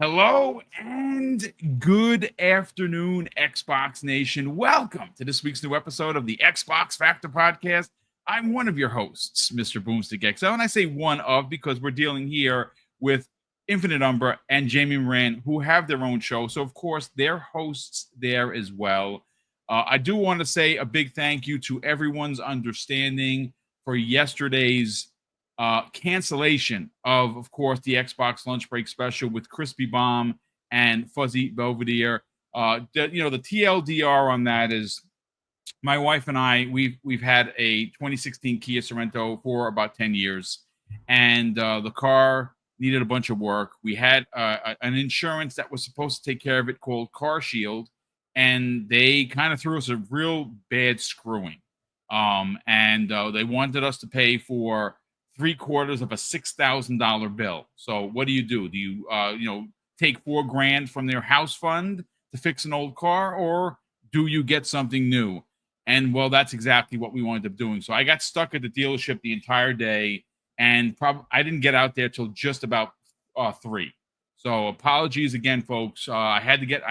Hello and good afternoon, Xbox Nation. Welcome to this week's new episode of the Xbox Factor Podcast. I'm one of your hosts, Mr. BoomStick XL, and I say one of because we're dealing here with Infinite Umbra and Jamie Moran, who have their own show. So, of course, they're hosts there as well. I do want to say a big thank you to everyone's understanding for yesterday's cancellation of course, the Xbox lunch break special with Crispy Bomb and Fuzzy Belvedere. The TLDR on that is my wife and I. We've had a 2016 Kia Sorento for about 10 years, and the car needed a bunch of work. We had an insurance that was supposed to take care of it called Car Shield, and they kind of threw us a real bad screwing. And they wanted us to pay for 3/4 of a $6,000 bill. So what do? Do you take $4,000 from their house fund to fix an old car, or do you get something new? And well, that's exactly what we wound up doing. So I got stuck at the dealership the entire day, and I didn't get out there till just about 3. So apologies again, folks. I had to get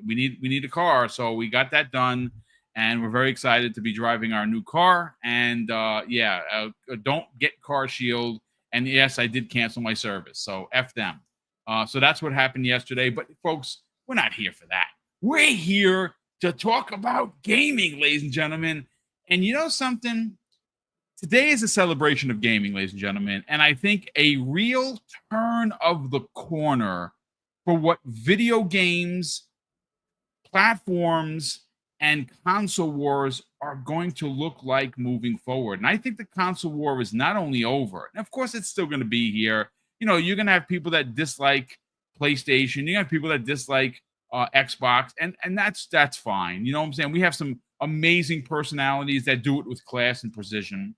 we need a car, so we got that done. And we're very excited to be driving our new car. And don't get Car Shield. And yes, I did cancel my service. So F them. So that's what happened yesterday. But folks, we're not here for that. We're here to talk about gaming, ladies and gentlemen. And you know something? Today is a celebration of gaming, ladies and gentlemen. And I think a real turn of the corner for what video games, platforms, and console wars are going to look like moving forward. And I think the console war is not only over, and of course it's still going to be here. You're going to have people that dislike PlayStation. You have people that dislike Xbox, and that's fine. You know what I'm saying? We have some amazing personalities that do it with class and precision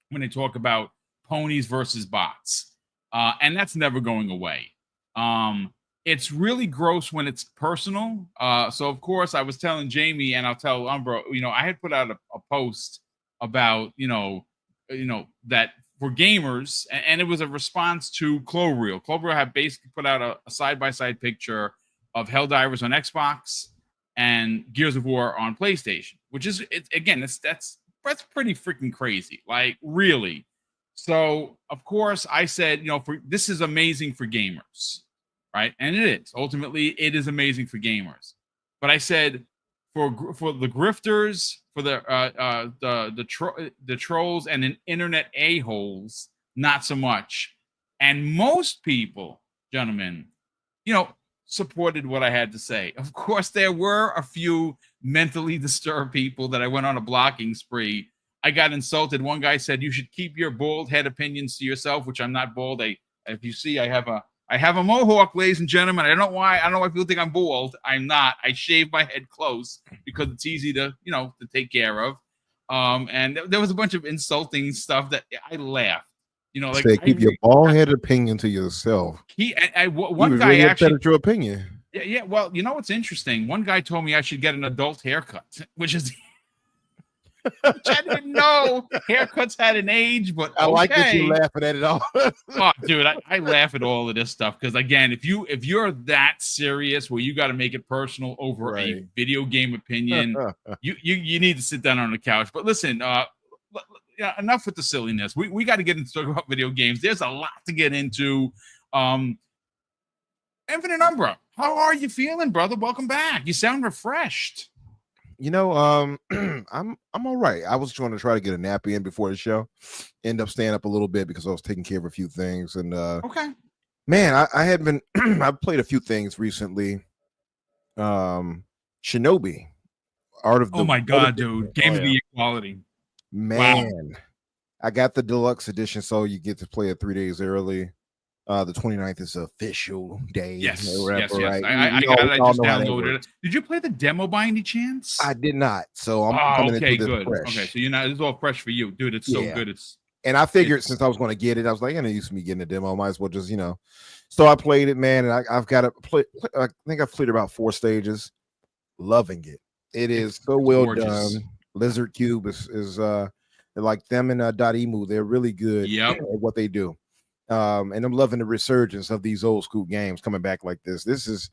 when they talk about ponies versus bots. And that's never going away. It's really gross when it's personal. So of course I was telling Jamie, and I'll tell Umbra, I had put out a post about, that for gamers, and it was a response to Cloverreal. Cloverreal had basically put out a side-by-side picture of Helldivers on Xbox and Gears of War on PlayStation, which is, that's pretty freaking crazy. Like, really. So of course I said, this is amazing for gamers. Right, and it is. Ultimately, it is amazing for gamers. But I said, for the grifters, for the trolls and the internet a-holes, not so much. And most people, gentlemen, supported what I had to say. Of course, there were a few mentally disturbed people that I went on a blocking spree. I got insulted. One guy said, "You should keep your bald head opinions to yourself," which I'm not bald. If you see, I have a mohawk, ladies and gentlemen. I don't know why people think I'm bald. I'm not. I shave my head close because it's easy to take care of. And there was a bunch of insulting stuff that I laughed. Keep your bald-headed opinion to yourself. One guy really actually your opinion. Yeah. Well, what's interesting? One guy told me I should get an adult haircut, which is. Which I didn't know haircuts had an age, but okay. I like that you laughing at it all. Oh, dude, I laugh at all of this stuff because, again, if you're that serious where you got to make it personal over a video game opinion, you need to sit down on the couch. But listen, enough with the silliness. We got to get into talking about video games. There's a lot to get into. Infinite Umbra, how are you feeling, brother? Welcome back. You sound refreshed. I'm all right. I was trying to get a nap in before the show. End up staying up a little bit because I was taking care of a few things. And okay, man, I had been I played a few things recently. Shinobi, Art of the. Oh my god, dude! Game of the Equality. Man, wow. I got the deluxe edition, so you get to play it 3 days early. The 29th is official day. Yes, yes. Right? I got it. I just downloaded it. Did you play the demo by any chance? I did not. So I'm coming into this fresh. Okay, so this is all fresh for you, dude. It's so good. And I figured since I was going to get it, I was like, I used to me getting a demo. I might as well just, So I played it, man, and I've got to play. I think I've played about 4 stages. Loving it. It is so well gorgeous. Done. Lizard Cube is like them and Dot Emu. They're really good at what they do. And I'm loving the resurgence of these old school games coming back like this. It's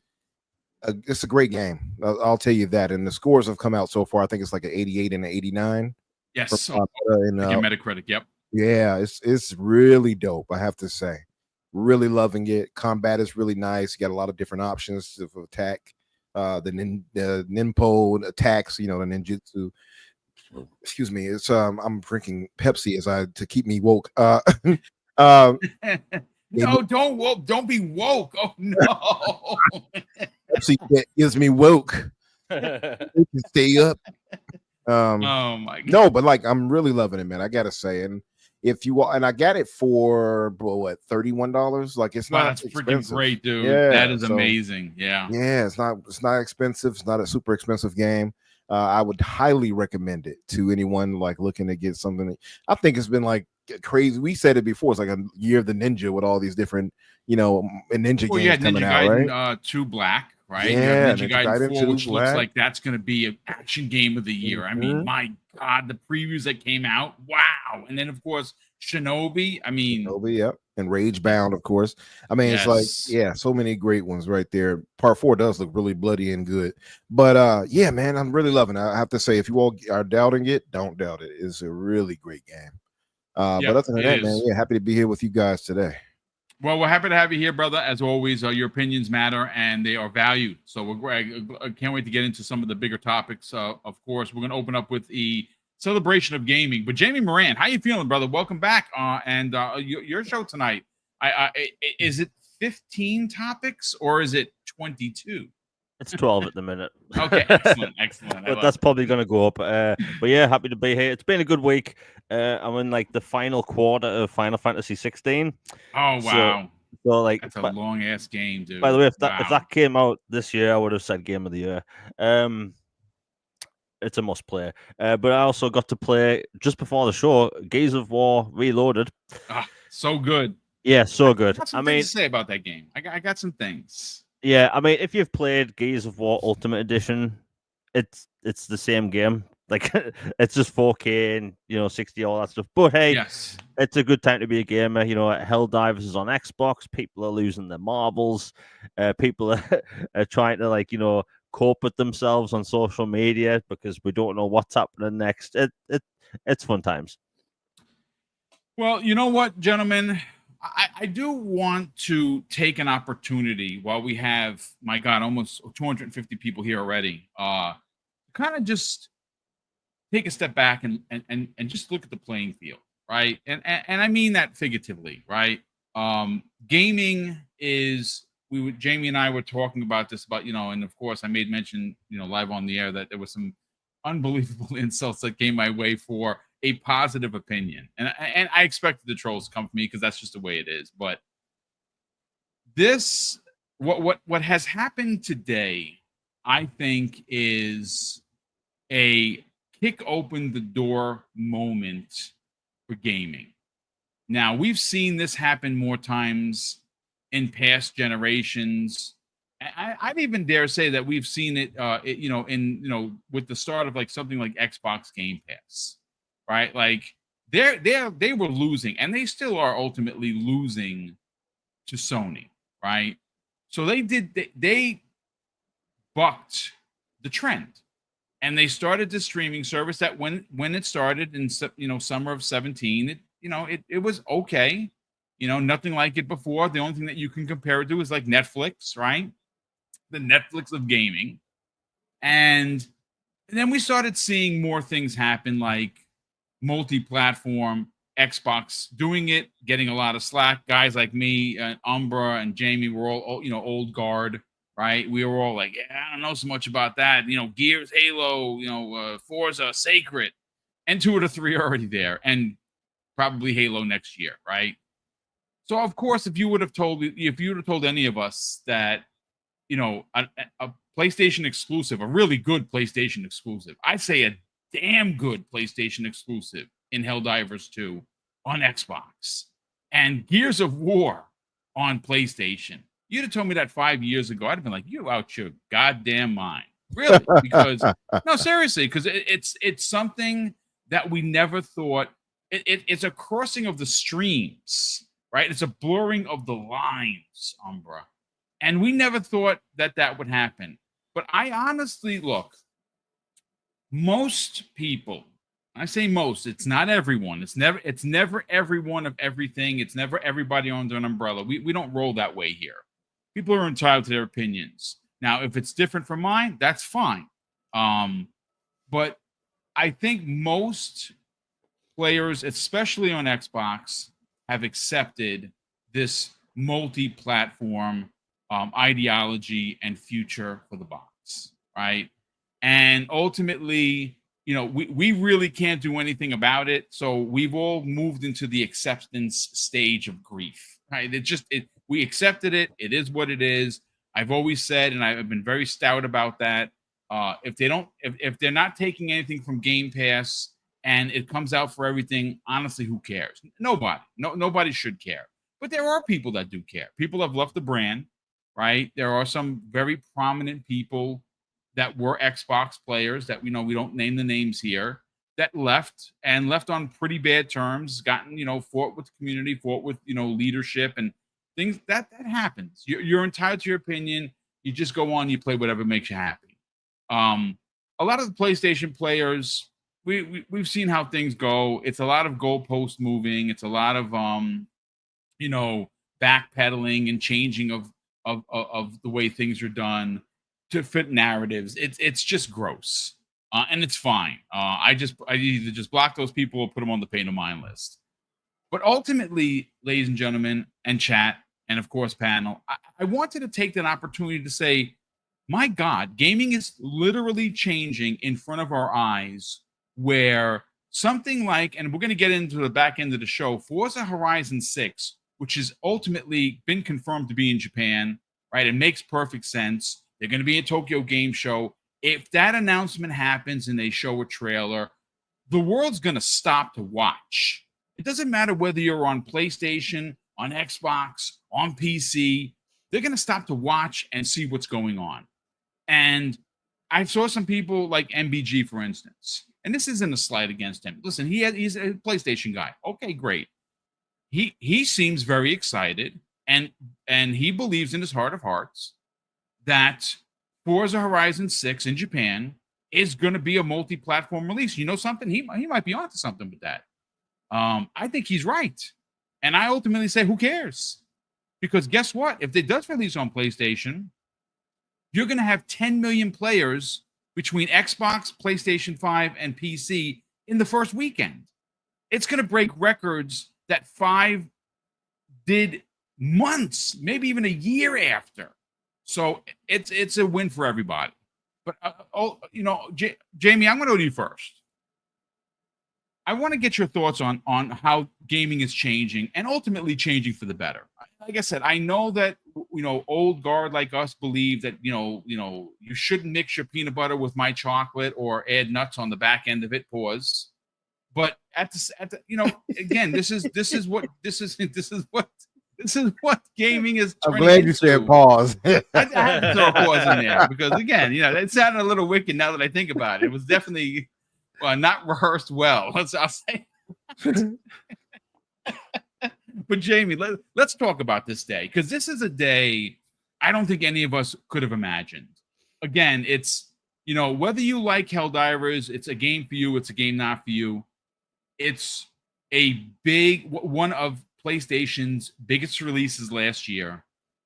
a great game. I'll tell you that. And the scores have come out so far. I think it's like an 88 and an 89. Yes. And Your Metacritic. Yep. yeah, it's really dope. I have to say, really loving it. Combat is really nice. You got a lot of different options of attack. The ninpo attacks. You know, the ninjutsu. Excuse me. It's I'm drinking Pepsi to keep me woke. No, don't be woke. Oh no. Pepsi gives me woke. Stay up. Oh my God. No, but like I'm really loving it, man. I gotta say, and if you and I got it for what $31. Like it's not That's expensive. freaking great, dude. Yeah, that is amazing. Yeah, it's not expensive. It's not a super expensive game. I would highly recommend it to anyone like looking to get something. I think it's been like crazy. We said it before. It's like a year of the ninja with all these different, ninja games coming out, right? 2 Black, right? Yeah, Ninja Gaiden 4, which looks like that's going to be an action game of the year. I mean, my God, the previews that came out, wow! And then of course Shinobi. I mean, yep. And Rage Bound, of course. I mean, it's like, yeah, so many great ones right there. Part 4 does look really bloody and good. But yeah, man, I'm really loving it. I have to say, if you all are doubting it, don't doubt it. It's a really great game. But other than that, man, yeah, happy to be here with you guys today. Well, we're happy to have you here, brother. As always, your opinions matter and they are valued. So I can't wait to get into some of the bigger topics. Of course, we're going to open up with the celebration of gaming. But Jamie Moran, how you feeling, brother? Welcome back. And your show tonight. Is it 15 topics or is it 22? It's 12 at the minute. Okay, excellent. But that's probably going to go up. But yeah, happy to be here. It's been a good week. I'm in like the final quarter of Final Fantasy 16. Oh wow! So like that's a long ass game, dude. By the way, if that came out this year, I would have said Game of the Year. It's a must play. But I also got to play just before the show Gears of War Reloaded. So good. Yeah, so good. I got some things to say about that game. I got some things. Yeah, I mean, if you've played Gears of War Ultimate Edition, it's the same game. Like it's just 4K and 60 all that stuff. But hey, it's a good time to be a gamer. Helldivers is on Xbox. People are losing their marbles. People are trying to cope with themselves on social media because we don't know what's happening next. It's fun times. Well, you know what, gentlemen. I do want to take an opportunity while we have, my God, almost 250 people here already. Kind of just take a step back and just look at the playing field, right? And I mean that figuratively, right? Gaming is Jamie and I were talking about this and of course I made mention live on the air that there was some unbelievable insults that came my way for a positive opinion, and I expected the trolls to come for me because that's just the way it is. But this, what has happened today, I think, is a kick open the door moment for gaming. Now, we've seen this happen more times in past generations. I'd even dare say that we've seen it, with the start of like something like Xbox Game Pass. Right, like they were losing, and they still are ultimately losing to Sony. Right, so they bucked the trend, and they started the streaming service that when it started in summer of 17, it was okay, nothing like it before. The only thing that you can compare it to is like Netflix, right? The Netflix of gaming, and then we started seeing more things happen like multi-platform, Xbox doing it, getting a lot of slack. Guys like me and Umbra and Jamie were all, old guard, right? We were all like, yeah, I don't know so much about that. Gears, Halo, Forza, Sacred, and 2 of the 3 are already there, and probably Halo next year, right? So of course, if you would have told any of us that, a PlayStation exclusive, a really good PlayStation exclusive, I'd say a damn good PlayStation exclusive in Helldivers 2 on Xbox and Gears of War on PlayStation. You'd have told me that 5 years ago. I'd have been like, you out your goddamn mind. Really? Because no, seriously, because it's something that we never thought. It's a crossing of the streams right? It's a blurring of the lines, Umbra. And we never thought that that would happen. But I honestly look, most people, I say most, it's not everyone. It's never everyone of everything. It's never everybody under an umbrella. We don't roll that way here. People are entitled to their opinions. Now, if it's different from mine, that's fine. But I think most players, especially on Xbox, have accepted this multi-platform ideology and future for the box, right? And ultimately, we really can't do anything about it. So we've all moved into the acceptance stage of grief, right? We accepted it. It is what it is. I've always said, and I've been very stout about that. If they're not taking anything from Game Pass and it comes out for everything, honestly, who cares? Nobody should care. But there are people that do care. People have left the brand, right? There are some very prominent people that were Xbox players that we don't name the names here, that left on pretty bad terms, gotten, fought with the community, fought with, leadership and things. That happens. You're entitled to your opinion. You just go on, you play whatever makes you happy. A lot of the PlayStation players, we've seen how things go. It's a lot of goalpost moving. It's a lot of backpedaling and changing of the way things are done to fit narratives. It's just gross, and it's fine. I either just block those people or put them on the pay no mind list. But ultimately, ladies and gentlemen, and chat, and of course panel, I wanted to take that opportunity to say, my God, gaming is literally changing in front of our eyes, where something like, and we're going to get into the back end of the show, Forza Horizon 6, which has ultimately been confirmed to be in Japan, right? It makes perfect sense. They're going to be at Tokyo Game Show. If that announcement happens and they show a trailer, the world's going to stop to watch. It doesn't matter whether you're on PlayStation, on Xbox, on PC. They're going to stop to watch and see what's going on. And I saw some people like MBG, for instance, and this isn't a slight against him. Listen, he's a PlayStation guy. Okay, great. He seems very excited, and he believes in his heart of hearts that Forza Horizon 6 in Japan is going to be a multi-platform release. You know something? He might be onto something with that. I think he's right. And I ultimately say, who cares? Because guess what? If it does release on PlayStation, you're going to have 10 million players between Xbox, PlayStation 5, and PC in the first weekend. It's going to break records that 5 did months, maybe even a year after. So it's a win for everybody. But, Jamie, I'm going to go to you first. I want to get your thoughts on how gaming is changing and ultimately changing for the better. Like I said, I know that, old guard like us believe that, you shouldn't mix your peanut butter with my chocolate or add nuts on the back end of it. Pause. But again, this is what gaming is. I'm glad you said pause. I had to throw a pause in there because, again, it sounded a little wicked now that I think about it. It was definitely not rehearsed well. I'll say. But Jamie, let's talk about this day, because this is a day I don't think any of us could have imagined. Again, it's, whether you like Helldivers, it's a game for you, it's a game not for you. It's a big one of PlayStation's biggest releases last year.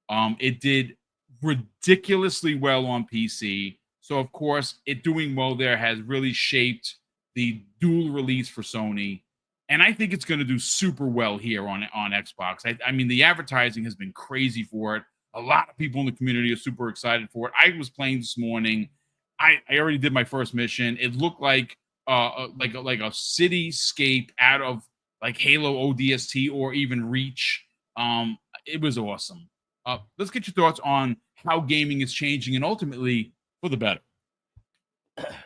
It did ridiculously well on PC. So, of course, it doing well there has really shaped the dual release for Sony. And I think it's going to do super well here on Xbox. I mean, the advertising has been crazy for it. A lot of people in the community are super excited for it. I was playing this morning. I already did my first mission. It looked like a cityscape out of like Halo ODST or even Reach. It was awesome. Let's get your thoughts on how gaming is changing and ultimately for the better.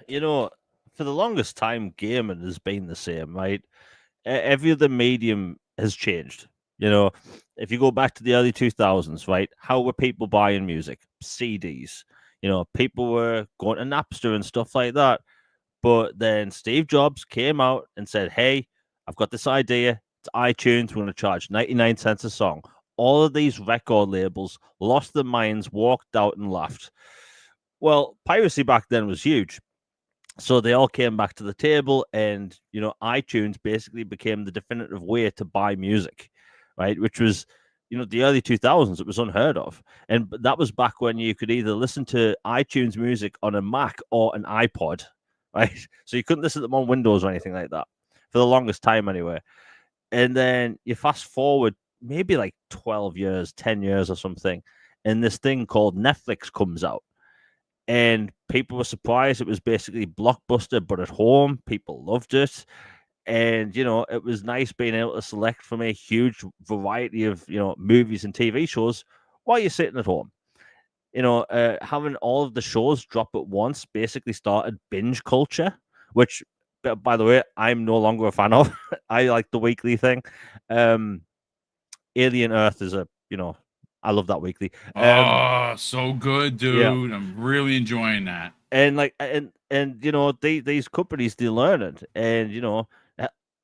For the longest time, gaming has been the same, right? Every other medium has changed. If you go back to the early 2000s, right? How were people buying music? CDs. People were going to Napster and stuff like that. But then Steve Jobs came out and said, hey, I've got this idea iTunes, we're going to charge 99 cents a song. All of these record labels lost their minds, walked out, and laughed. Well, piracy back then was huge. So they all came back to the table, and iTunes basically became the definitive way to buy music, right? Which was, the early 2000s. It was unheard of, and that was back when you could either listen to iTunes music on a Mac or an iPod, right? So you couldn't listen to them on Windows or anything like that for the longest time, anyway. And then you fast forward maybe like 12 years, 10 years or something, and this thing called Netflix comes out. And people were surprised. It was basically Blockbuster, but at home. People loved it. And, it was nice being able to select from a huge variety of, movies and TV shows while you're sitting at home. Having all of the shows drop at once basically started binge culture, which, by the way, I'm no longer a fan of. I like the weekly thing. Alien Earth is I love that weekly. So good, dude. Yeah. I'm really enjoying that. And these companies, they learn it. And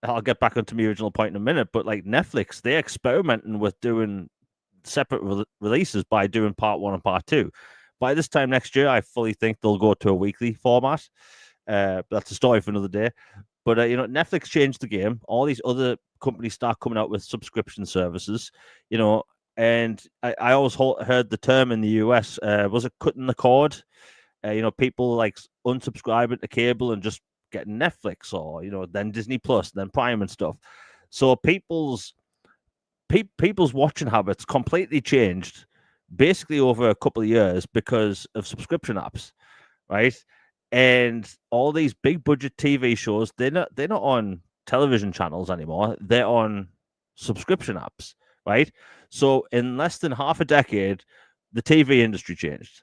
I'll get back onto my original point in a minute, but like Netflix, they're experimenting with doing separate releases by doing part 1 and part 2. By this time next year, I fully think they'll go to a weekly format. But that's a story for another day. But Netflix changed the game. All these other companies start coming out with subscription services. And I always heard the term in the US, was it cutting the cord? People like unsubscribing to cable and just getting Netflix, or then Disney Plus, then Prime and stuff. So people's watching habits completely changed basically over a couple of years because of subscription apps, right? And all these big budget TV shows, they're not on television channels anymore. They're on subscription apps, right? So in less than half a decade, the TV industry changed.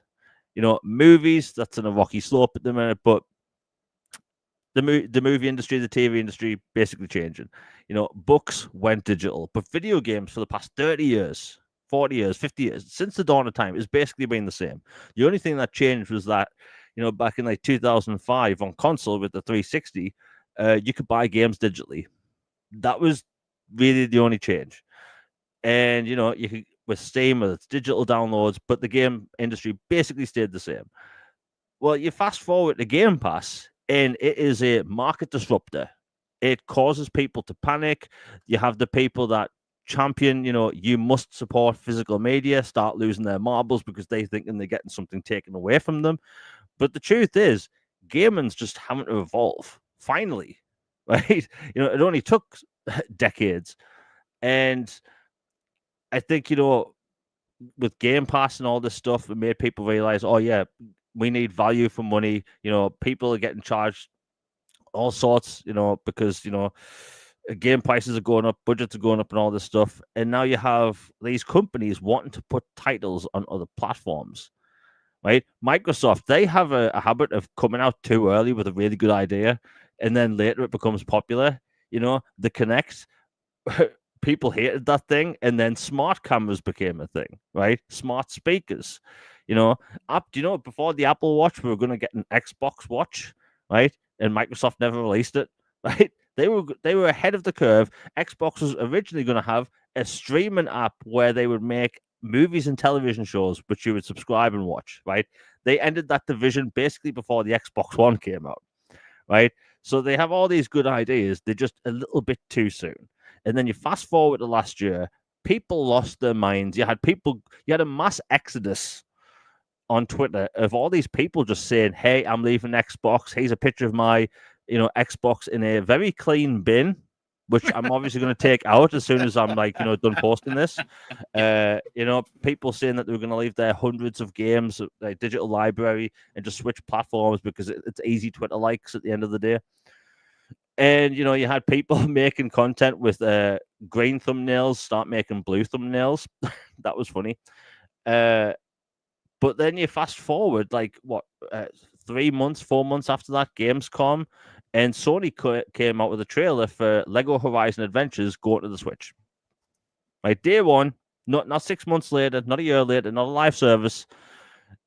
Movies, that's in a rocky slope at the minute, but the movie industry, the TV industry, basically changing. Books went digital, but video games for the past 30 years, 40 years, 50 years, since the dawn of time, has basically been the same. The only thing that changed was that, back in like 2005 on console with the 360, you could buy games digitally. That was really the only change. And, you could, with Steam, with its digital downloads, but the game industry basically stayed the same. Well, you fast forward to Game Pass, and it is a market disruptor. It causes people to panic. You have the people that champion, you must support physical media, start losing their marbles because they think they're getting something taken away from them. But the truth is, gaming's just having to evolve, finally, right? It only took decades. And I think, with Game Pass and all this stuff, it made people realize, oh, yeah, we need value for money. People are getting charged all sorts, because, game prices are going up, budgets are going up, and all this stuff. And now you have these companies wanting to put titles on other platforms, right? Microsoft, they have a habit of coming out too early with a really good idea, and then later it becomes popular. The Kinect, people hated that thing, and then smart cameras became a thing, right? Smart speakers, before the Apple Watch, we were going to get an Xbox Watch, right? And Microsoft never released it, right? They were ahead of the curve. Xbox was originally going to have a streaming app where they would make movies and television shows, which you would subscribe and watch, right? They ended that division basically before the Xbox One came out, right? So they have all these good ideas. They're just a little bit too soon. And then you fast forward to last year, people lost their minds. You had a mass exodus on Twitter of all these people just saying, hey, I'm leaving Xbox. Here's a picture of my, Xbox in a very clean bin, which I'm obviously going to take out as soon as I'm done posting this. People saying that they were going to leave their hundreds of games, like digital library, and just switch platforms because it's easy Twitter likes at the end of the day. And, you had people making content with green thumbnails, start making blue thumbnails. That was funny. But then you fast forward, 3 months, 4 months after that, Gamescom, and Sony came out with a trailer for Lego Horizon Adventures going to the Switch. Right, day one, not 6 months later, not a year later, not a live service.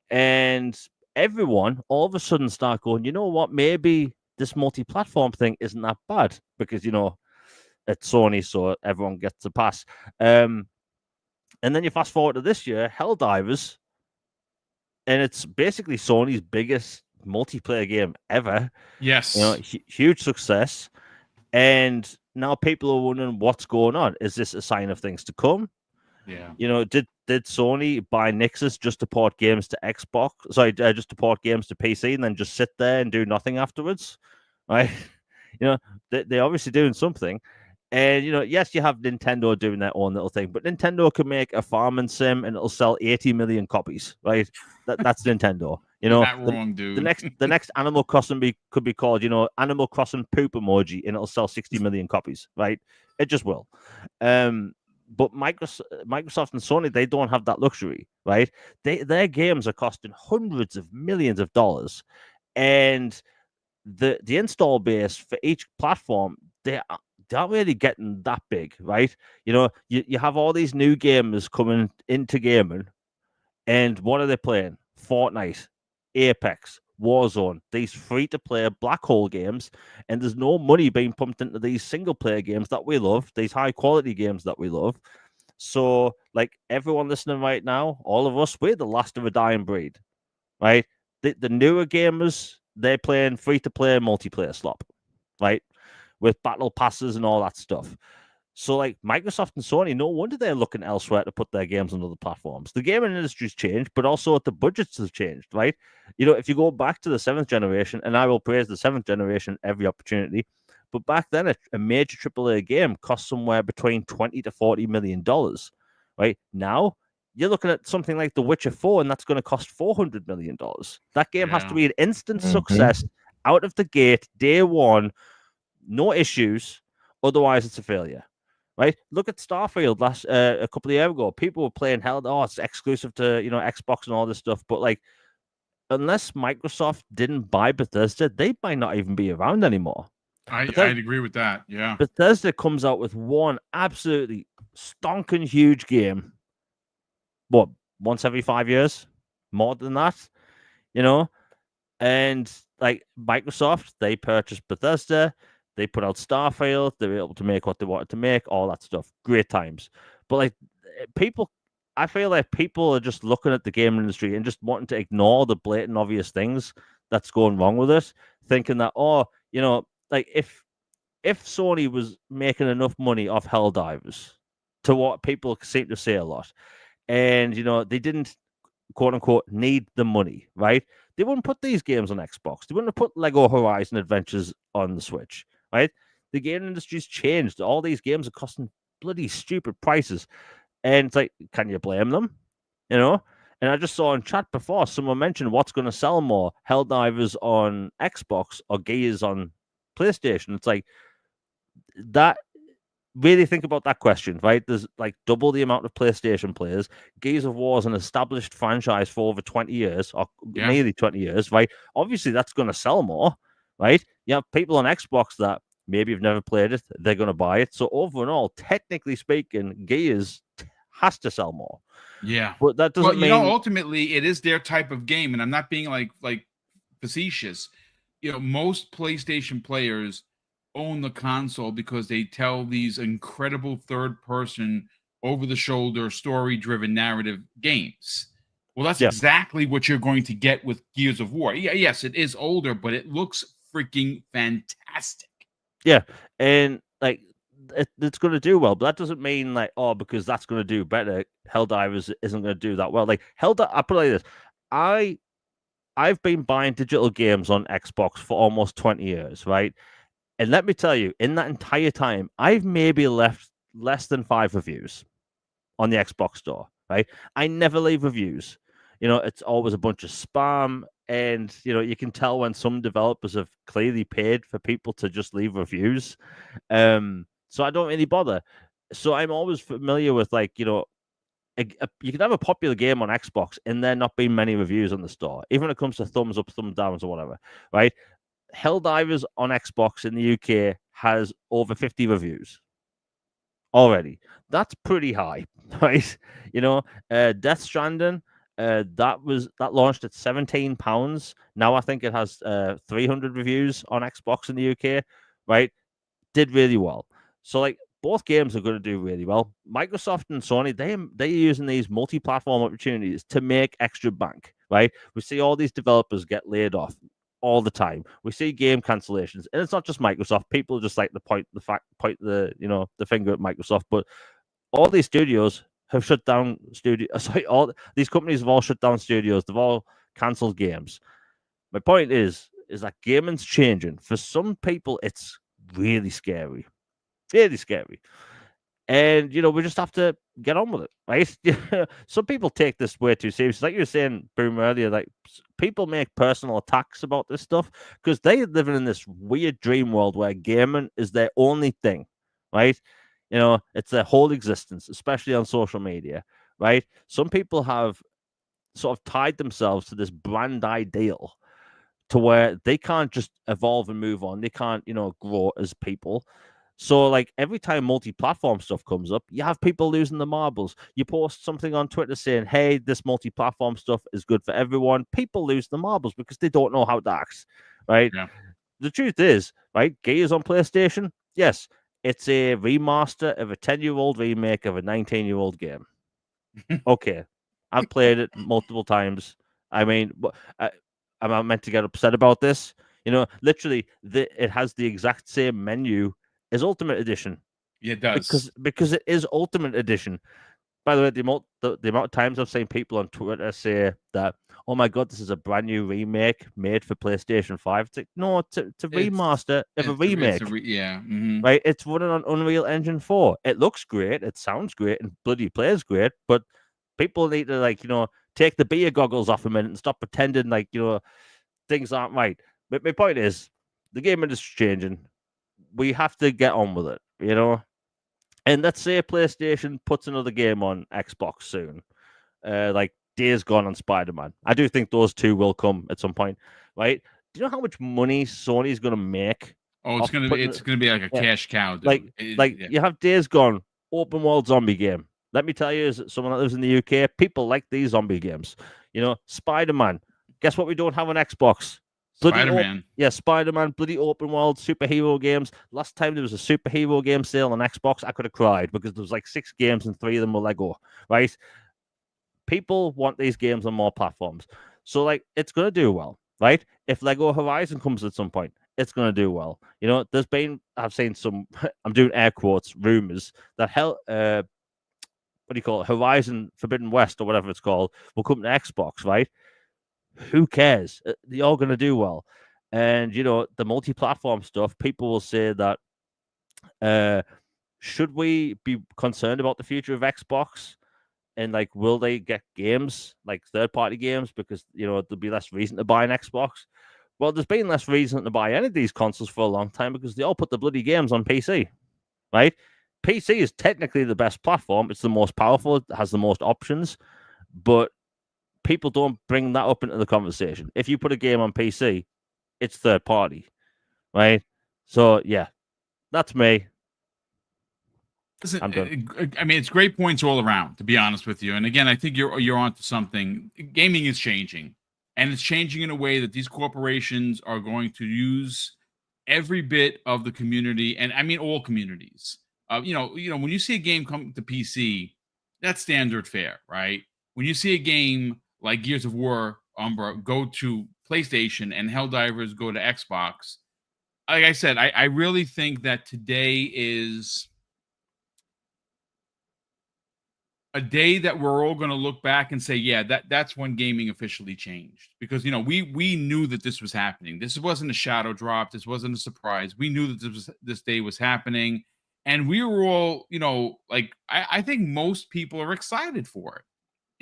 And everyone all of a sudden start going, you know what, maybe this multi-platform thing isn't that bad, because, at Sony, so everyone gets a pass. And then you fast forward to this year, Helldivers, and it's basically Sony's biggest multiplayer game ever. Yes. Huge success. And now people are wondering what's going on. Is this a sign of things to come? Yeah. Did Sony buy Nixus just to port games to Xbox? Sorry, just to port games to PC and then just sit there and do nothing afterwards? Right? They're obviously doing something. And, yes, you have Nintendo doing their own little thing, but Nintendo can make a farming sim and it'll sell 80 million copies, right? That's Nintendo. You're not wrong, dude. The next Animal Crossing could be called, Animal Crossing poop emoji, and it'll sell 60 million copies, right? It just will. But Microsoft and Sony, they don't have that luxury, right? Their games are costing hundreds of millions of dollars, and the install base for each platform, they're really getting that big, right? You have all these new gamers coming into gaming, and what are they playing? Fortnite, Apex, Warzone, these free-to-play black hole games, and there's no money being pumped into these single-player games that we love, these high-quality games that we love. So, like, everyone listening right now, all of us, we're the last of a dying breed, right? The newer gamers, they're playing free-to-play multiplayer slop, right? With battle passes and all that stuff. So, like, Microsoft and Sony, no wonder they're looking elsewhere to put their games on other platforms. The gaming industry's changed, but also the budgets have changed, right? If you go back to the 7th generation, and I will praise the 7th generation every opportunity, but back then, a major AAA game cost somewhere between $20 to $40 million, right? Now, you're looking at something like The Witcher 4, and that's going to cost $400 million. That game has to be an instant success out of the gate, day one, no issues. Otherwise, it's a failure, right? Look at Starfield a couple of years ago. People were playing it's exclusive to Xbox and all this stuff. But like, unless Microsoft didn't buy Bethesda, they might not even be around anymore. I'd agree with that. Yeah. Bethesda comes out with one absolutely stonking huge game. What, once every 5 years? More than that, And like Microsoft, they purchased Bethesda. They put out Starfield. They were able to make what they wanted to make, all that stuff. Great times. But like I feel like people are just looking at the gaming industry and just wanting to ignore the blatant obvious things that's going wrong with it, thinking that, like if Sony was making enough money off Helldivers, to what people seem to say a lot, and they didn't, quote unquote, need the money, right? They wouldn't put these games on Xbox. They wouldn't have put Lego Horizon Adventures on the Switch, right? The game industry's changed. All these games are costing bloody stupid prices. And it's like, can you blame them? And I just saw in chat before, someone mentioned what's going to sell more, Helldivers on Xbox or Gears on PlayStation. It's like, that, really think about that question, right? There's like double the amount of PlayStation players. Gears of War is an established franchise for over 20 years, or nearly 20 years, right? Obviously, that's going to sell more, right? You have people on Xbox that maybe have never played it, they're going to buy it. So overall, technically speaking, Gears has to sell more. Yeah. But that doesn't mean... ultimately, it is their type of game, and I'm not being like facetious. Most PlayStation players own the console because they tell these incredible third-person, over-the-shoulder, story-driven narrative games. Well, that's exactly what you're going to get with Gears of War. Yeah, yes, it is older, but it looks freaking fantastic. Yeah, and like it's going to do well, but that doesn't mean like, because that's going to do better, Helldivers isn't going to do that well. Like I put it like this: I've been buying digital games on Xbox for almost 20 years, right? And let me tell you, in that entire time, I've maybe left less than 5 reviews on the Xbox store, right? I never leave reviews. It's always a bunch of spam. And, you can tell when some developers have clearly paid for people to just leave reviews. So I don't really bother. So I'm always familiar with, like, you can have a popular game on Xbox and there not being many reviews on the store, even when it comes to thumbs up, thumbs downs, or whatever, right? Helldivers on Xbox in the UK has over 50 reviews already. That's pretty high, right? Death Stranding, that launched at £17. Now I think it has 300 reviews on Xbox in the UK, right? Did really well. So like both games are going to do really well. Microsoft and Sony, they're using these multi-platform opportunities to make extra bank, right? We see all these developers get laid off all the time. We see game cancellations, and it's not just Microsoft. People just like to point the finger at Microsoft, but all these studios have shut down Sorry, all these companies have all shut down studios. They've all cancelled games. My point is that gaming's changing. For some people, it's really scary. Really scary. And, we just have to get on with it, right? Some people take this way too seriously. Like you were saying, Boom, earlier, like people make personal attacks about this stuff because they're living in this weird dream world where gaming is their only thing, right? It's their whole existence, especially on social media, right? Some people have sort of tied themselves to this brand ideal to where they can't just evolve and move on. They can't, grow as people. So, like, every time multi-platform stuff comes up, you have people losing the marbles. You post something on Twitter saying, hey, this multi-platform stuff is good for everyone. People lose the marbles because they don't know how to act, right? Yeah. The truth is, right, Gears on PlayStation, yes, it's a remaster of a 10-year-old remake of a 19-year-old game. Okay. I've played it multiple times. I mean, am I meant to get upset about this? Literally, it has the exact same menu as Ultimate Edition. Yeah, it does. Because it is Ultimate Edition. By the way, the amount of times I've seen people on Twitter say that, oh my god, this is a brand new remake made for PlayStation 5. It's like, no, it's a remaster of a remake. Right? It's running on Unreal Engine 4. It looks great, it sounds great, and bloody plays great, but people need to take the beer goggles off a minute and stop pretending things aren't right. But my point is, the game industry's changing. We have to get on with it, And let's say PlayStation puts another game on Xbox soon, like Days Gone and Spider-Man. I do think those two will come at some point, right? Do you know how much money Sony's going to make? Oh, it's gonna be like a cash cow, dude. You have Days Gone, open world zombie game. Let me tell you, as someone that lives in the UK, people like these zombie games. Spider-Man. Guess what we don't have on Xbox? Spider-Man. Spider-Man, bloody open world superhero games. Last time there was a superhero game sale on Xbox, I could have cried because there was like 6 games and 3 of them were Lego, right? People want these games on more platforms. So, it's going to do well, right? If Lego Horizon comes at some point, it's going to do well. I've seen some, I'm doing air quotes, rumors that Horizon Forbidden West or whatever it's called will come to Xbox, right? Who cares? They're all going to do well. And, the multi-platform stuff, people will say that, should we be concerned about the future of Xbox? And, will they get games, like third-party games? Because, there'll be less reason to buy an Xbox. Well, there's been less reason to buy any of these consoles for a long time because they all put the bloody games on PC, right? PC is technically the best platform. It's the most powerful. It has the most options. But people don't bring that up into the conversation. If you put a game on PC, it's third party, right? So, yeah, that's me. Listen, I mean, it's great points all around, to be honest with you. And again, I think you're onto something. Gaming is changing, and it's changing in a way that these corporations are going to use every bit of the community, and I mean all communities. When you see a game come to PC, that's standard fare, right? When you see a game like Gears of War, Umbra, go to PlayStation and Helldivers go to Xbox, like I said, I really think that today is a day that we're all going to look back and say, yeah, that's when gaming officially changed. Because, we knew that this was happening. This wasn't a shadow drop. This wasn't a surprise. We knew that this day was happening. And we were all, I think most people are excited for it.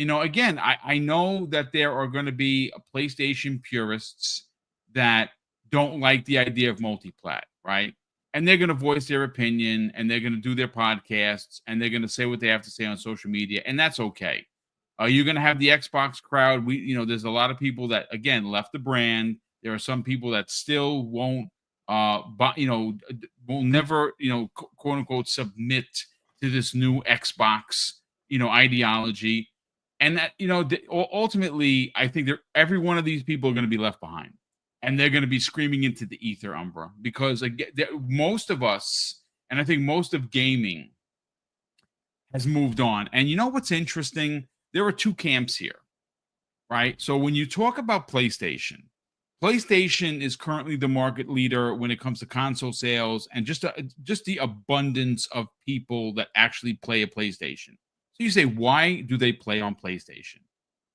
Again, I know that there are going to be PlayStation purists that don't like the idea of multi-plat, right? And they're going to voice their opinion, and they're going to do their podcasts, and they're going to say what they have to say on social media, and that's okay. You're going to have the Xbox crowd. There's a lot of people that, again, left the brand. There are some people that still won't, will never, quote unquote, submit to this new Xbox, ideology. And that, ultimately, I think every one of these people are going to be left behind. And they're going to be screaming into the ether, Umbra, because again, most of us, And I think most of gaming has moved on. And you know what's interesting? There are two camps here, right? So when you talk about PlayStation is currently the market leader when it comes to console sales and just the abundance of people that actually play a PlayStation. So you say, why do they play on PlayStation?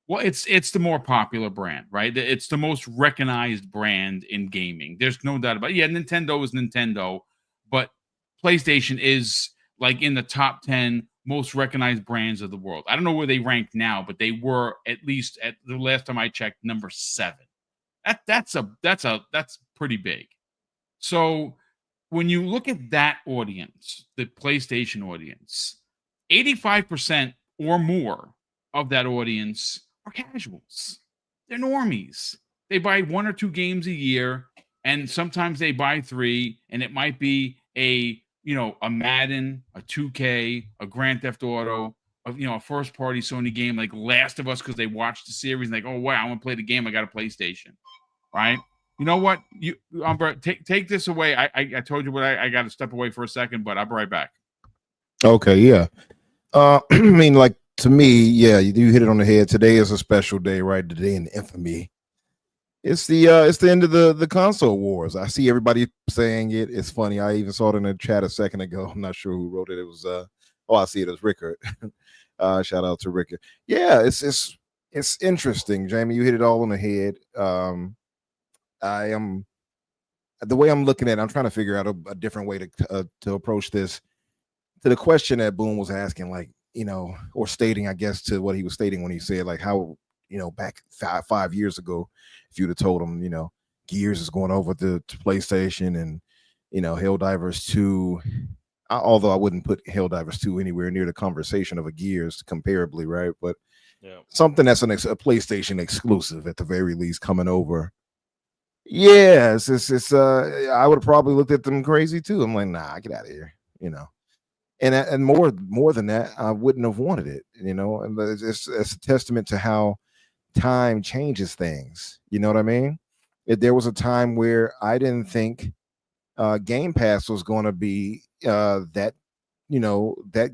Well, it's the more popular brand, right? It's the most recognized brand in gaming. There's no doubt about it. Yeah, Nintendo is Nintendo, but PlayStation is like in the top 10 most recognized brands of the world. I don't know where they rank now, but they were at least at the last time I checked, number 7. That's pretty big. So when you look at that audience, the PlayStation audience, 85% or more of that audience are casuals. They're normies. They buy 1 or 2 games a year, and sometimes they buy 3, and it might be a Madden, a 2K, a Grand Theft Auto, a first party Sony game like Last of Us because they watched the series and like, oh wow, I want to play the game. I got a PlayStation, right? You know what? Take this away. I told you what I got to step away for a second, but I'll be right back. Okay, yeah. I mean, like to me, yeah, you hit it on the head. Today is a special day, right? The day in infamy. It's the end of the console wars. I see everybody saying it. It's funny. I even saw it in the chat a second ago. I'm not sure who wrote it. It was I see it as Rickard. Shout out to Rickard. Yeah, it's interesting, Jamie. You hit it all on the head. I am the way I'm looking at it, I'm trying to figure out a different way to approach this. To the question that Boom was asking, like, or stating, I guess, to what he was stating when he said, like, how, back 5 years ago, if you'd have told him, Gears is going over to PlayStation and, Helldivers 2, although I wouldn't put Helldivers 2 anywhere near the conversation of a Gears comparably, right? But something that's a PlayStation exclusive at the very least coming over. Yeah, it's I would have probably looked at them crazy too. I'm like, nah, get out of here, and more than that, I wouldn't have wanted it, and it's a testament to how time changes things. You know what I mean? There was a time where I didn't think Game Pass was going to be that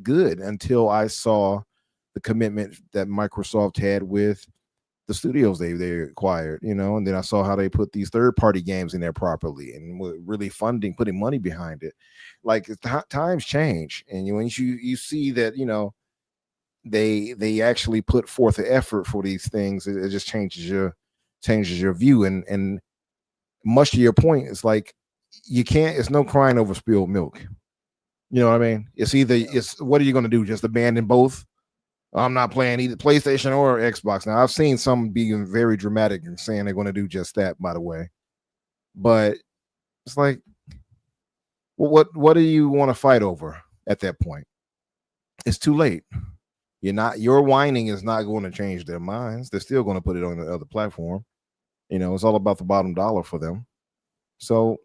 good until I saw the commitment that Microsoft had with the studios they acquired, and then I saw how they put these third-party games in there properly and really putting money behind it. Like times change, and once you see that, they actually put forth the effort for these things, it just changes your view. And much to your point, it's like it's no crying over spilled milk. You know what I mean? It's what are you going to do? Just abandon both? I'm not playing either PlayStation or Xbox. Now, I've seen some being very dramatic and saying they're going to do just that, by the way. But it's like, well, what do you want to fight over at that point? It's too late. Your whining is not going to change their minds. They're still going to put it on the other platform. It's all about the bottom dollar for them. So,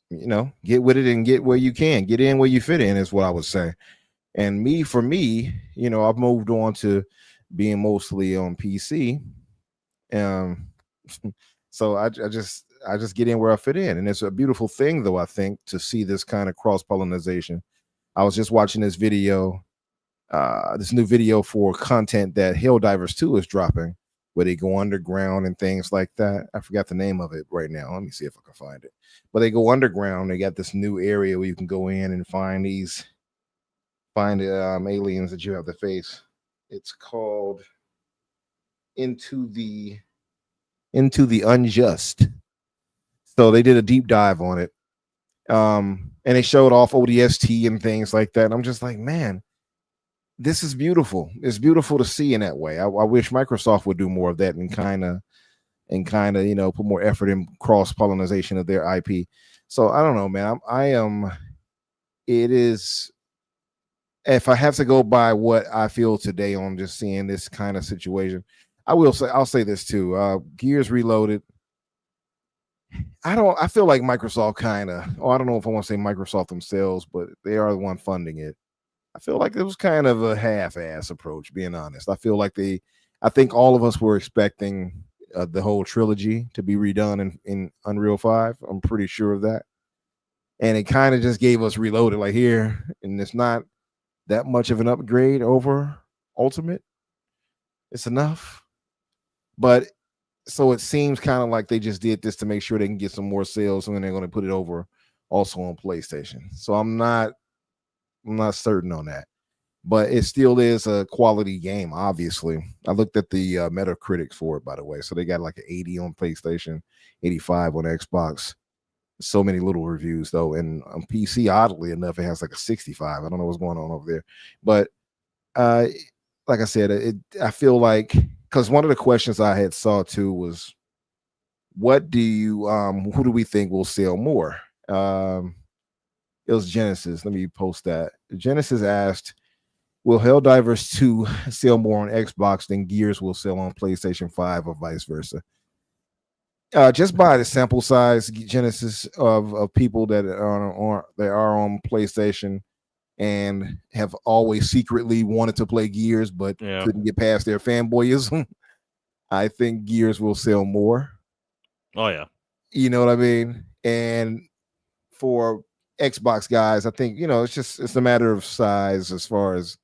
get with it and get where you can. Get in where you fit in is what I would say. And for me, I've moved on to being mostly on PC. So I just get in where I fit in. And it's a beautiful thing, though, I think, to see this kind of cross-pollination. I was just watching this video, this new video for content that Helldivers 2 is dropping, where they go underground and things like that. I forgot the name of it right now. Let me see if I can find it. But they go underground. They got this new area where you can go in and find aliens that you have to face. It's called Into the Unjust. So they did a deep dive on it. And they showed off ODST and things like that. And I'm just like, man, this is beautiful. It's beautiful to see in that way. I wish Microsoft would do more of that and kind of put more effort in cross-pollination of their IP. So I don't know, man. It is, if I have to go by what I feel today on just seeing this kind of situation, I'll say this too. Gears Reloaded. I feel like Microsoft I don't know if I want to say Microsoft themselves, but they are the one funding it. I feel like it was kind of a half-ass approach, being honest. I think all of us were expecting the whole trilogy to be redone in Unreal 5. I'm pretty sure of that. and it kind of just gave us Reloaded like here, and it's not that much of an upgrade over Ultimate. It's enough, but so it seems kind of like they just did this to make sure they can get some more sales, and then they're going to put it over also on PlayStation. So I'm not certain on that, but it still is a quality game. Obviously, I looked at the Metacritic for it, by the way, so they got like an 80 on PlayStation, 85 on Xbox. So many little reviews though, and on PC, oddly enough, it has like a 65. I don't know what's going on over there, but like I said, I feel like, because one of the questions I had saw too was, what do you who do we think will sell more? It was Genesis. Let me post that. Genesis asked, will Helldivers 2 sell more on Xbox than Gears will sell on PlayStation 5 or vice versa? Just by the sample size, Genesis, of people that are on PlayStation and have always secretly wanted to play Gears but couldn't get past their fanboyism, I think Gears will sell more. Oh yeah, you know what I mean. And for Xbox guys, I think it's a matter of size as far as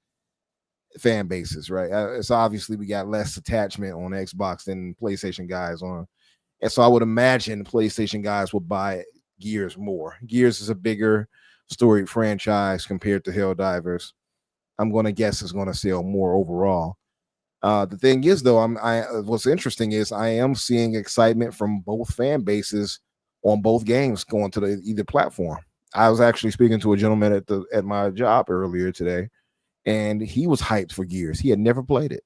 fan bases, right? It's obviously we got less attachment on Xbox than PlayStation guys on. And so I would imagine PlayStation guys will buy Gears more. Gears is a bigger storied franchise compared to Helldivers. I'm going to guess it's going to sell more overall. The thing is, though, what's interesting is I am seeing excitement from both fan bases on both games going to either platform. I was actually speaking to a gentleman at my job earlier today, and he was hyped for Gears. He had never played it.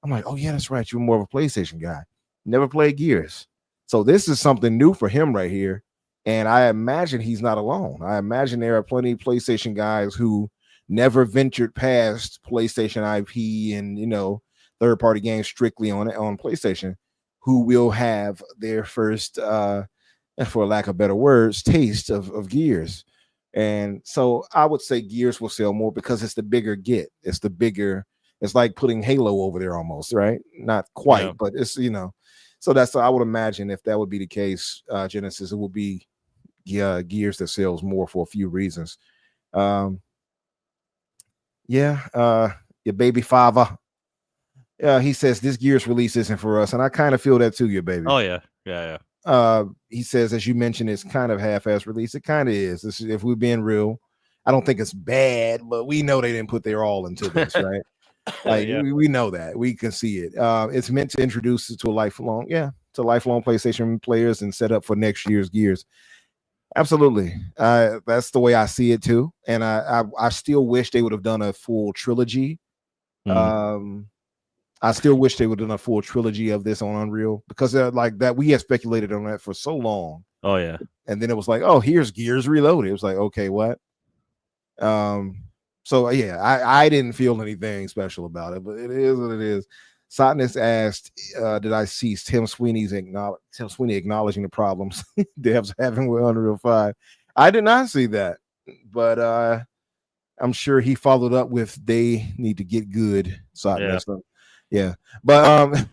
I'm like, oh yeah, that's right. You're more of a PlayStation guy. Never played Gears. So this is something new for him right here. And I imagine he's not alone. I imagine there are plenty of PlayStation guys who never ventured past PlayStation IP and, third-party games strictly on PlayStation, who will have their first, for lack of better words, taste of Gears. And so I would say Gears will sell more because it's the bigger get. It's like putting Halo over there almost, right? Not quite, but it's, so that's, I would imagine if that would be the case, Genesis, it will be Gears that sells more for a few reasons. Your baby father. He says this Gears release isn't for us, and I kind of feel that too, your baby. Oh yeah. He says, as you mentioned, it's kind of half-ass release. It kind of is. If we're being real, I don't think it's bad, but we know they didn't put their all into this, right? Like we know that. We can see it. It's meant to introduce it to lifelong PlayStation players and set up for next year's Gears. Absolutely. That's the way I see it too. And I still wish they would have done a full trilogy. I still wish they would have done a full trilogy of this on Unreal, because like that, we had speculated on that for so long. Oh yeah. And then it was like, oh, here's Gears Reloaded. It was like, okay, what? So yeah, I didn't feel anything special about it, but it is what it is. Sotness asked, did I see Tim Sweeney acknowledging the problems devs having with Unreal 5? I did not see that, but I'm sure he followed up with, they need to get good, Sotness. Yeah. But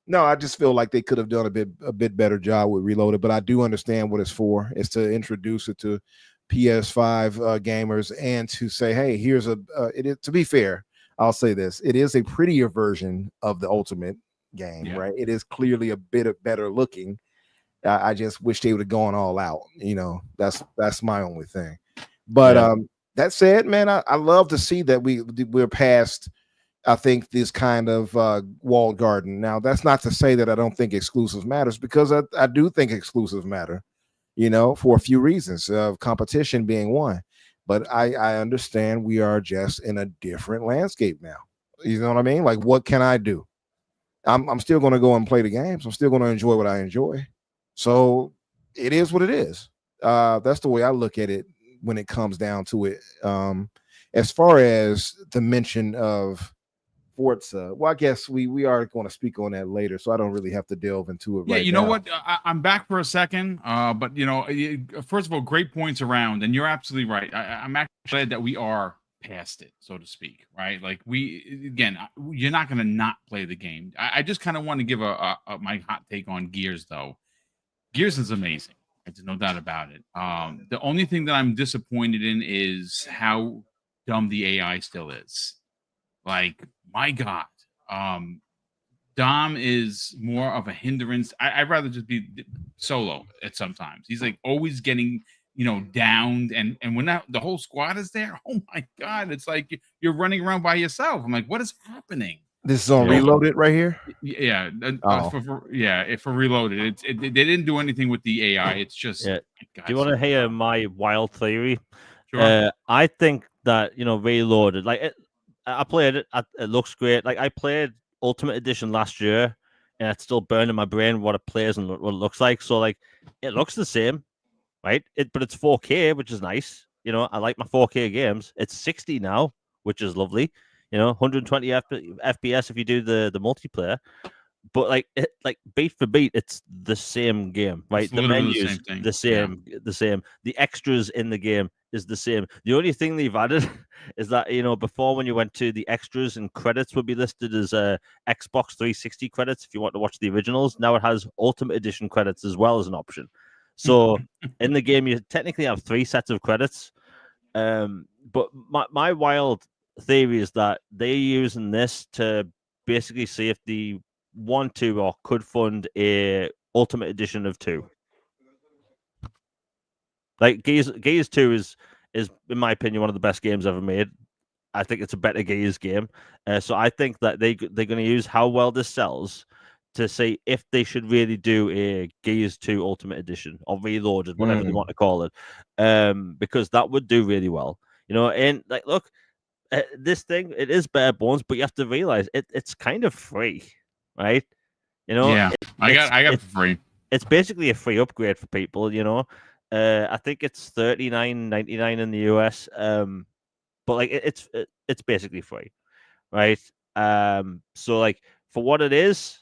no, I just feel like they could have done a bit better job with Reloaded, but I do understand what it's for. It's to introduce it to PS5 gamers, and to say, hey, here's it is, to be fair, I'll say this, it is a prettier version of the Ultimate game, right? It is clearly a bit better looking. I just wish they would have gone all out. That's my only thing. But that said, man, I love to see that we're past, I think, this kind of walled garden. Now, that's not to say that I don't think exclusive matters, because I do think exclusives matter, for a few reasons, of competition being one. But I understand we are just in a different landscape now. You know what I mean? Like, what can I do? I'm still going to go and play the games. I'm still going to enjoy what I enjoy. So it is what it is. That's the way I look at it when it comes down to it. As far as the mention of Forza, well, I guess we are going to speak on that later, so I don't really have to delve into it. Yeah, you know what? I'm back for a second, but first of all, great points around, and you're absolutely right. I'm actually glad that we are past it, so to speak, right? Like, you're not going to not play the game. I just kind of want to give my hot take on Gears, though. Gears is amazing. There's no doubt about it. The only thing that I'm disappointed in is how dumb the AI still is. Like, my God. Dom is more of a hindrance. I'd rather just be solo at sometimes. He's like always getting, downed. And when the whole squad is there, oh my God, it's like you're running around by yourself. I'm like, what is happening? This is on Reloaded right here. Yeah. For Reloaded. They didn't do anything with the AI. It's just. Do you want to hear my wild theory? Sure. I think that Reloaded, like I played it. It looks great. Like I played Ultimate Edition last year, and it's still burned in my brain what it plays and what it looks like. So like, it looks the same, right? But it's 4K, which is nice. I like my 4K games. It's 60 now, which is lovely. 120 FPS if you do the multiplayer. But like beat for beat, it's the same game, right? The menus the same. The extras in the game is the same. The only thing they've added is that before, when you went to the extras and credits would be listed as Xbox 360 credits if you want to watch the originals. Now it has Ultimate Edition credits as well as an option. So in the game, you technically have 3 sets of credits. But my wild theory is that they're using this to basically see if they want to or could fund a Ultimate Edition of 2. Like Gears 2 is in my opinion one of the best games ever made. I think it's a better Gears game. So I think that they're going to use how well this sells to see if they should really do a Gears 2 Ultimate Edition or Reloaded, whatever they want to call it, because that would do really well. And like, look, this thing, it is bare bones, but you have to realize it's kind of free, right? Yeah, I got it for free. It's basically a free upgrade for people. I think it's $39.99 in the US, but like it's basically free, right? So like for what it is,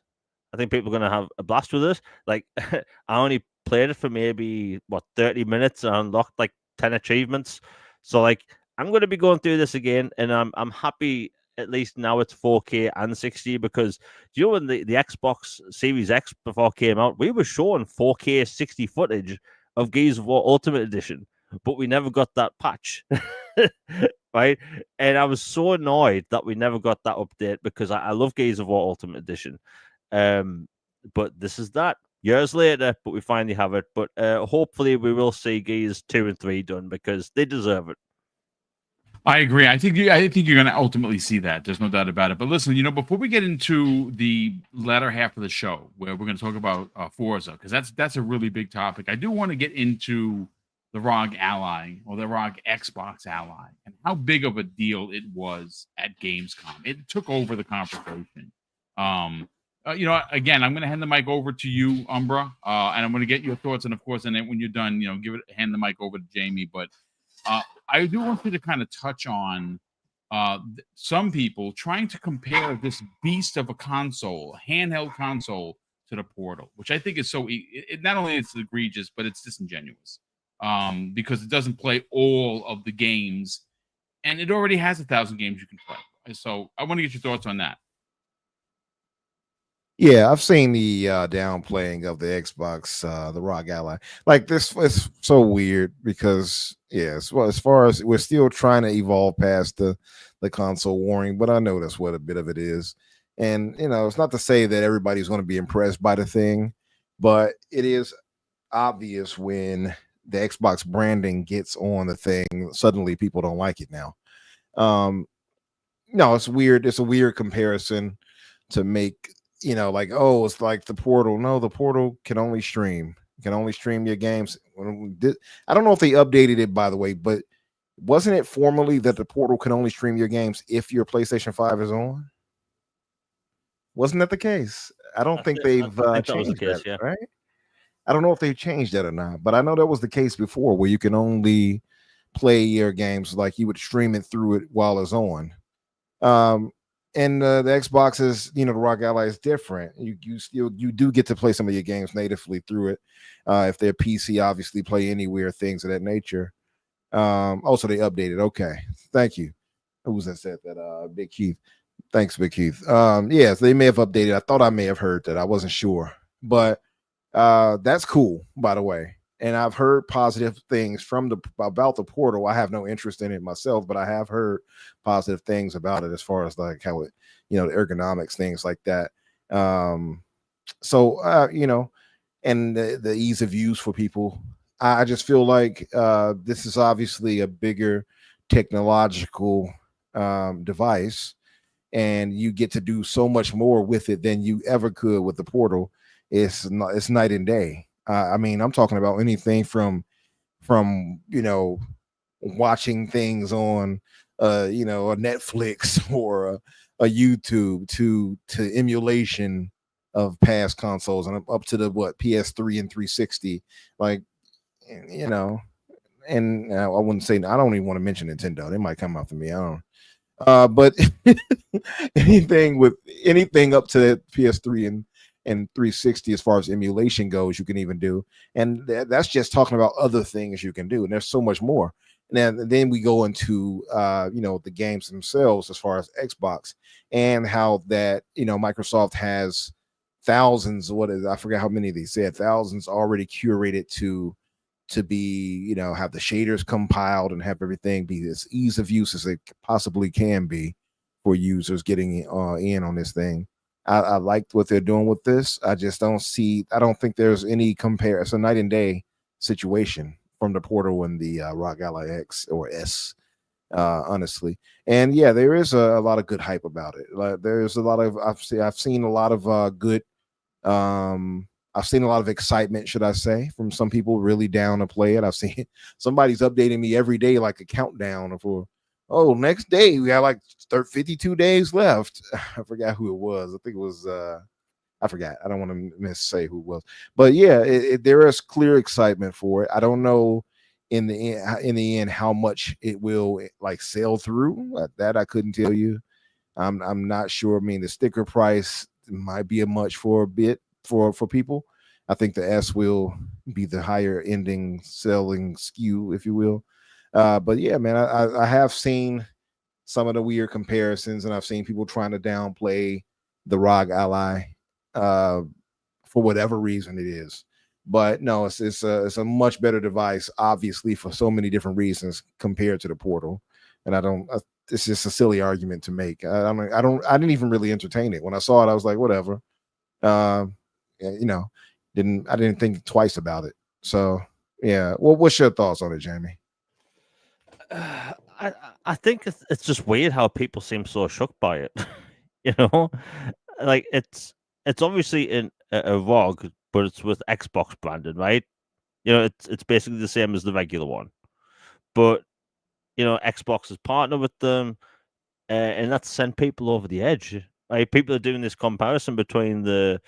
I think people are gonna have a blast with it. Like I only played it for maybe 30 minutes and unlocked like 10 achievements. So like I'm gonna be going through this again, and I'm happy. At least now it's 4K and 60 because when the Xbox Series X before came out, we were showing 4K 60 footage of Gears of War Ultimate Edition, but we never got that patch, right? And I was so annoyed that we never got that update because I love Gears of War Ultimate Edition. But this is that years later, but we finally have it. But hopefully we will see Gears 2 and 3 done because they deserve it. I agree. I think you're going to ultimately see that. There's no doubt about it. But listen, before we get into the latter half of the show, where we're going to talk about Forza, because that's a really big topic, I do want to get into the ROG Ally or the ROG Xbox Ally and how big of a deal it was at Gamescom. It took over the conversation. Again, I'm going to hand the mic over to you, Umbra, and I'm going to get your thoughts. And of course, and then when you're done, hand the mic over to Jamie. But I do want you to kind of touch on some people trying to compare this beast of a console, handheld console, to the Portal, which I think is so. Not only it's egregious, but it's disingenuous because it doesn't play all of the games, and it already has 1,000 games you can play. So I want to get your thoughts on that. Yeah, I've seen the downplaying of the Xbox, the ROG Ally. Like this, it's so weird because well, as far as we're still trying to evolve past the console warring, but I know that's what a bit of it is. And it's not to say that everybody's going to be impressed by the thing, but it is obvious when the Xbox branding gets on the thing, suddenly people don't like it now. No, it's weird. It's a weird comparison to make. Like, oh, it's like the Portal. No, the Portal can only stream. You can only stream your games. I don't know if they updated it, by the way, but wasn't it formally that the Portal can only stream your games if your PlayStation 5 is on? Wasn't that the case? I don't think they've changed that, yeah. Right? I don't know if they've changed that or not, but I know that was the case before where you can only play your games like you would stream it through it while it's on. And the Xbox is, the ROG Ally is different. You do get to play some of your games natively through it. If they're PC, obviously play anywhere, things of that nature. Also, they updated. Okay, thank you. Who was that said that? Big Keith. Thanks, Big Keith. Yes, they may have updated. I thought I may have heard that. I wasn't sure, but that's cool, by the way. and I've heard positive things about the Portal. I have no interest in it myself, but I have heard positive things about it as far as like how it, the ergonomics, things like that. So and the ease of use for people. I just feel like this is obviously a bigger technological device, and you get to do so much more with it than you ever could with the Portal. It's night and day. I mean, I'm talking about anything from watching things on a Netflix or a YouTube to emulation of past consoles, and up to the PS3 and 360. Like, and I wouldn't say, I don't even want to mention Nintendo. They might come after me. I don't. But anything up to the PS3 and 360 as far as emulation goes, you can even do, and that's just talking about other things you can do, and there's so much more. And then we go into the games themselves as far as Xbox, and how that Microsoft has thousands. I forget how many they said, thousands already curated to be, have the shaders compiled and have everything be as ease of use as it possibly can be for users getting in on this thing. I liked what they're doing with this. I don't think there's any comparison. It's a night and day situation from the Portal and the ROG Ally X or S, honestly. And yeah, there is a lot of good hype about it. Like, there's a lot of, I've seen a lot of good, I've seen a lot of excitement, should I say, from some people really down to play it. I've seen somebody's updating me every day, like a countdown for, next day we have like 52 days left. I forgot who it was. I think it was, I forgot. I don't want to missay who it was, but yeah, there is clear excitement for it. I don't know in the end how much it will like sell through. That I couldn't tell you. I'm not sure. I mean, the sticker price might be a much for a bit for people. I think the S will be the higher ending selling SKU, if you will. But yeah, man, I have seen some of the weird comparisons, and I've seen people trying to downplay the ROG Ally for whatever reason it is. But no, it's a much better device, obviously, for so many different reasons compared to the Portal. And it's just a silly argument to make. I didn't even really entertain it when I saw it. I was like, whatever. Didn't think twice about it. So yeah. Well, what's your thoughts on it, Jamie? I think it's just weird how people seem so shocked by it. Like it's obviously in a ROG, but it's with Xbox branded, right? It's basically the same as the regular one, but Xbox is partner with them, and that's sent people over the edge. Right? People are doing this comparison between the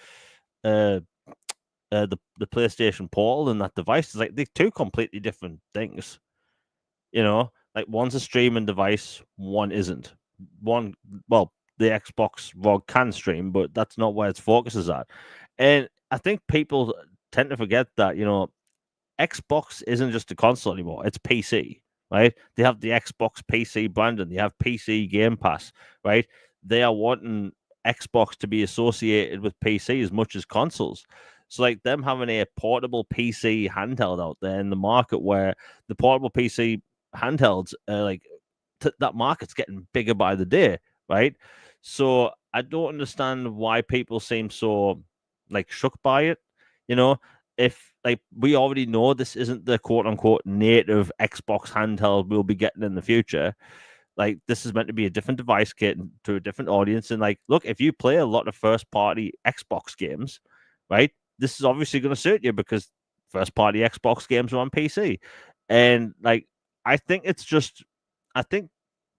PlayStation Portal and that device. It's like they're two completely different things. Like one's a streaming device, one isn't. The Xbox ROG can stream, but that's not where its focus is at. And I think people tend to forget that, Xbox isn't just a console anymore, it's PC, right? They have the Xbox PC brand and they have PC Game Pass, right? They are wanting Xbox to be associated with PC as much as consoles. So, like, them having a portable PC handheld out there in the market, where the portable PC handhelds are that market's getting bigger by the day, right? So I don't understand why people seem so shook by it. If we already know this isn't the quote unquote native Xbox handheld we'll be getting in the future. Like, this is meant to be a different device kit to a different audience. And look, if you play a lot of first party Xbox games, right, this is obviously going to suit you because first party Xbox games are on PC. And I think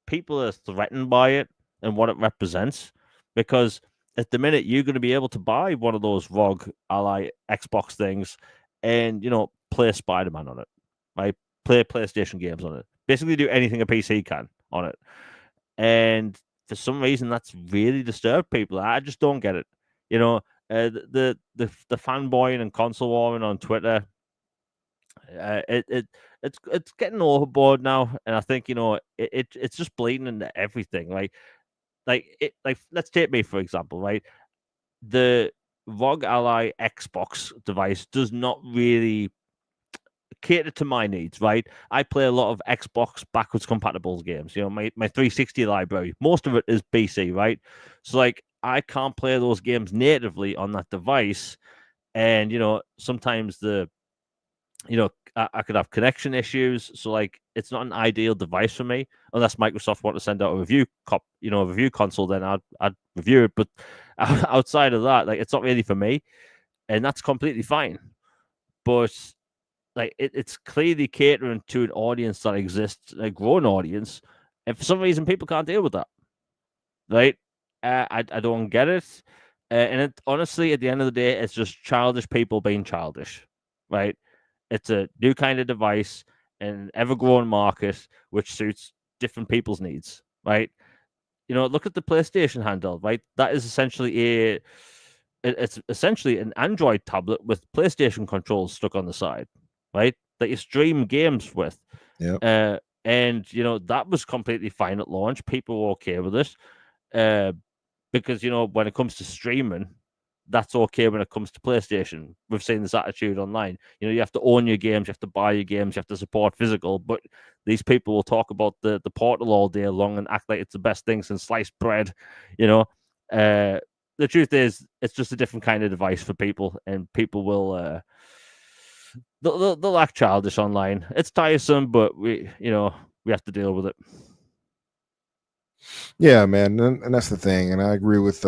people are threatened by it and what it represents, because at the minute you're going to be able to buy one of those ROG Ally Xbox things and play Spider-Man on it, right? Play PlayStation games on it. Basically do anything a PC can on it. And for some reason that's really disturbed people. I just don't get it. The fanboying and console warring on Twitter, it's getting overboard now, and I think it's just bleeding into everything. Let's take me for example, right? The ROG Ally Xbox device does not really cater to my needs, right? I play a lot of Xbox backwards compatible games. You know, my 360 library, most of it is PC, right? So like I can't play those games natively on that device, and you know, sometimes I could have connection issues. So like it's not an ideal device for me unless Microsoft want to send out a review console, then I'd review it. But outside of that, like it's not really for me, and that's completely fine. But like it's clearly catering to an audience that exists, a growing audience, and for some reason people can't deal with that, right? I don't get it, and honestly, at the end of the day, it's just childish people being childish, right? It's a new kind of device, an ever-growing market which suits different people's needs, right? You know, look at the PlayStation handheld, right? That is essentially it's essentially an Android tablet with PlayStation controls stuck on the side, right? That you stream games with. Yeah. And you know, that was completely fine at launch. People were okay with it. Because you know, when it comes to streaming, that's okay. When it comes to PlayStation, we've seen this attitude online. You know, you have to own your games, you have to buy your games, you have to support physical. But these people will talk about the Portal all day long and act like it's the best thing since sliced bread. You know, the truth is, it's just a different kind of device for people, and people will they'll act childish online. It's tiresome, but we have to deal with it. Yeah, man, and that's the thing. And I agree with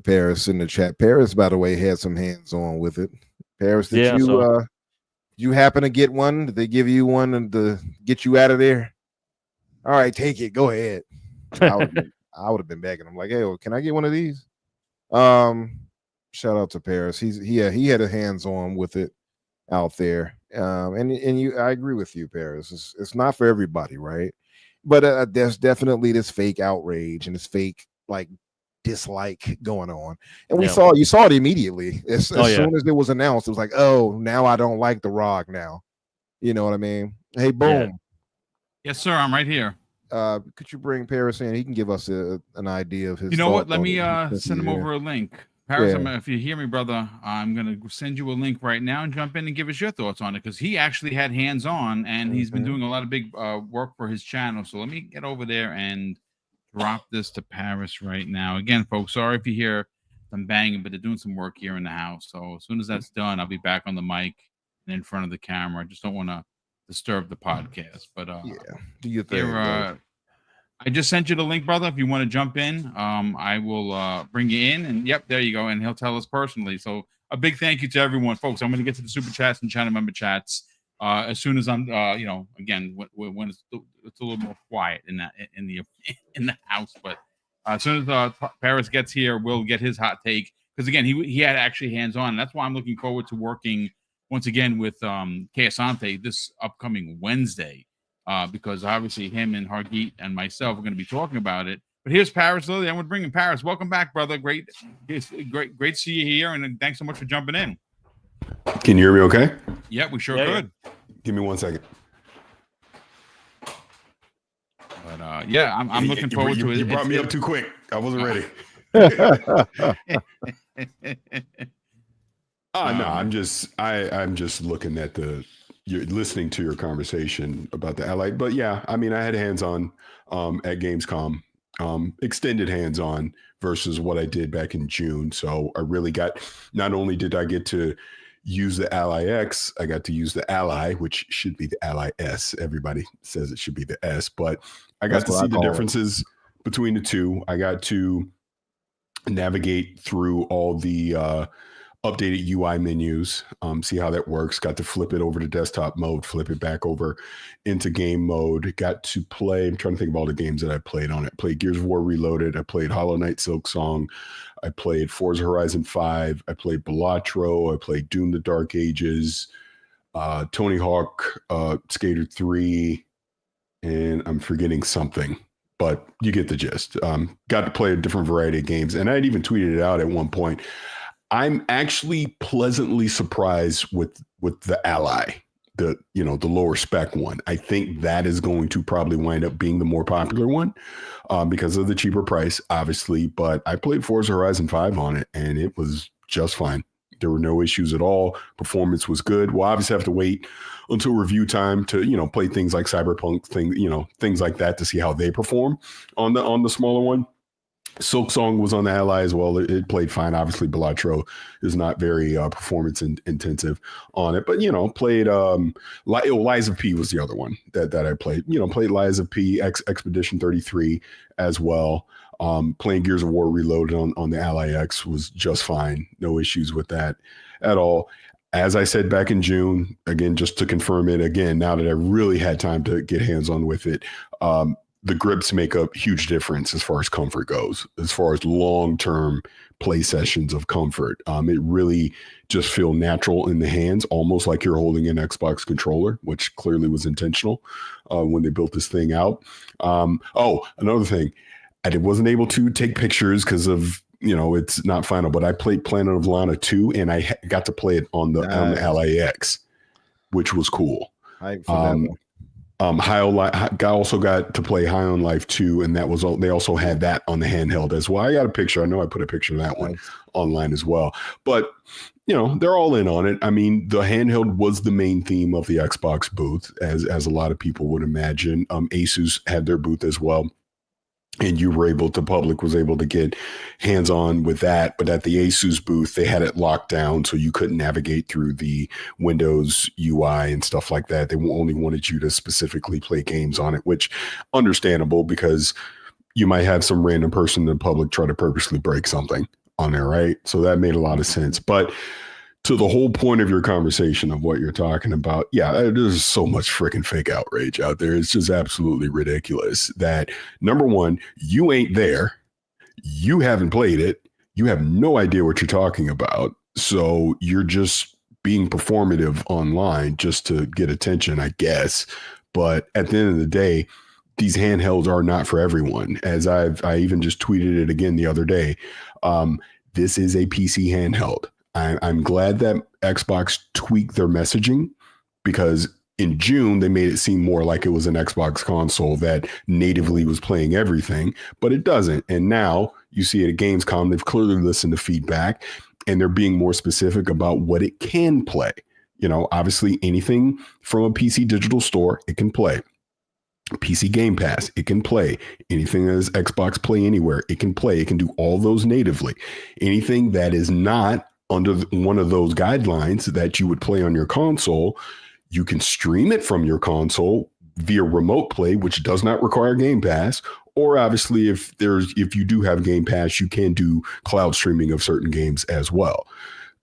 Paris in the chat. Paris, by the way, had some hands on with it. Paris, did you happen to get one? Did they give you one and to get you out of there? All right, take it. Go ahead. I would have been begging him like, hey, can I get one of these? Shout out to Paris. He had a hands on with it out there. I agree with you, Paris. It's not for everybody, right? But there's definitely this fake outrage and this fake like dislike going on, and you saw it immediately as soon as it was announced. It was like, oh, now I don't like The Rock now. You know what I mean? Hey, Boom. Yeah. Yes, sir. I'm right here. Could you bring Paris in? He can give us an idea of his. You know what? Let me send him over a link. Paris, if you hear me, brother, I'm going to send you a link right now and jump in and give us your thoughts on it, because he actually had hands on and he's been doing a lot of big work for his channel. So let me get over there and drop this to Paris right now. Again, folks, sorry if you hear them banging, but they're doing some work here in the house. So as soon as that's done, I'll be back on the mic and in front of the camera. I just don't want to disturb the podcast. But do you think? I just sent you the link, brother. If you want to jump in, I will bring you in. And yep, there you go. And he'll tell us personally. So a big thank you to everyone, folks. I'm going to get to the super chats and channel member chats as soon as I'm, again, when it's a little more quiet in the house. But as soon as Paris gets here, we'll get his hot take, because again, he had actually hands on. That's why I'm looking forward to working once again with Asante this upcoming Wednesday. Because obviously him and Hargeet and myself are going to be talking about it. But here's Paris Lilly. I'm going to bring in Paris. Welcome back, brother. Great to see you here, and thanks so much for jumping in. Can you hear me okay? Yeah, we sure could. Give me 1 second. But I'm looking forward to it. You brought me up too quick. I wasn't ready. No, I'm just looking at you're listening to your conversation about the Ally. But yeah, I mean, I had hands-on at Gamescom, extended hands-on versus what I did back in June. So I really not only did I get to use the Ally X, I got to use the Ally, which should be the Ally S. Everybody says it should be the S, but I got to see the differences between the two. I got to navigate through all the updated UI menus, see how that works. Got to flip it over to desktop mode, flip it back over into game mode. Got to play, I'm trying to think of all the games that I played on it. I played Gears of War Reloaded. I played Hollow Knight Silksong. I played Forza Horizon 5. I played Balatro. I played Doom the Dark Ages, Tony Hawk, Skater 3, and I'm forgetting something, but you get the gist. Got to play a different variety of games, and I'd even tweeted it out at one point. I'm actually pleasantly surprised with the Ally, the lower spec one. I think that is going to probably wind up being the more popular one because of the cheaper price, obviously. But I played Forza Horizon 5 on it, and it was just fine. There were no issues at all. Performance was good. We'll obviously have to wait until review time to, play things like Cyberpunk, things like that to see how they perform on the smaller one. Silk Song was on the Ally as well. It played fine. Obviously, Balatro is not very performance intensive on it, but played Lies of P was the other one that I played. Played Lies of P, Expedition 33 as well. Playing Gears of War Reloaded on the Ally X was just fine. No issues with that at all. As I said back in June, again, just to confirm it again, now that I really had time to get hands on with it, the grips make a huge difference as far as comfort goes, as far as long-term play sessions of comfort. It really just feel natural in the hands, almost like you're holding an Xbox controller, which clearly was intentional when they built this thing out. Another thing, I wasn't able to take pictures because of, it's not final, but I played Planet of Lana 2 and I got to play it on the Ally X, which was cool. Hype for that one. I also got to play High on Life 2, and that was they also had that on the handheld as well. I got a picture. I know I put a picture of that one online as well. But they're all in on it. I mean, the handheld was the main theme of the Xbox booth, as a lot of people would imagine. Asus had their booth as well. And public was able to get hands on with that. But at the Asus booth, they had it locked down so you couldn't navigate through the Windows UI and stuff like that. They only wanted you to specifically play games on it, which understandable because you might have some random person in the public try to purposely break something on there, right? So that made a lot of sense. But to the whole point of your conversation of what you're talking about, yeah, there's so much freaking fake outrage out there. It's just absolutely ridiculous that, number one, you ain't there. You haven't played it. You have no idea what you're talking about. So you're just being performative online just to get attention, I guess. But at the end of the day, these handhelds are not for everyone. As I even just tweeted it again the other day. This is a PC handheld. I'm glad that Xbox tweaked their messaging because in June, they made it seem more like it was an Xbox console that natively was playing everything, but it doesn't. And now you see it at Gamescom, they've clearly listened to feedback and they're being more specific about what it can play. Obviously anything from a PC digital store, it can play. PC Game Pass, it can play. Anything that is Xbox Play Anywhere, it can play. It can do all those natively. Anything that is not under one of those guidelines that you would play on your console, you can stream it from your console via remote play, which does not require Game Pass. Or obviously, if you do have Game Pass, you can do cloud streaming of certain games as well.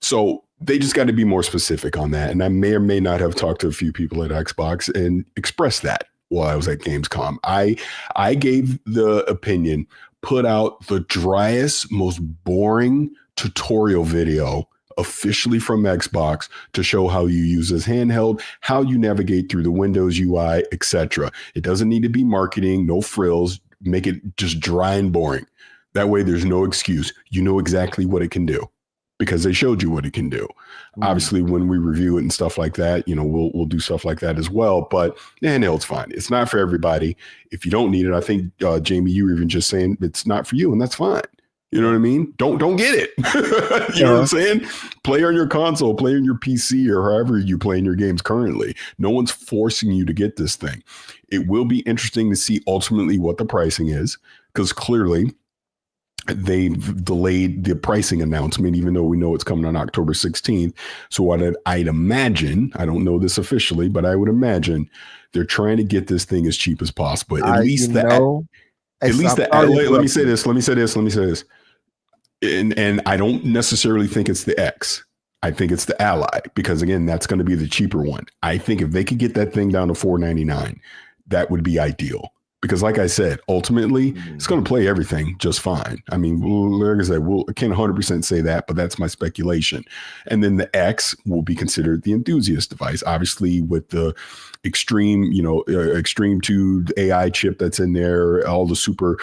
So they just got to be more specific on that. And I may or may not have talked to a few people at Xbox and expressed that while I was at Gamescom. I gave the opinion, put out the driest, most boring tutorial video officially from Xbox to show how you use this handheld, how you navigate through the Windows UI, etc. It doesn't need to be marketing, no frills, make it just dry and boring. That way there's no excuse. You know exactly what it can do because they showed you what it can do. Obviously, when we review it and stuff like that, we'll do stuff like that as well, but the handheld's fine. It's not for everybody. If you don't need it, I think, Jamie, you were even just saying it's not for you, and that's fine. You know what I mean? Don't get it. You know what I'm saying? Play on your console, play on your PC, or however you play in your games currently. No one's forcing you to get this thing. It will be interesting to see ultimately what the pricing is, because clearly they've delayed the pricing announcement, even though we know it's coming on October 16th. So what I'd imagine, I don't know this officially, but I would imagine they're trying to get this thing as cheap as possible. Let me say this. And I don't necessarily think it's the X. I think it's the Ally, because again, that's going to be the cheaper one. I think if they could get that thing down to $499, that would be ideal. Because like I said, ultimately, it's going to play everything just fine. I mean, like I said, I can't 100% say that, but that's my speculation. And then the X will be considered the enthusiast device, obviously with the Extreme 2 AI chip that's in there, all the super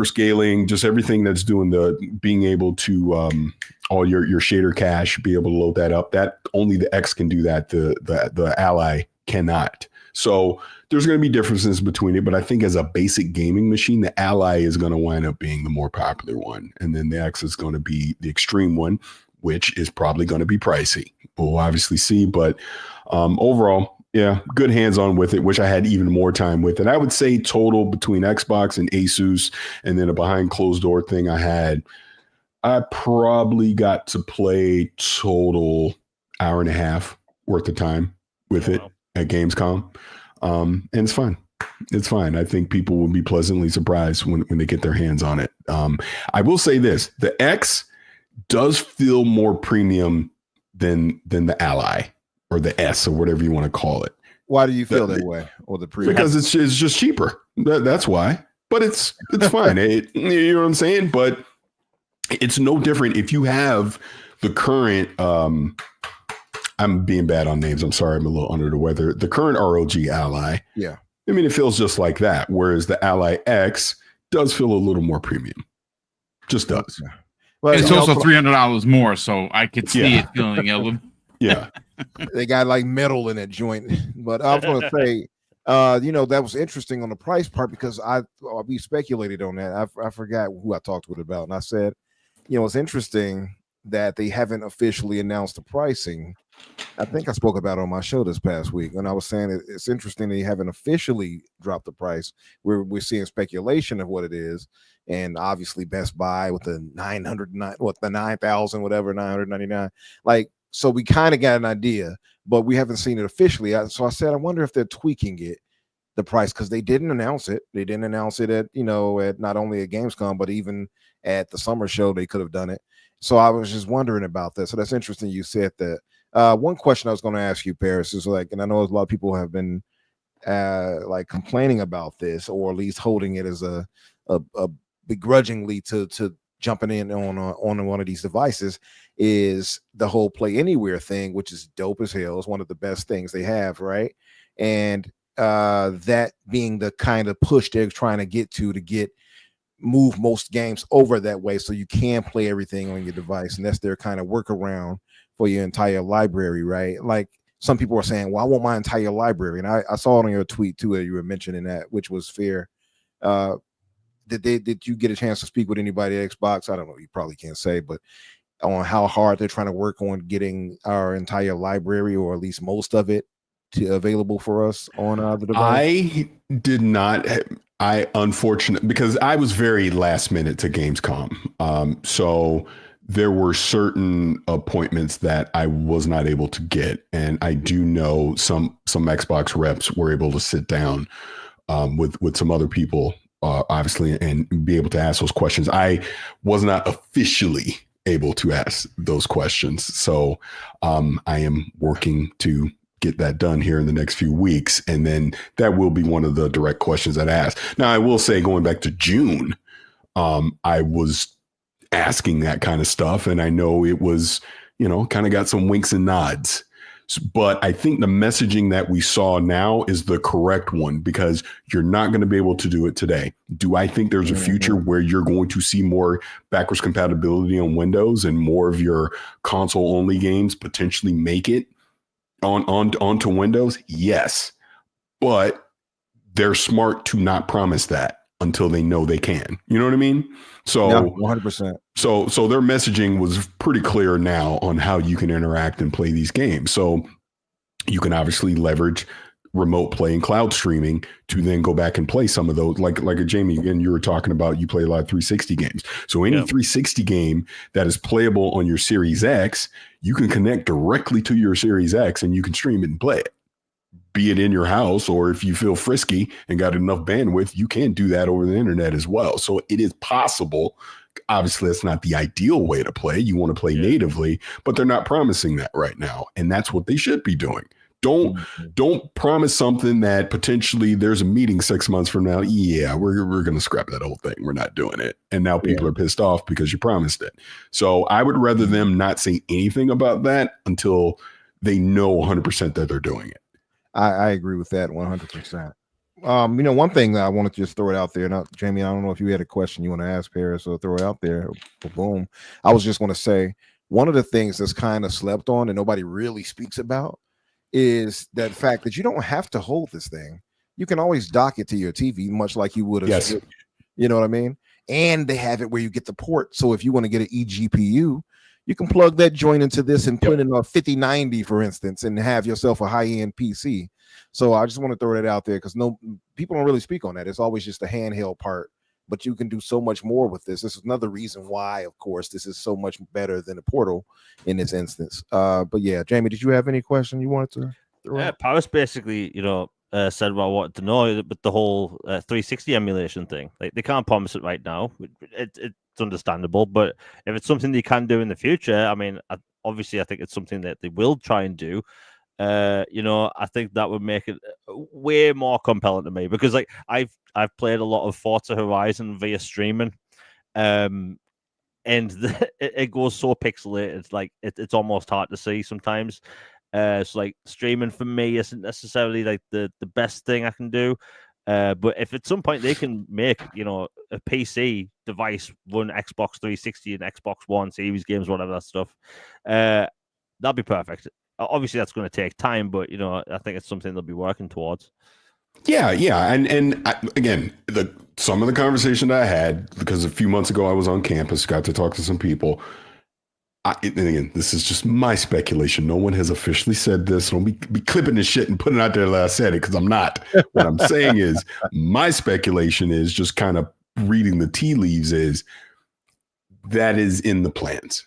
scaling, just everything that's doing being able to all your shader cache, be able to load that up. That only the X can do that. The Ally cannot. So there's going to be differences between it, but I think as a basic gaming machine, the Ally is going to wind up being the more popular one. And then the X is going to be the extreme one, which is probably going to be pricey. We'll obviously see, but overall, yeah, good hands-on with it, which I had even more time with. And I would say total between Xbox and Asus and then a behind closed door thing I probably got to play total hour and a half worth of time with it at Gamescom. And it's fine. It's fine. I think people will be pleasantly surprised when they get their hands on it. I will say this, the X does feel more premium than the Ally or the S or whatever you want to call it. Why do you feel that way? Or the premium? Because it's just cheaper. That's why. But it's fine. You know what I'm saying? But it's no different if you have the current I'm being bad on names. I'm sorry, I'm a little under the weather. The current ROG Ally. Yeah. I mean, it feels just like that. Whereas the Ally X does feel a little more premium. Just does. Well, it's also $300 more, so I could see it feeling a little. Yeah. They got like metal in that joint. But I was going to say, that was interesting on the price part because we speculated on that. I forgot who I talked with about, and I said, it's interesting that they haven't officially announced the pricing. I think I spoke about it on my show this past week, and I was saying it's interesting they haven't officially dropped the price. We're seeing speculation of what it is, and obviously Best Buy with the 9,000 whatever 999. Like, so we kind of got an idea, but we haven't seen it officially. So I said I wonder if they're tweaking the price because they didn't announce it. They didn't announce it at not only at Gamescom but even at the summer show. They could have done it. So I was just wondering about that. So that's interesting. You said that. One question I was going to ask you, Paris, is like, and I know a lot of people have been like complaining about this, or at least holding it as a begrudgingly to jumping in on one of these devices, is the whole Play Anywhere thing, which is dope as hell. It's one of the best things they have, right? And that being the kind of push they're trying to get move most games over that way, so you can play everything on your device, and that's their kind of workaround for your entire library, right? Like some people are saying, well, I want my entire library, and I saw it on your tweet too that you were mentioning that, which was fair. Did you get a chance to speak with anybody at Xbox? I don't know, you probably can't say, but on how hard they're trying to work on getting our entire library, or at least most of it, available for us on the device? I did not. Unfortunately, because I was very last minute to Gamescom. So there were certain appointments that I was not able to get. And I do know some Xbox reps were able to sit down with some other people, obviously, and be able to ask those questions. I was not officially able to ask those questions. So I am working to get that done here in the next few weeks. And then that will be one of the direct questions I'd ask. Now, I will say, going back to June, I was asking that kind of stuff. And I know it was, kind of got some winks and nods. But I think the messaging that we saw now is the correct one, because you're not going to be able to do it today. Do I think there's a future where you're going to see more backwards compatibility on Windows and more of your console only games potentially make it onto Windows? Yes, but they're smart to not promise that until they know they can. You know what I mean? So 100%. So their messaging was pretty clear now on how you can interact and play these games. So you can obviously leverage remote play and cloud streaming to then go back and play some of those, like a Jamie, again, you were talking about, you play a lot of 360 games. So any 360 game that is playable on your Series X, you can connect directly to your Series X and you can stream it and play it, be it in your house, or if you feel frisky and got enough bandwidth, you can do that over the internet as well. So it is possible. Obviously, that's not the ideal way to play. You want to play natively, but they're not promising that right now. And that's what they should be doing. Don't promise something that potentially there's a meeting 6 months from now. Yeah, we're going to scrap that whole thing. We're not doing it. And now people are pissed off because you promised it. So I would rather them not say anything about that until they know 100% that they're doing it. I agree with that 100%. One thing that I wanted to just throw it out there. Now, Jamie, I don't know if you had a question you want to ask Paris, so throw it out there. Boom. I was just going to say, one of the things that's kind of slept on and nobody really speaks about is that fact that you don't have to hold this thing. You can always dock it to your TV, much like you would a Switch. You know what I mean? And they have it where you get the port. So if you want to get an eGPU, you can plug that joint into this and put in a 5090, for instance, and have yourself a high-end PC. So I just want to throw that out there because people don't really speak on that. It's always just the handheld part, but you can do so much more with this. This is another reason why, of course, this is so much better than the Portal in this instance. But yeah, Jamie, did you have any question you wanted to throw out? Paris basically, said what I wanted to know, but the whole 360 emulation thing, like they can't promise it right now. It's understandable, but if it's something they can do in the future, I mean, obviously, I think it's something that they will try and do. I think that would make it way more compelling to me because, like, I've played a lot of Forza Horizon via streaming, and it goes so pixelated, like it's almost hard to see sometimes. So like streaming for me isn't necessarily like the best thing I can do. But if at some point they can make, a PC device run Xbox 360 and Xbox One series games, whatever that stuff, that'd be perfect. Obviously that's going to take time, but I think it's something they'll be working towards. Yeah. And again, some of the conversation that I had, because a few months ago I was on campus, got to talk to some people. And again, this is just my speculation. No one has officially said this. Don't be clipping this shit and putting it out there that I said it, because I'm not. What I'm saying is my speculation is just kind of reading the tea leaves is that is in the plans.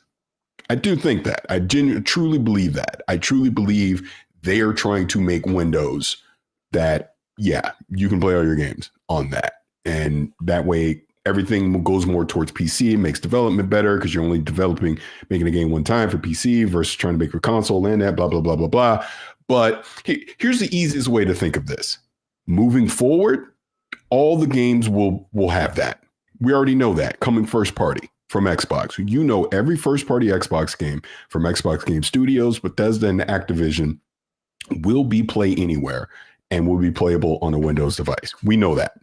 I do think that. I truly believe that. I truly believe they are trying to make Windows that, you can play all your games on that. And that way everything goes more towards PC, makes development better because you're only making a game one time for PC versus trying to make a console and that, blah, blah, blah, blah, blah. But here's the easiest way to think of this. Moving forward, all the games will have that. We already know that coming first party from Xbox. Every first party Xbox game from Xbox Game Studios, Bethesda, and Activision will be play anywhere and will be playable on a Windows device. We know that.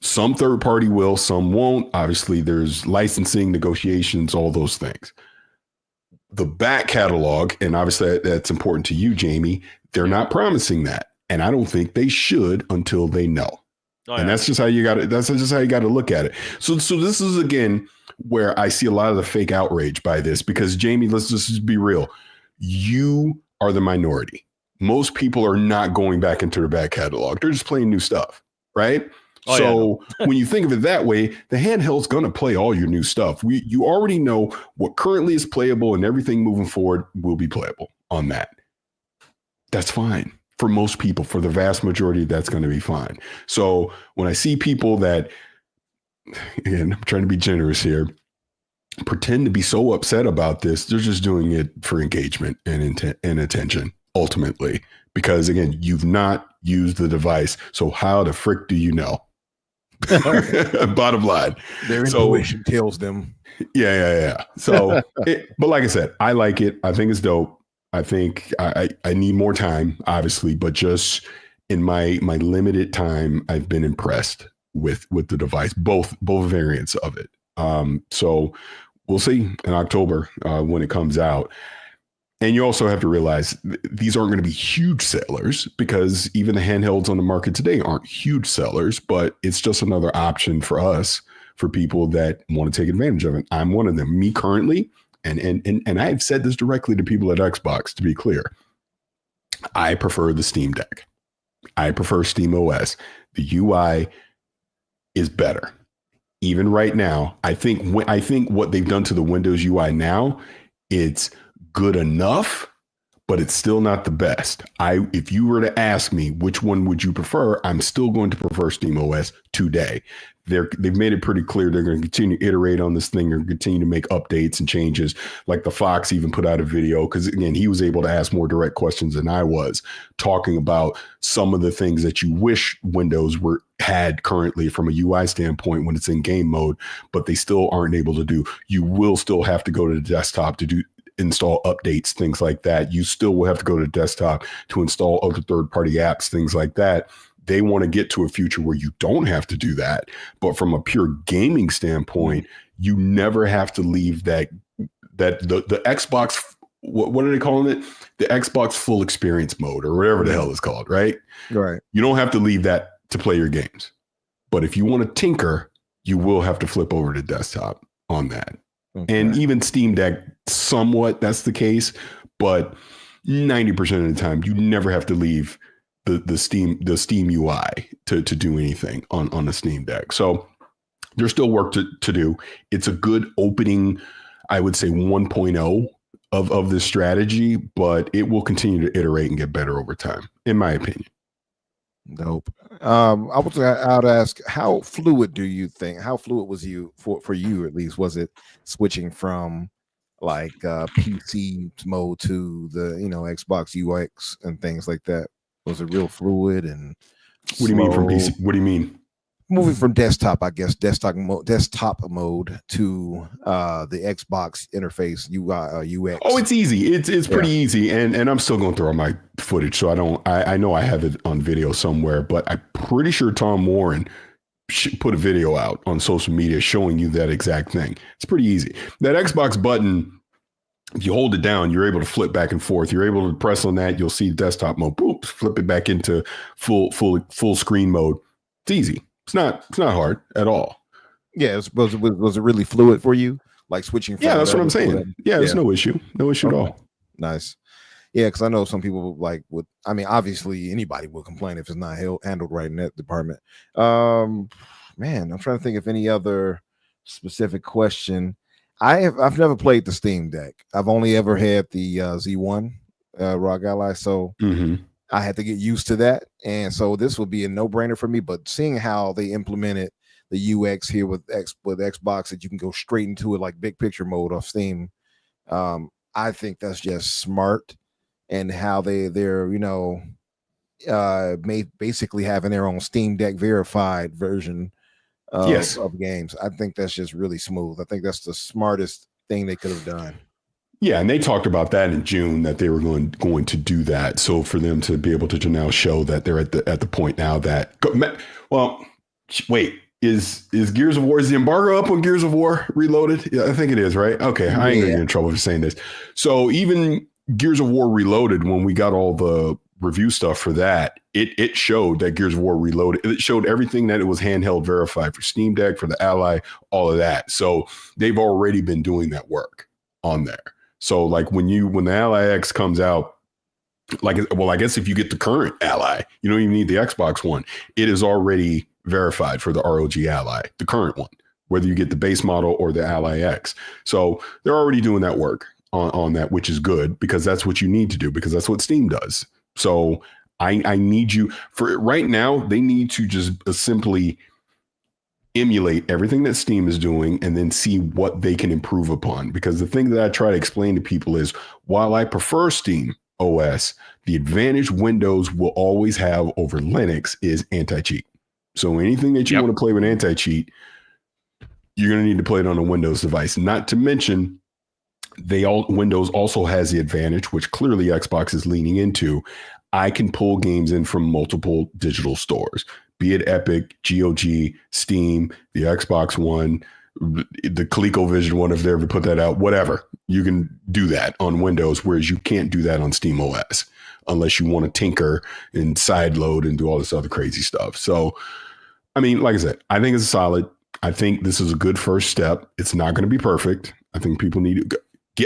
Some third party will, some won't. Obviously, there's licensing, negotiations, all those things. The back catalog, and obviously that's important to you, Jamie, they're not promising that. And I don't think they should until they know. And that's just how you got to look at it. So this is, again, where I see a lot of the fake outrage by this, because Jamie, let's just be real. You are the minority. Most people are not going back into their back catalog. They're just playing new stuff, right? When you think of it that way, the handheld's going to play all your new stuff. You already know what currently is playable, and everything moving forward will be playable on that. That's fine. For most people, for the vast majority, that's going to be fine. So when I see people that, again, I'm trying to be generous here, pretend to be so upset about this, they're just doing it for engagement and attention, ultimately. Because, again, you've not used the device. So how the frick do you know? Bottom line, their intuition tells them. Yeah. So, but like I said, I like it. I think it's dope. I think I need more time, obviously, but just in my limited time, I've been impressed with the device, both variants of it. So we'll see in October when it comes out. And you also have to realize these aren't going to be huge sellers, because even the handhelds on the market today aren't huge sellers, but it's just another option for us, for people that want to take advantage of it. I'm one of them. Me currently, and I've said this directly to people at Xbox, to be clear, I prefer the Steam Deck. I prefer Steam OS. The UI is better. Even right now, I think what they've done to the Windows UI now, it's good enough, but it's still not the best. If you were to ask me which one would you prefer, I'm still going to prefer SteamOS today. They've made it pretty clear they're going to continue to iterate on this thing and continue to make updates and changes. Like the Fox even put out a video, because again, he was able to ask more direct questions than I was, talking about some of the things that you wish Windows had currently from a UI standpoint when it's in game mode, but they still aren't able to do. You will still have to go to the desktop to install updates, things like that. You still will have to go to the desktop to install other third-party apps, things like that. They want to get to a future where you don't have to do that. But from a pure gaming standpoint, you never have to leave the Xbox what are they calling it? The Xbox full experience mode or whatever the hell it's called, right? Right. You don't have to leave that to play your games. But if you want to tinker, you will have to flip over to desktop on that. Okay. And even Steam Deck, somewhat that's the case, but 90% of the time, you never have to leave the Steam UI to do anything on the Steam Deck. So there's still work to do. It's a good opening, I would say 1.0 of this strategy, but it will continue to iterate and get better over time, in my opinion. Dope. I would ask, how fluid was you for you at least? Was it switching from like PC mode to the Xbox UX and things like that? Was it real fluid and what do you mean from PC? What do you mean? Moving from desktop, I guess desktop mode to the Xbox interface UX. Oh, it's easy. It's pretty easy, and I'm still going through all my footage, so I know I have it on video somewhere, but I'm pretty sure Tom Warren put a video out on social media showing you that exact thing. It's pretty easy. That Xbox button, if you hold it down, you're able to flip back and forth. You're able to press on that. You'll see desktop mode. Boop, flip it back into full screen mode. It's easy. It's not hard at all. Yeah, was it really fluid for you? Like switching from that's what I'm saying. Yeah, there's no issue. No issue at all. Nice. Yeah, because I know some people obviously anybody would complain if it's not handled right in that department. Man, I'm trying to think of any other specific question. I've never played the Steam Deck. I've only ever had the Z1 ROG Ally, so I had to get used to that, and so this would be a no-brainer for me. But seeing how they implemented the UX here with Xbox, that you can go straight into it like big picture mode of Steam, I think that's just smart. And how they're basically having their own Steam Deck verified version of games. I think that's just really smooth. I think that's the smartest thing they could have done. Yeah, and they talked about that in June that they were going to do that. So for them to be able to now show that they're at the point now that is Gears of War, is the embargo up on Gears of War Reloaded? Yeah, I think it is, right? Okay, I ain't gonna get in trouble for saying this. So even Gears of War Reloaded, when we got all the review stuff for that, it showed that Gears of War Reloaded, it showed everything that it was handheld verified for Steam Deck, for the Ally, all of that. So they've already been doing that work on there. So like when the Ally X comes out, I guess if you get the current Ally, you don't even need the Xbox One. It is already verified for the ROG Ally, the current one, whether you get the base model or the Ally X. So they're already doing that work on that, which is good, because that's what you need to do, because that's what Steam does. So I need you for right now. They need to just simply emulate everything that Steam is doing and then see what they can improve upon. Because the thing that I try to explain to people is, while I prefer Steam OS, the advantage Windows will always have over Linux is anti-cheat. So anything that you want to play with anti-cheat, you're going to need to play it on a Windows device. Not to mention, Windows also has the advantage, which clearly Xbox is leaning into. I can pull games in from multiple digital stores, be it Epic, GOG, Steam, the Xbox One, the ColecoVision one, if they ever put that out, whatever. You can do that on Windows, whereas you can't do that on Steam OS unless you want to tinker and sideload and do all this other crazy stuff. So, I mean, like I said, I think it's solid. I think this is a good first step. It's not going to be perfect. I think people need to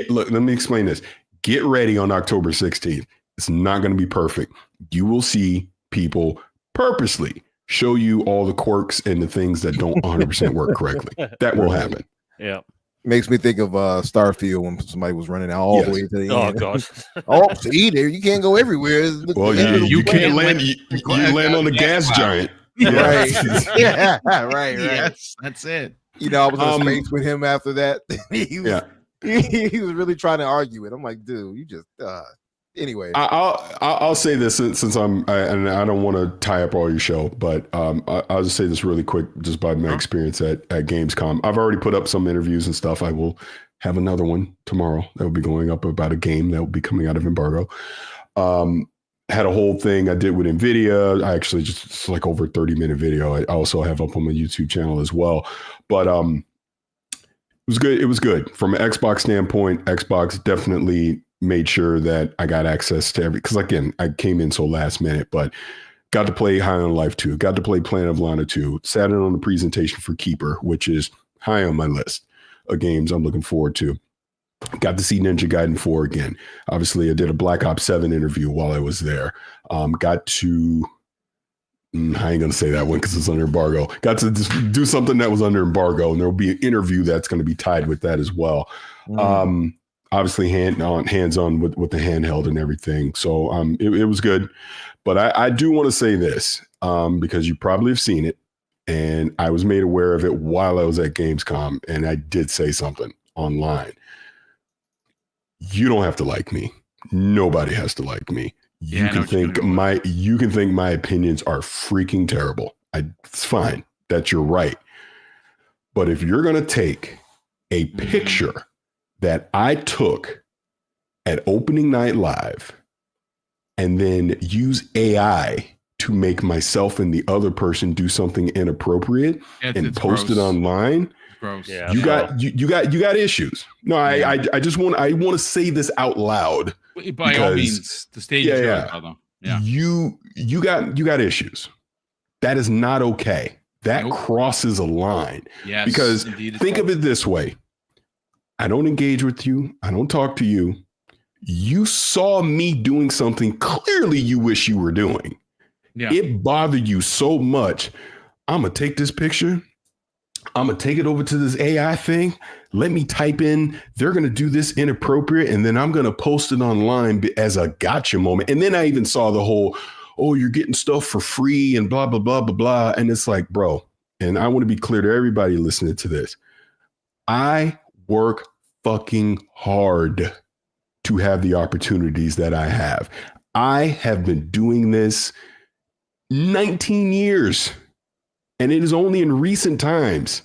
look, let me explain this. Get ready on October 16th. It's not going to be perfect. You will see people purposely show you all the quirks and the things that don't 100% work correctly. That will happen. Yeah. Makes me think of Starfield when somebody was running out all the way to the end. God. Oh, see there, you can't go everywhere. Well, you can't land. You land on the gas giant. Right. Yeah. Right. Yes, that's it. I was in space with him after that. He was really trying to argue it. I'm like, dude, you just anyway. I'll say this since and I don't want to tie up all your show, but I'll just say this really quick, just by my experience at Gamescom. I've already put up some interviews and stuff. I will have another one tomorrow that will be going up about a game that will be coming out of embargo. Had a whole thing I did with NVIDIA. I actually it's like over a 30-minute video. I also have up on my YouTube channel as well. But it was good. It was good from an Xbox standpoint. Xbox definitely made sure that I got access to because again, I came in so last minute, but got to play High on Life 2, got to play Planet of Lana 2, sat in on the presentation for Keeper, which is high on my list of games I'm looking forward to. Got to see Ninja Gaiden 4 again. Obviously, I did a Black Ops 7 interview while I was there. Got to, I ain't going to say that one because it's under embargo. Got to just do something that was under embargo, and there will be an interview that's going to be tied with that as well. Obviously, hands-on with the handheld and everything. So it was good. But I do want to say this because you probably have seen it, and I was made aware of it while I was at Gamescom, and I did say something online. You don't have to like me. Nobody has to like me. You can think my opinions are freaking terrible. It's fine. That's your right. But if you're going to take a picture that I took at opening night live and then use AI to make myself and the other person do something inappropriate and post it online, gross. Yeah, you got issues. No, I just want to say this out loud. By all means, the stage is yours, brother. Yeah. You got issues. That is not okay. That crosses a line. Yes, because think of it this way. I don't engage with you. I don't talk to you. You saw me doing something clearly you wish you were doing. Yeah. It bothered you so much. I'm going to take this picture. I'm going to take it over to this AI thing. Let me type in, they're going to do this inappropriate. And then I'm going to post it online as a gotcha moment. And then I even saw the whole, oh, you're getting stuff for free and blah, blah, blah, blah, blah. And it's like, bro, and I want to be clear to everybody listening to this. I work fucking hard to have the opportunities that I have. I have been doing this 19 years. And it is only in recent times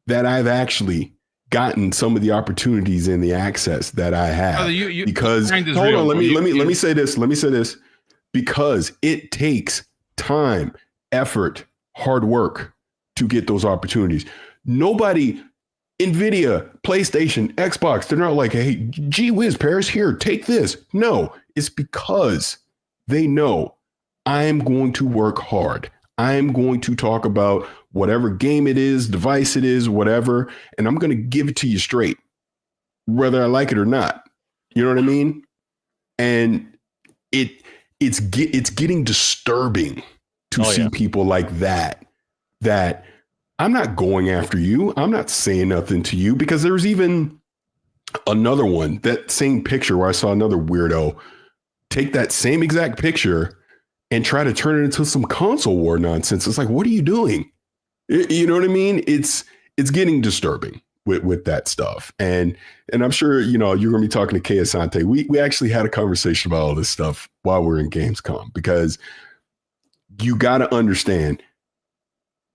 that I've actually gotten some of the opportunities and the access that I have. Because hold on, let me say this. Because it takes time, effort, hard work to get those opportunities. Nobody, NVIDIA, PlayStation, Xbox, they're not like, hey, gee whiz, Paris, here, take this. No, it's because they know I'm going to work hard. I'm going to talk about whatever game it is, device it is, whatever, and I'm going to give it to you straight, whether I like it or not. You know what I mean? And it's getting disturbing to see people like that I'm not going after you. I'm not saying nothing to you, because there's even another one, that same picture where I saw another weirdo take that same exact picture and try to turn it into some console war nonsense. It's like, what are you doing? You know what I mean? It's getting disturbing with that stuff. And I'm sure, you're going to be talking to Kay Asante. We actually had a conversation about all this stuff while we're in Gamescom, because you got to understand,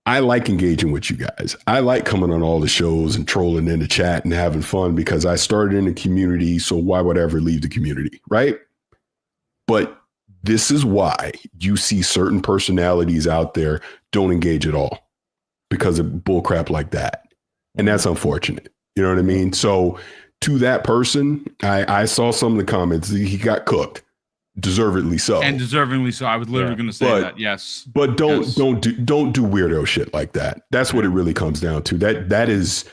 I like engaging with you guys. I like coming on all the shows and trolling in the chat and having fun, because I started in the community. So why would I ever leave the community? Right. But this is why you see certain personalities out there don't engage at all, because of bullcrap like that. And that's unfortunate. You know what I mean? So to that person, I saw some of the comments. He got cooked, deservedly so. And deservingly so. I was literally going to say that. Yes. But don't do weirdo shit like that. That's what it really comes down to. That is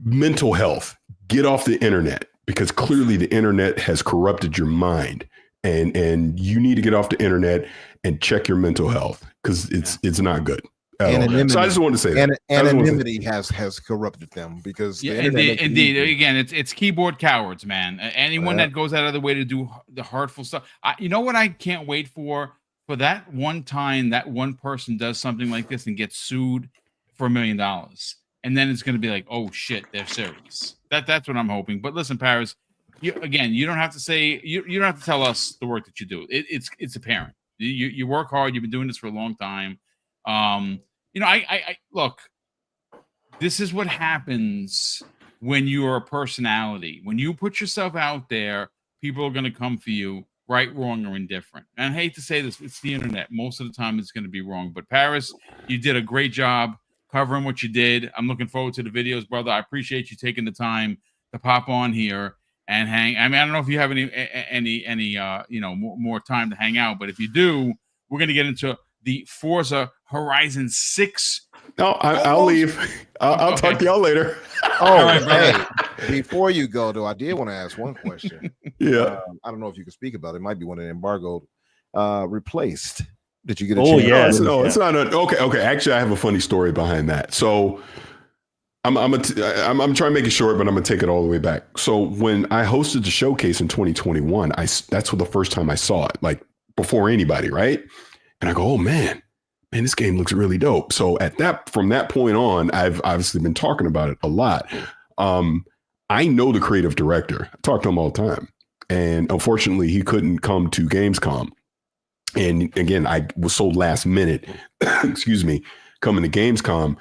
mental health. Get off the internet, because clearly the internet has corrupted your mind. And you need to get off the internet and check your mental health, because it's not good. So I just want to say that anonymity has corrupted them, because indeed, again, it's keyboard cowards, man. Anyone that goes out of the way to do the hurtful stuff. You know what I can't wait for that one time that one person does something like this and gets sued for $1 million, and then it's going to be like, oh shit, they're serious. That's what I'm hoping. But listen, Paris. You don't have to say, you don't have to tell us the work that you do. It's apparent. You work hard. You've been doing this for a long time. I look, this is what happens when you are a personality. When you put yourself out there, people are going to come for you, right, wrong, or indifferent. And I hate to say this, it's the internet. Most of the time it's going to be wrong. But Paris, you did a great job covering what you did. I'm looking forward to the videos, brother. I appreciate you taking the time to pop on here and hang. I mean, I don't know if you have any more time to hang out, but if you do, we're going to get into the Forza Horizon 6. No, I'll leave. I'll talk to y'all later. Oh, hey, before you go, though, I did want to ask one question. Yeah. I don't know if you can speak about it. It might be one of the embargoed replaced. Did you get a Oh, chance? yeah. No, it's not. Okay. Actually, I have a funny story behind that. So I'm trying to make it short, but I'm going to take it all the way back. So when I hosted the showcase in 2021, that's the first time I saw it, like before anybody, right? And I go, oh, man, this game looks really dope. So from that point on, I've obviously been talking about it a lot. I know the creative director. I talk to him all the time. And unfortunately, he couldn't come to Gamescom. And again, I was so last minute, excuse me, coming to Gamescom.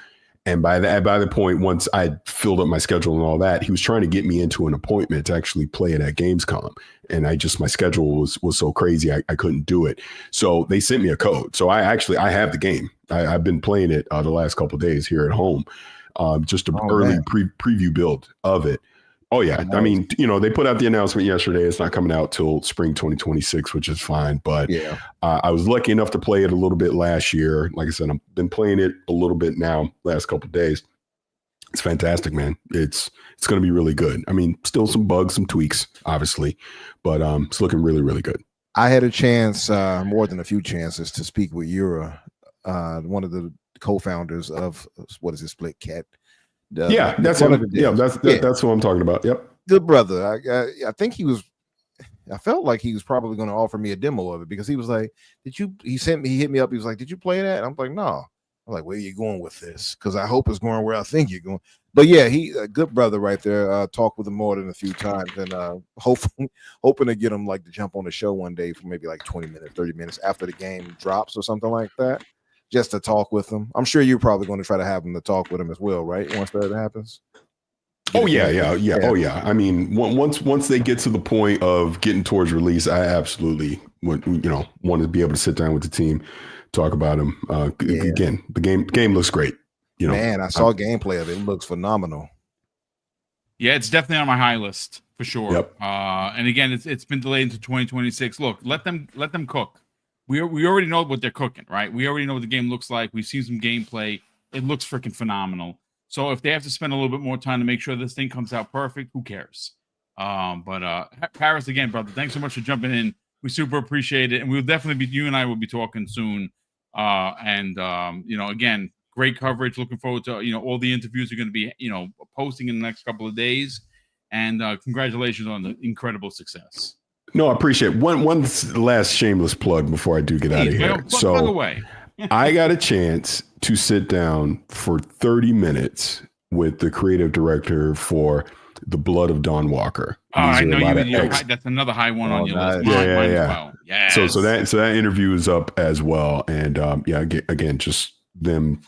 And by the point, once I filled up my schedule and all that, he was trying to get me into an appointment to actually play it at Gamescom. And my schedule was so crazy, I couldn't do it. So they sent me a code. So I have the game. I've been playing it the last couple of days here at home. Just an early preview build of it. Oh, yeah. Nice. I mean, they put out the announcement yesterday. It's not coming out till spring 2026, which is fine. But yeah. I was lucky enough to play it a little bit last year. Like I said, I've been playing it a little bit now, last couple of days. It's fantastic, man. It's going to be really good. I mean, still some bugs, some tweaks, obviously, but it's looking really, really good. I had a chance, more than a few chances, to speak with Yura, one of the co-founders of Split Cat. That's what I'm talking about. Yep. Good brother. I think I felt like he was probably going to offer me a demo of it, because he was like, he hit me up. He was like, did you play that? And I'm like, no. I'm like, where are you going with this? Because I hope it's going where I think you're going. But yeah, he a good brother right there. Talked with him more than a few times, and hoping to get him like to jump on the show one day for maybe like 20 minutes, 30 minutes after the game drops or something like that, just to talk with him. I'm sure you're probably going to try to have him to talk with him as well, right? Once that happens. Oh yeah. Oh yeah. I mean, once they get to the point of getting towards release, I absolutely want to be able to sit down with the team, talk about him. Again, the game looks great. Man, I saw gameplay of it. It looks phenomenal. Yeah, it's definitely on my high list for sure. Yep. And again, it's been delayed into 2026. Look, let them cook. We already know what they're cooking, right? We already know what the game looks like. We've seen some gameplay. It looks freaking phenomenal. So if they have to spend a little bit more time to make sure this thing comes out perfect, who cares? But Paris, again, brother, thanks so much for jumping in. We super appreciate it, and we'll definitely you and I will be talking soon. Again, great coverage. Looking forward to all the interviews are going to be posting in the next couple of days. And congratulations on the incredible success. No, I appreciate it. One last shameless plug before I do get out of here. Plug away. I got a chance to sit down for 30 minutes with the creative director for The Blood of Dawn Walker. I know that's another high one on your list. Mine as well. Yes. So that interview is up as well. And again, just them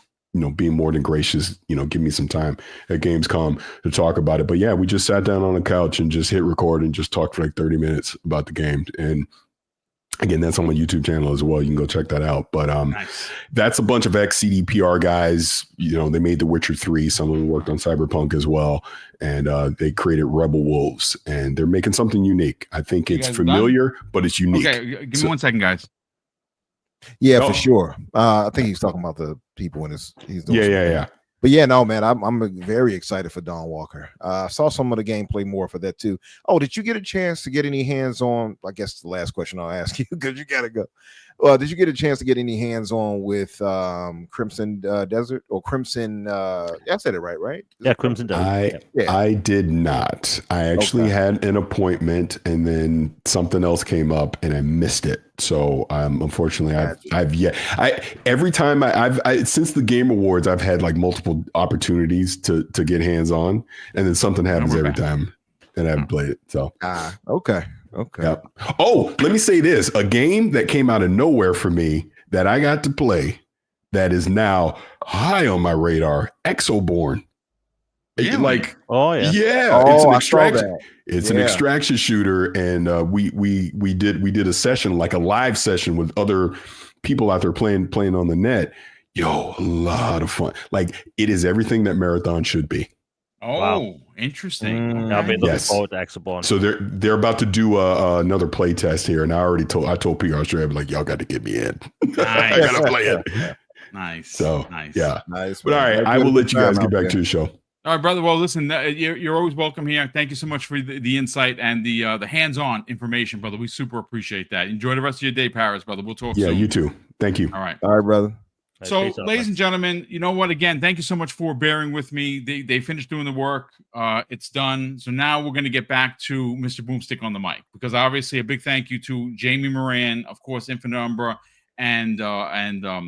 being more than gracious, give me some time at Gamescom to talk about it. But yeah, we just sat down on the couch and just hit record and just talked for like 30 minutes about the game. And again, that's on my YouTube channel as well. You can go check that out. But nice. That's a bunch of ex-CDPR guys. They made The Witcher 3. Some of them worked on Cyberpunk as well. And they created Rebel Wolves. And they're making something unique. I think it's familiar, but it's unique. Okay, give me 1 second, guys. Yeah, for sure. I think he's talking about the people in he's doing yeah. But yeah, no, man, I'm very excited for Dawn Walker. I saw some of the gameplay more for that too. Oh, did you get a chance to get any hands on? I guess the last question I'll ask you, because you gotta go. Did you get a chance to get any hands on with Crimson Desert or Crimson? I said it right? Yeah, Crimson Desert. I did not. I actually had an appointment, and then something else came up, and I missed it. So unfortunately, every time I've since the Game Awards, I've had like multiple opportunities to get hands on, and then something happens every time, and I haven't played it. So okay. Yep. Oh, let me say this: a game that came out of nowhere for me that I got to play, that is now high on my radar, Exoborn. Really? It's an extraction. It's an extraction shooter, and we did a session, like a live session with other people out there playing on the net. A lot of fun. Like, it is everything that Marathon should be. Oh, Wow. interesting. I'll be Okay. looking forward to Exaborn. So they're about to do another play test here, and I told PR Australia, like, y'all got to get me in. I gotta play it. Nice. So nice. yeah, Nice. But all right, I will let you guys get back to the show. All right, brother. Well, listen, you're always welcome here. Thank you so much for the insight and the hands-on information, brother. We super appreciate that. Enjoy the rest of your day, Paris, brother. We'll talk soon. Yeah, you too. Thank you. All right, brother. So, ladies and gentlemen, you know what? Again, thank you so much for bearing with me. They finished doing the work. It's done. So now we're going to get back to Mr. BoomStick on the mic, because obviously a big thank you to Jamie Moran, of course, Infinite Umbra, and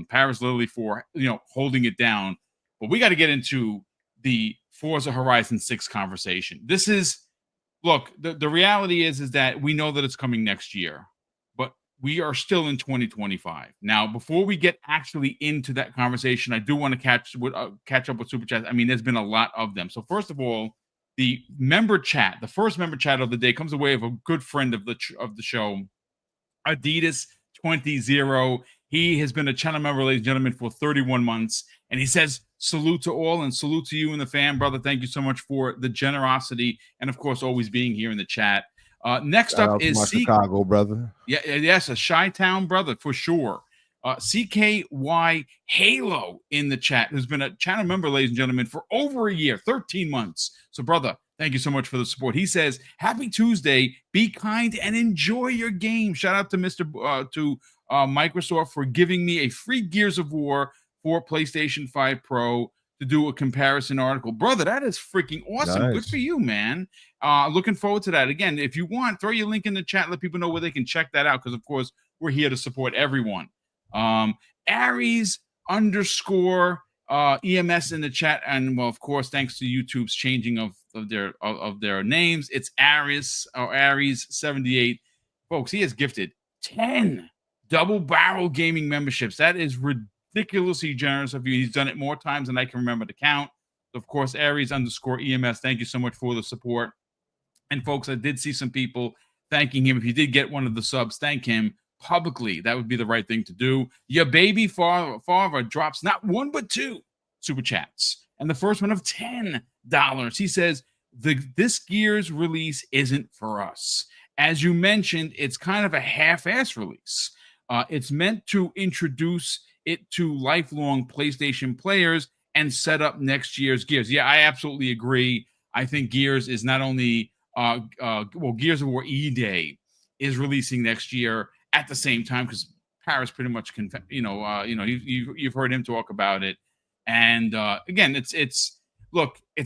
Paris Lily for holding it down. But we got to get into the Forza Horizon 6 conversation. This is, look, the reality is that we know that it's coming next year, but we are still in 2025. Now, before we get actually into that conversation, I do want to catch up with Super Chats. I mean, there's been a lot of them. So first of all, the member chat, the first member chat of the day comes away of a good friend of the show, Adidas 20. He has been a channel member, ladies and gentlemen, for 31 months. And he says, salute to all and salute to you and the fan, brother. Thank you so much for the generosity and, of course, always being here in the chat. Next up is Chicago brother. Yes, a Chi-Town brother for sure. CKY Halo in the chat, who's been a channel member, ladies and gentlemen, for over a year, 13 months. So, brother, thank you so much for the support. He says, happy Tuesday, be kind and enjoy your game. Shout out to Microsoft for giving me a free Gears of War for PlayStation 5 Pro to do a comparison article. Brother, that is freaking awesome. Nice. Good for you, man. Looking forward to that. Again, if you want, throw your link in the chat. Let people know where they can check that out, because, of course, we're here to support everyone. Aries _EMS in the chat. And, well, of course, thanks to YouTube's changing of their names, it's Aries 78. Folks, he has gifted 10 double barrel gaming memberships. That is ridiculously generous of you. He's done it more times than I can remember to count. Of course, Aries _EMS, thank you so much for the support. And folks, I did see some people thanking him. If you did get one of the subs, thank him publicly. That would be the right thing to do. Your baby father drops not one but two super chats, and the first one of $10. He says, this Gears release isn't for us. As you mentioned, it's kind of a half-ass release. It's meant to introduce it to lifelong PlayStation players and set up next year's Gears. Yeah, I absolutely agree. I think Gears is not only Gears of War E-Day is releasing next year at the same time, because Paris pretty much you've heard him talk about it. And again, it's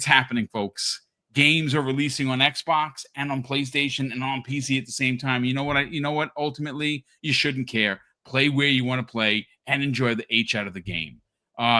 happening, folks. Games are releasing on Xbox and on PlayStation and on PC at the same time. You know what? Ultimately, you shouldn't care. Play where you want to play and enjoy the H out of the game.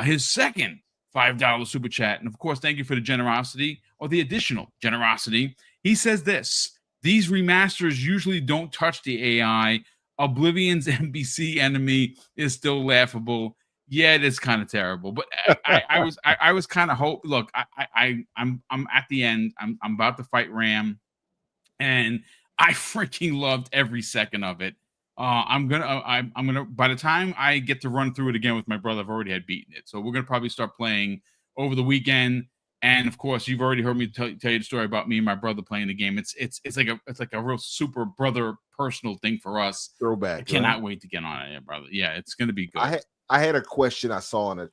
His second $5 super chat, and of course, thank you for the generosity or the additional generosity. He says this: these remasters usually don't touch the AI. Oblivion's NPC enemy is still laughable. Yeah, it is kind of terrible, but I was kind of hope. Look, I'm at the end. I'm about to fight Ram, and I freaking loved every second of it. I'm gonna by the time I get to run through it again with my brother, I've already had beaten it. So we're gonna probably start playing over the weekend. And of course, you've already heard me tell you the story about me and my brother playing the game. It's like a real super brother personal thing for us. Throwback. I cannot wait to get on it, brother. Yeah, it's gonna be good. I had a question I saw in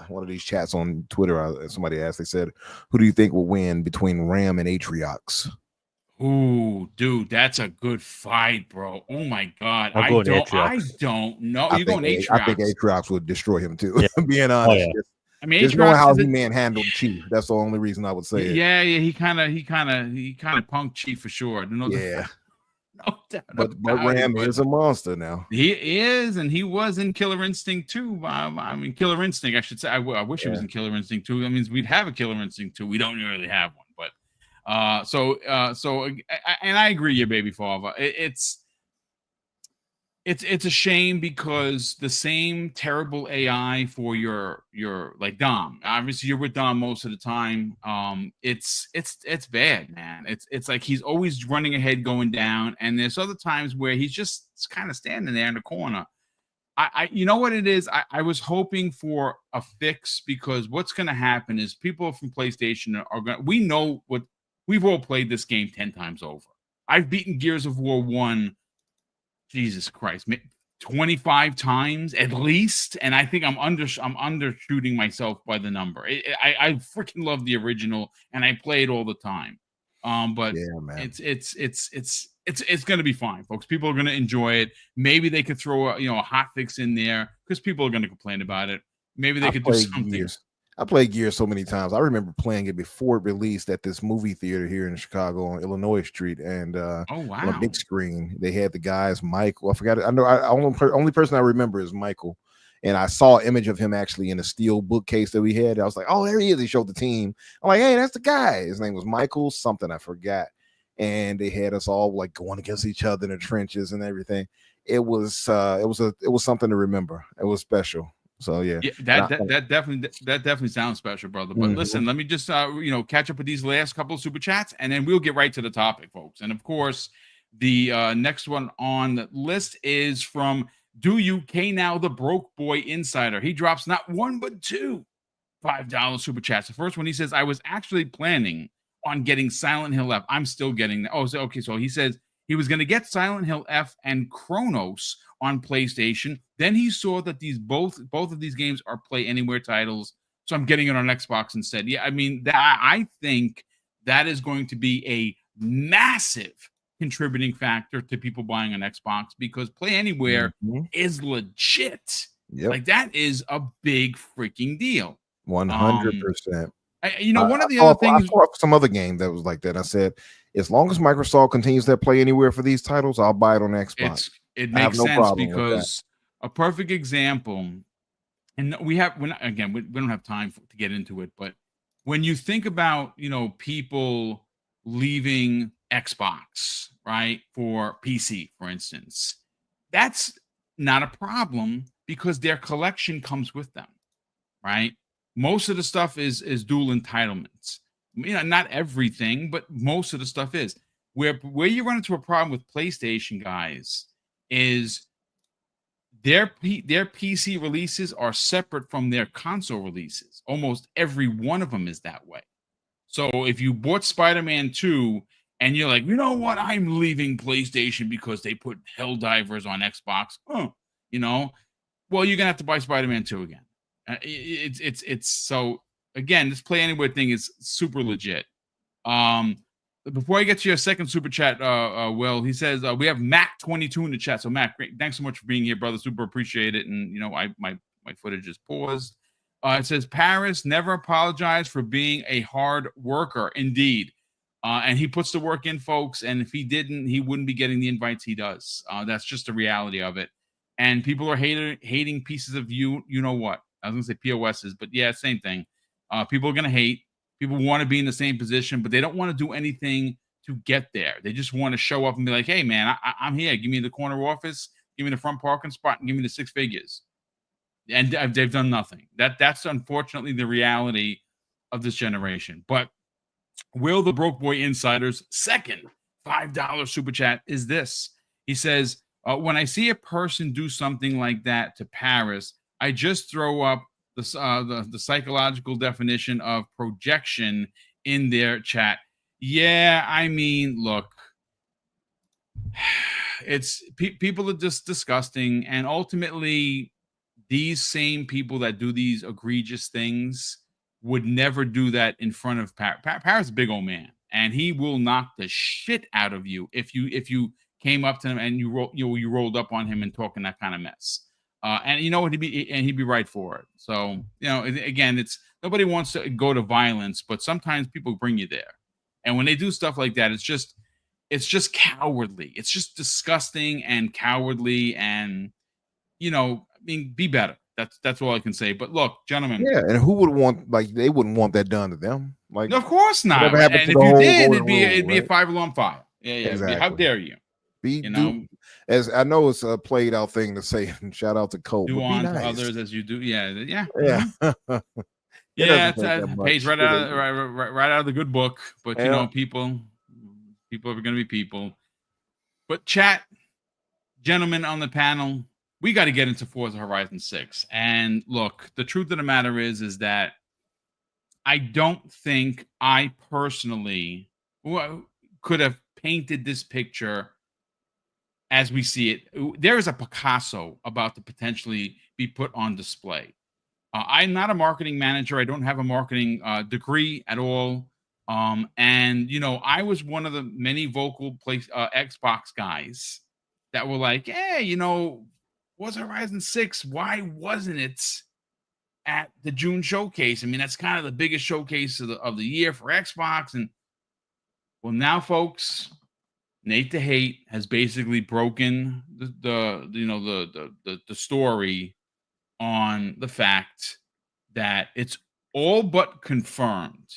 one of these chats on Twitter. Somebody asked, they said, who do you think will win between Ram and Atriox? Ooh, dude, that's a good fight, bro. Oh my god. I don't know. You're going Atriox. I think Atriox would destroy him too. Yeah. Being honest. Oh, yeah. I mean, just knowing how He-Man handled Chief. That's the only reason I would say it. Yeah, he kind of punked Chief for sure. But Ram is a monster now. He is, and he was in Killer Instinct 2. I mean, Killer Instinct, I should say. I wish he was in Killer Instinct 2. That means we'd have a Killer Instinct 2. We don't really have one, but and I agree, your baby father. It's a shame, because the same terrible AI for your like Dom. Obviously, you're with Dom most of the time. It's bad, man. It's like he's always running ahead, going down, and there's other times where he's just kind of standing there in the corner. you know what it is? I was hoping for a fix, because what's going to happen is people from PlayStation are going to, we know what, we've all played this game 10 times over. I've beaten Gears of War 1, Jesus Christ, 25 times at least, and I think I'm undershooting myself by the number. I freaking love the original, and I play it all the time. But yeah, man, it's going to be fine, folks. People are going to enjoy it. Maybe they could throw a hot fix in there, because people are going to complain about it. Maybe they could do something. I played Gears so many times. I remember playing it before it released at this movie theater here in Chicago on Illinois Street, and oh wow, on a big screen. They had the guys Michael. I forgot it. I know. Only person I remember is Michael, and I saw an image of him actually in a steel bookcase that we had. I was like, oh, there he is. He showed the team. I'm like, hey, that's the guy. His name was Michael something. I forgot. And they had us all like going against each other in the trenches and everything. It was something to remember. It was special. So yeah, that definitely sounds special, brother. But listen, let me just catch up with these last couple of super chats, and then we'll get right to the topic, folks. And of course, the next one on the list is from Do You K Now, the Broke Boy Insider. He drops not one but two $5 super chats. The first one, he says, I was actually planning on getting Silent Hill F. I'm still getting that. Oh, so okay. So he says he was going to get Silent Hill F and Chronos on PlayStation. Then he saw that both of these games are Play Anywhere titles, so I'm getting it on Xbox instead. Yeah, I mean, I think that is going to be a massive contributing factor to people buying an Xbox, because Play Anywhere is legit. Yep. Like, that is a big freaking deal. 100%. One of the other things, I saw some other game that was like that. I said, as long as Microsoft continues that Play Anywhere for these titles, I'll buy it on Xbox. It makes sense, because a perfect example, and we don't have time to get into it, but when you think about people leaving Xbox, right, for PC, for instance, that's not a problem, because their collection comes with them, right? Most of the stuff is dual entitlements. Not everything, but most of the stuff is. Where you run into a problem with PlayStation, guys, is their PC releases are separate from their console releases. Almost every one of them is that way. So if you bought Spider-Man 2 and you're like, you know what, I'm leaving PlayStation because they put Helldivers on Xbox, well, you're gonna have to buy Spider-Man 2 again. It's so, again, this Play Anywhere thing is super legit. Before I get to your second super chat, Will, he says we have Mac22 in the chat. So Mac, great, thanks so much for being here, brother. Super appreciate it. And my footage is paused. It says Paris never apologized for being a hard worker. Indeed. And he puts the work in, folks. And if he didn't, he wouldn't be getting the invites he does. That's just the reality of it. And people are hating pieces of you know what. I was gonna say POSs, but yeah, same thing. People are gonna hate. People want to be in the same position, but they don't want to do anything to get there. They just want to show up and be like, "Hey, man, I'm here. Give me the corner office. Give me the front parking spot, and give me the 6 figures." And they've done nothing. That's unfortunately the reality of this generation. But Will the Broke Boy Insider's second $5 super chat is this. He says, when I see a person do something like that to Paris, I just throw up the psychological definition of projection in their chat. Yeah, I mean, look, it's people are just disgusting, and ultimately, these same people that do these egregious things would never do that in front of Paris. Paris is a big old man, and he will knock the shit out of you if you came up to him and you rolled up on him and talking that kind of mess. And you know what, he'd be right for it. So, again, it's nobody wants to go to violence, but sometimes people bring you there. And when they do stuff like that, it's just cowardly. It's just disgusting and cowardly. And be better. That's all I can say. But look, gentlemen. Yeah, and who would want, they wouldn't want that done to them? Like, of course not. And if you did, it'd be a 5 alarm fire. Yeah. Exactly. How dare you? As I know, it's a played out thing to say. And shout out to Cole. Do on to others as you do. Yeah. Yeah. Yeah, it's a page right out of the good book. But people are going to be people. But chat, gentlemen on the panel, we got to get into Forza Horizon 6. And look, the truth of the matter is that I don't think I personally could have painted this picture as we see it. There is a Picasso about to potentially be put on display. I'm not a marketing manager. I don't have a marketing degree at all. And I was one of the many vocal Xbox guys that were like, hey, was Horizon 6? Why wasn't it at the June showcase? I mean, that's kind of the biggest showcase of the year for Xbox. And well, now, folks, Nate the Hate has basically broken the story on the fact that it's all but confirmed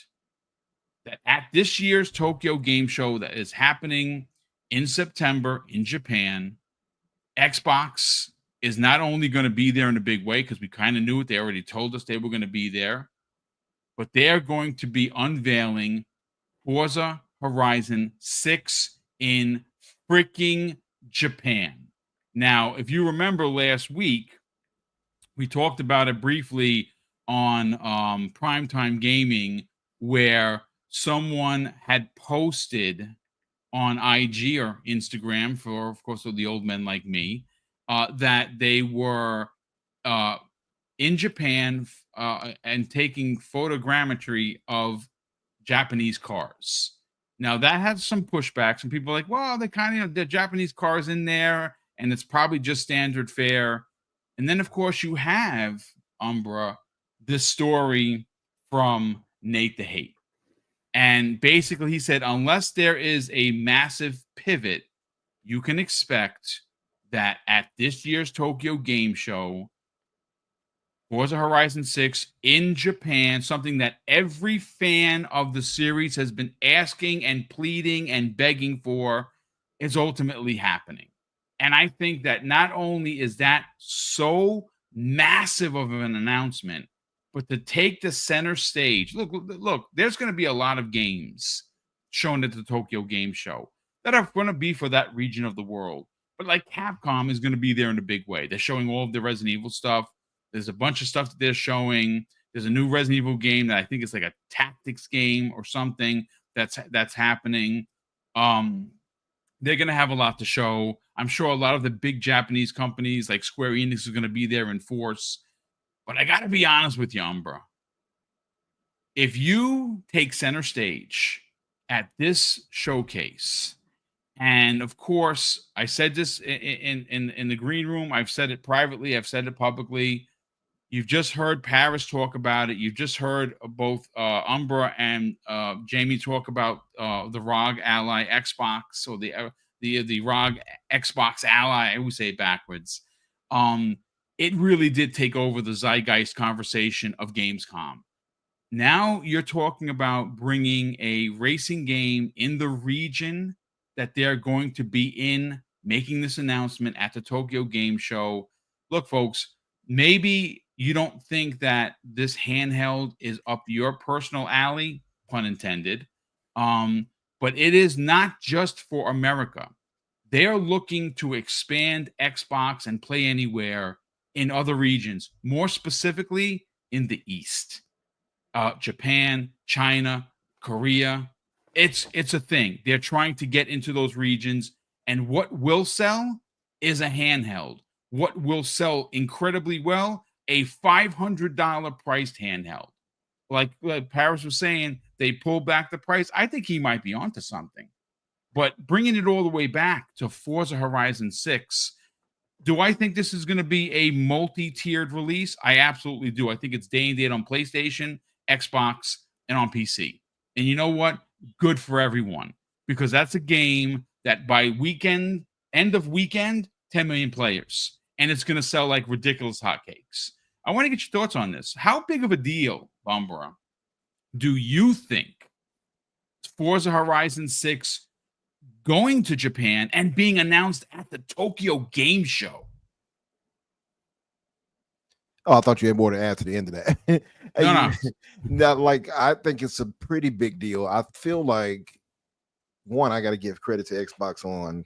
that at this year's Tokyo Game Show that is happening in September in Japan, Xbox is not only going to be there in a big way, because we kind of knew it. They already told us they were going to be there, but they are going to be unveiling Forza Horizon 6 in freaking Japan. Now, if you remember last week, we talked about it briefly on Primetime Gaming, where someone had posted on IG or Instagram, for, of course, the old men like me, that they were in Japan and taking photogrammetry of Japanese cars. Now, that has some pushback. Some people are like, well, they kind of, the Japanese cars in there, and it's probably just standard fare. And then, of course, you have, Umbra, this story from Nate the Hate. And basically, he said, unless there is a massive pivot, you can expect that at this year's Tokyo Game Show, Forza Horizon 6 in Japan, something that every fan of the series has been asking and pleading and begging for, is ultimately happening. And I think that not only is that so massive of an announcement, but to take the center stage. Look, there's going to be a lot of games shown at the Tokyo Game Show that are going to be for that region of the world. But like Capcom is going to be there in a big way. They're showing all of the Resident Evil stuff. There's a bunch of stuff that they're showing. There's a new Resident Evil game that I think is like a tactics game or something that's happening. They're going to have a lot to show. I'm sure a lot of the big Japanese companies like Square Enix is going to be there in force. But I got to be honest with you, Umbra. If you take center stage at this showcase, and of course, I said this in the green room, I've said it privately, I've said it publicly. You've just heard Paris talk about it. You've just heard both Umbra and Jamie talk about the ROG Ally Xbox, or the ROG Xbox Ally. I always say it backwards. It really did take over the zeitgeist conversation of Gamescom. Now you're talking about bringing a racing game in the region that they're going to be in, making this announcement at the Tokyo Game Show. Look, folks, maybe you don't think that this handheld is up your personal alley, pun intended, but it is not just for America. They are looking to expand Xbox and Play Anywhere in other regions, more specifically in the East. Japan, China, Korea. It's a thing. They're trying to get into those regions. And what will sell is a handheld. What will sell incredibly well, a $500 priced handheld. Like Paris was saying, they pulled back the price. I think he might be onto something. But bringing it all the way back to Forza Horizon 6, do I think this is going to be a multi-tiered release? I absolutely do. I think it's day and date on PlayStation, Xbox, and on PC. And you know what? Good for everyone, because that's a game that by end of weekend, 10 million players, and it's going to sell like ridiculous hotcakes. I want to get your thoughts on this. How big of a deal, Bambara, do you think Forza Horizon 6 going to Japan and being announced at the Tokyo Game Show? Oh, I thought you had more to add to the end of that. No. Now, like, I think it's a pretty big deal. I feel like, one, I got to give credit to Xbox on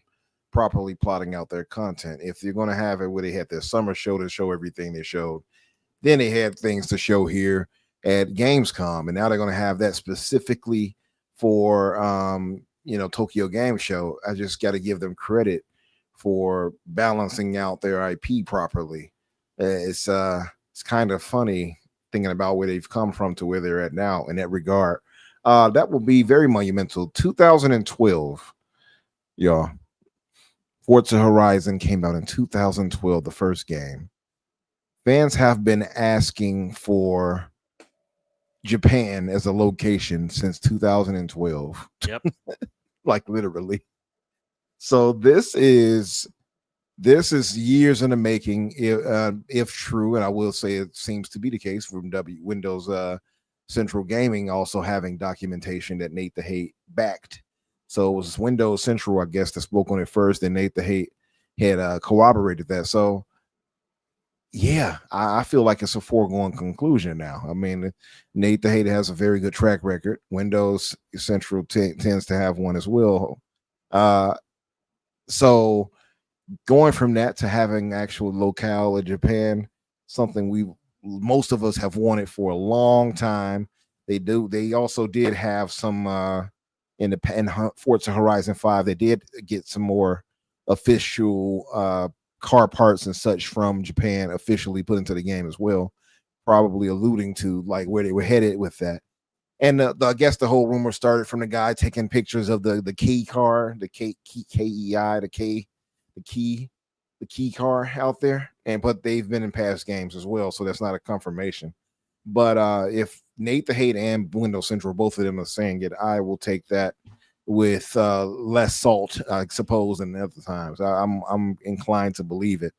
properly plotting out their content. If you're going to have it where they had their summer show to show everything they showed, then they had things to show here at Gamescom, and now they're going to have that specifically for Tokyo Game Show. I just got to give them credit for balancing out their IP properly. It's kind of funny thinking about where they've come from to where they're at now in that regard. That will be very monumental. 2012, y'all. Forza Horizon came out in 2012, the first game. Fans have been asking for Japan as a location since 2012. Yep. Like literally. So this is years in the making, if true, and I will say it seems to be the case from Windows Central Gaming also having documentation that Nate the Hate backed. So it was Windows Central, I guess, that spoke on it first, and Nate the Hate had corroborated that. So yeah, I feel like it's a foregone conclusion now. I mean, Nate the Hate has a very good track record. Windows Central tends to have one as well. So going from that to having actual locale in Japan, something most of us have wanted for a long time. They also did have some in Forza Horizon 5. They did get some more official car parts and such from Japan officially put into the game as well, probably alluding to like where they were headed with that. And I guess the whole rumor started from the guy taking pictures of the key car, the key car out there, but they've been in past games as well, so that's not a confirmation. But if Nate the Hate and Windows Central, both of them are saying it, I will take that with less salt, I suppose, than other times. I'm inclined to believe it.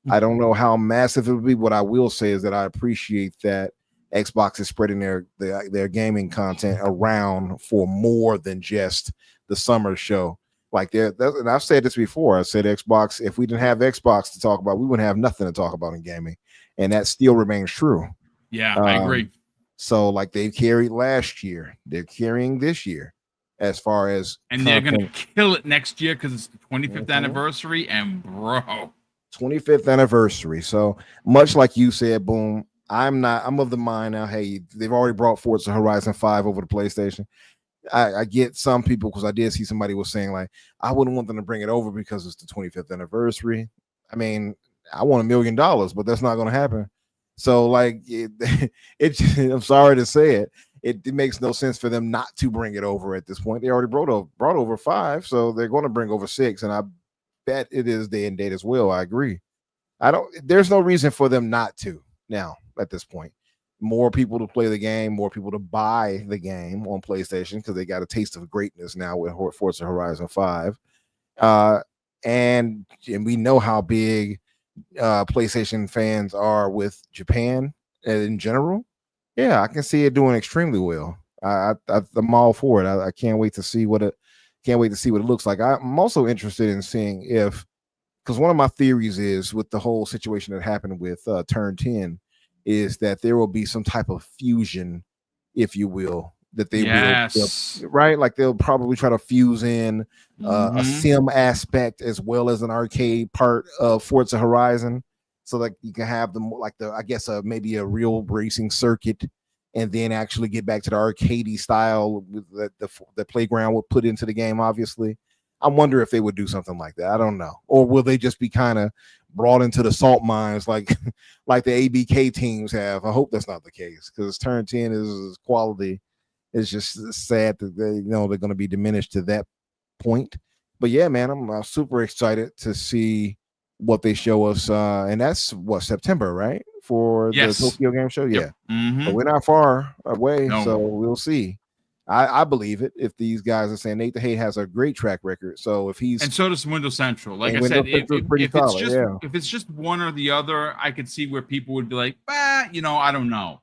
I don't know how massive it would be. What I will say is that I appreciate that Xbox is spreading their gaming content around for more than just the summer show. Like and I've said this before. I said Xbox, if we didn't have Xbox to talk about, we wouldn't have nothing to talk about in gaming. And that still remains true. Yeah, I agree. So like they carried last year, they're carrying this year as far as and they're going to kill it next year because it's the 25th anniversary, and 25th anniversary. So much like you said, Boom, I'm of the mind now, hey, they've already brought Forza Horizon 5 over to PlayStation. I get some people, because I did see somebody was saying like, I wouldn't want them to bring it over because it's the 25th anniversary. I mean, I want $1 million, but that's not going to happen. So like I'm sorry to say it. It makes no sense for them not to bring it over at this point. They already brought over 5, so they're going to bring over 6, and I bet it is day and date as well. I agree. There's no reason for them not to now at this point. More people to play the game, more people to buy the game on PlayStation because they got a taste of greatness now with Forza Horizon 5. And we know how big PlayStation fans are with Japan in general. Yeah, I can see it doing extremely well. I'm all for it. I can't wait to see what it looks like. I'm also interested in seeing because one of my theories is with the whole situation that happened with Turn 10 is that there will be some type of fusion, if you will, that they will, right? Like they'll probably try to fuse in a sim aspect as well as an arcade part of Forza Horizon, so that you can have them like maybe a real racing circuit, and then actually get back to the arcadey style that the playground would put into the game. Obviously, I wonder if they would do something like that. I don't know, or will they just be kind of brought into the salt mines like the ABK teams have? I hope that's not the case, because Turn 10 is quality. It's just sad that they're going to be diminished to that point. But yeah, man, I'm super excited to see what they show us, and that's September, right? For the Tokyo Game Show. Yep. Yeah, but we're not far away, so we'll see. I believe it. If these guys are saying Nate the Hate has a great track record, so if he's and so does Windows Central. Like I said, if it's just one or the other, I could see where people would be like, I don't know.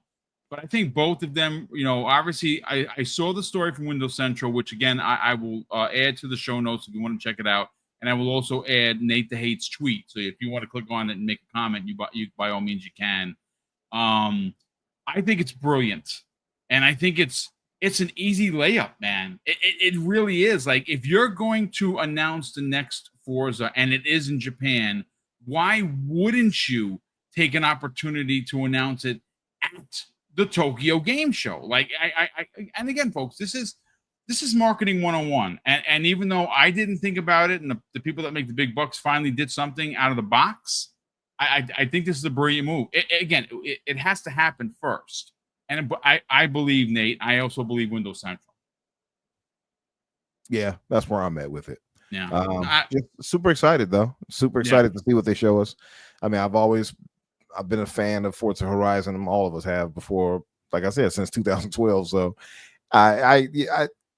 But I think both of them, obviously, I saw the story from Windows Central, which again I will add to the show notes if you want to check it out, and I will also add Nate the Hate's tweet. So if you want to click on it and make a comment, you by all means you can. I think it's brilliant, and I think it's it's an easy layup, man. It really is. Like, if you're going to announce the next Forza and it is in Japan, why wouldn't you take an opportunity to announce it at the Tokyo Game Show? Like, and again, folks, this is marketing 101. And even though I didn't think about it, and the people that make the big bucks finally did something out of the box, I think this is a brilliant move. It has to happen first. And I believe, Nate, I also believe Windows Central. Yeah, that's where I'm at with it. Yeah. Super excited, though. Super excited to see what they show us. I mean, I've been a fan of Forza Horizon. All of us have before, like I said, since 2012. So I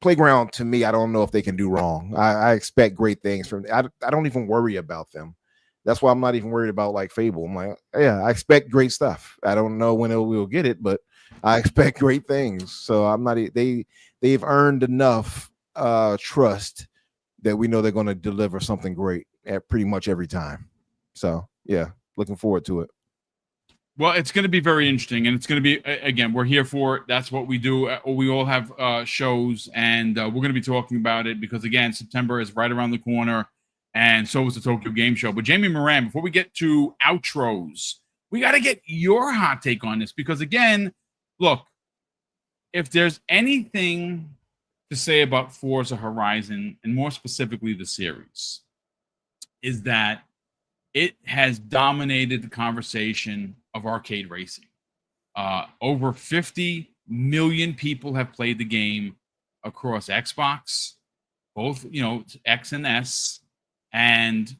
Playground, to me, I don't know if they can do wrong. I expect great things from I don't even worry about them. That's why I'm not even worried about like Fable. I'm like, yeah, I expect great stuff. I don't know when we'll get it, but I expect great things. So I'm not. They've earned enough trust that we know they're going to deliver something great at pretty much every time. So yeah, looking forward to it. Well, it's going to be very interesting, and it's going to be, again, we're here for it. That's what we do. We all have shows, and we're going to be talking about it because, again, September is right around the corner, and so is the Tokyo Game Show. But Jamie Moran, before we get to outros, we got to get your hot take on this because, again, look, if there's anything to say about Forza Horizon, and more specifically the series, is that it has dominated the conversation of arcade racing. Over 50 million people have played the game across Xbox, both, X and S, and